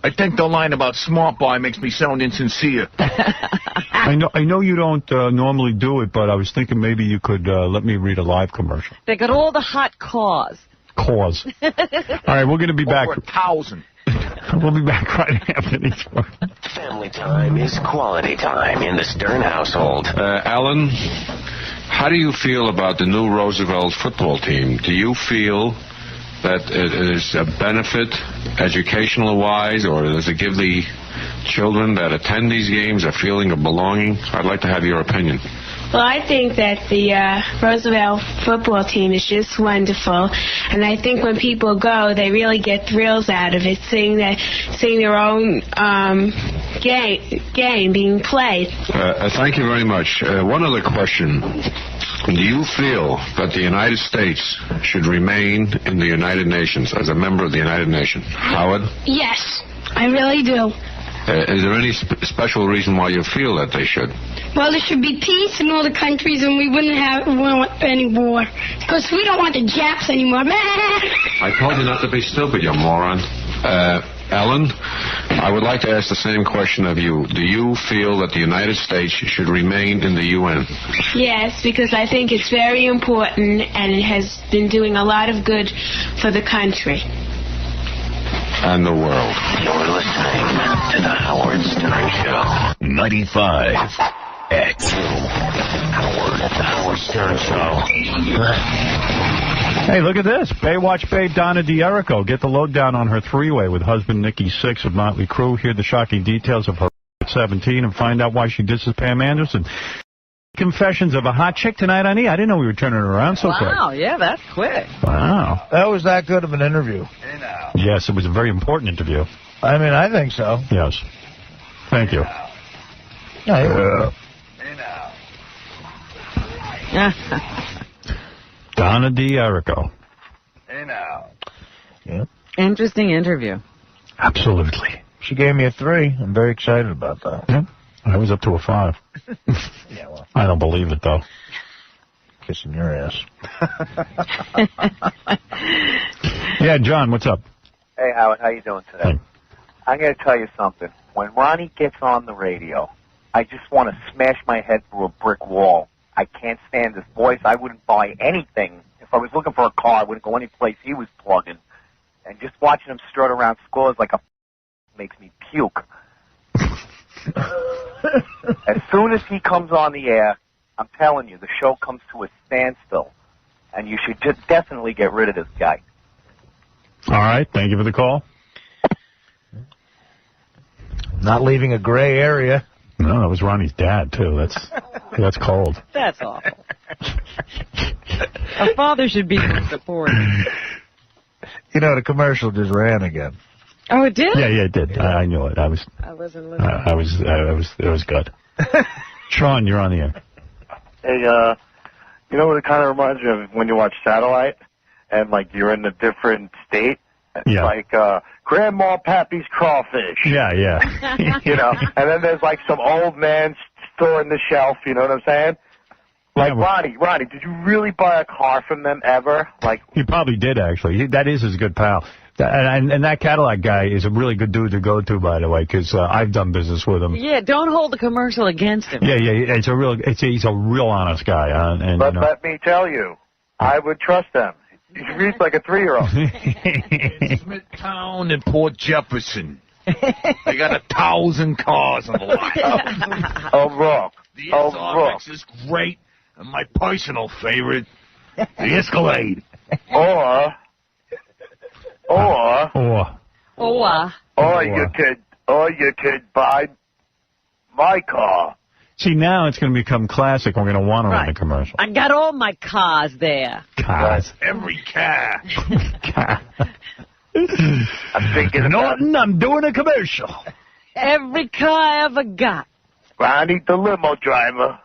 I think the line about smart buy makes me sound insincere. I know you don't normally do it, but I was thinking maybe you could let me read a live commercial. They got all the hot cause. All right, we're going to be back. Over 1,000. We'll be back right after these. Family time is quality time in the Stern household. Alan, how do you feel about the new Roosevelt football team? Do you feel that it is a benefit educational-wise, or does it give the children that attend these games a feeling of belonging? I'd like to have your opinion. Well, I think that the Roosevelt football team is just wonderful, and I think when people go, they really get thrills out of it, seeing their own game being played. Thank you very much. One other question. Do you feel that the United States should remain in the United Nations, as a member of the United Nations? Howard? Yes, I really do. Is there any special reason why you feel that they should? Well, there should be peace in all the countries, and we wouldn't want any war. Because we don't want the Japs anymore. I told you not to be stupid, you moron. Ellen, I would like to ask the same question of you. Do you feel that the United States should remain in the UN? Yes, because I think it's very important, and it has been doing a lot of good for the country. And the world. You're listening to The Howard Stern Show. 95 X. Howard, The Howard Stern Show. Hey, look at this. Baywatch babe Donna D'Erico. Get the lowdown on her three-way with husband Nikki Sixx of Motley Crue. Hear the shocking details of her at 17 and find out why she disses Pam Anderson. Confessions of a hot chick tonight on E! I didn't know we were turning it around so quick. Wow, yeah, that's quick. Wow. That was that good of an interview. Yes, it was a very important interview. I mean, I think so. Yes. Thank you. Yeah. Donna D'Erico. Hey now. Yeah. Interesting interview. Absolutely. She gave me a 3. I'm very excited about that. Yeah. I was up to a 5. Yeah, well. I don't believe it, though. Kissing your ass. Yeah, John, what's up? Hey, Howard, how you doing today? Hey. I'm going to tell you something. When Ronnie gets on the radio, I just want to smash my head through a brick wall. I can't stand his voice. I wouldn't buy anything. If I was looking for a car, I wouldn't go any place he was plugging. And just watching him strut around scores like a makes me puke. As soon as he comes on the air, I'm telling you, the show comes to a standstill. And you should just definitely get rid of this guy. All right. Thank you for the call. Not leaving a gray area. No, that was Ronnie's dad, too. That's cold. That's awful. A father should be supportive. You know, the commercial just ran again. Oh, it did? Yeah, it did. I knew it. I wasn't listening. It was good. Sean, you're on the air. Hey, you know what it kind of reminds me of when you watch Satellite and, like, you're in a different state? Yeah. Like, Grandma Pappy's crawfish. Yeah. You know, and then there's, like, some old man storing the shelf, you know what I'm saying? Like, Ronnie, did you really buy a car from them ever? Like, He probably did, actually. That is his good pal. And that Cadillac guy is a really good dude to go to, by the way, because I've done business with him. Yeah, don't hold the commercial against him. Yeah, he's a real honest guy. but let me tell you, I would trust them. He reads like a 3-year-old. Smithtown and Port Jefferson. They got 1,000 cars on the lot. Rock. The SRX is great, and my personal favorite, the Escalade. Or you could buy my car. See, now it's going to become classic. We're going to want to run a commercial. I got all my cars there. Cars. Every car. I'm thinking Norton, I'm doing a commercial. Every car I ever got. Ronnie, the limo driver.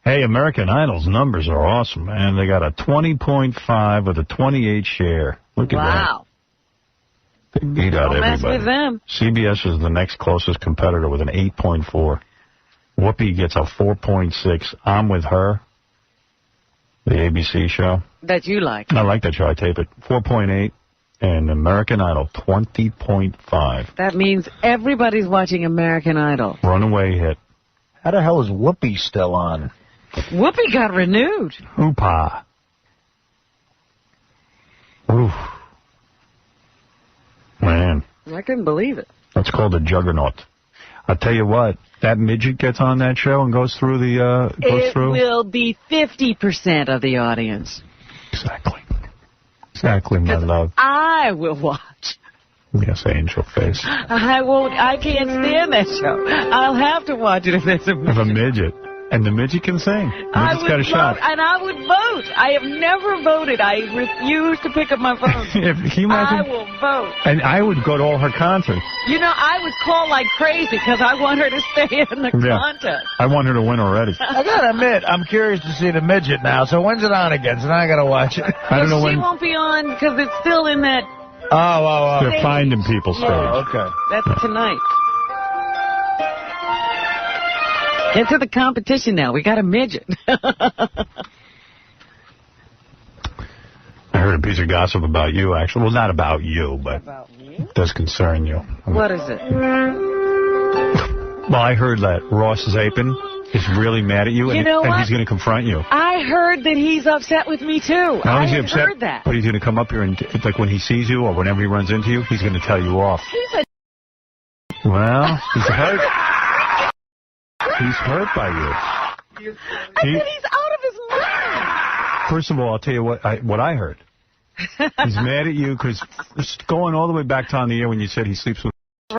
Hey, American Idol's numbers are awesome, man. They got a 20.5 with a 28 share. Look at that. Wow. They beat out Don't mess everybody. with them. CBS is the next closest competitor with an 8.4. Whoopi gets a 4.6. I'm With Her, the ABC show. That you like. I like that show. I tape it. 4.8. And American Idol, 20.5. That means everybody's watching American Idol. Runaway hit. How the hell is Whoopi still on? Whoopi got renewed. Hoopa. Oof. Man. I couldn't believe it. That's called a juggernaut. I'll tell you what, that midget gets on that show and goes through the, It will be 50% of the audience. Exactly, my love. I will watch. Yes, angel face. I won't. I can't stand that show. I'll have to watch it if there's a midget. If a midget. And the midget can sing. Midget's got a shot. And I would vote. I have never voted. I refuse to pick up my phone. Can you imagine? I will vote. And I would go to all her concerts. You know, I would call like crazy because I want her to stay in the contest. I want her to win already. I gotta admit, I'm curious to see the midget now. So when's it on again? So now I gotta watch it. I don't know when. She won't be on because it's still in that. Oh. They're finding people stage. Oh, okay. That's tonight. Get to the competition now. We got a midget. I heard a piece of gossip about you, actually. Well, not about you, but it does concern you. What is it? Well, I heard that Ross Zapin is really mad at you, and he's going to confront you. I heard that he's upset with me, too. Not only is he upset, heard that. but he's going to come up here and, like, when he sees you or whenever he runs into you, he's going to tell you off. He's Well, he's hurt. He's hurt by you. I said he's out of his mind. First of all, I'll tell you what I heard. He's mad at you because going all the way back to on the air when you said he sleeps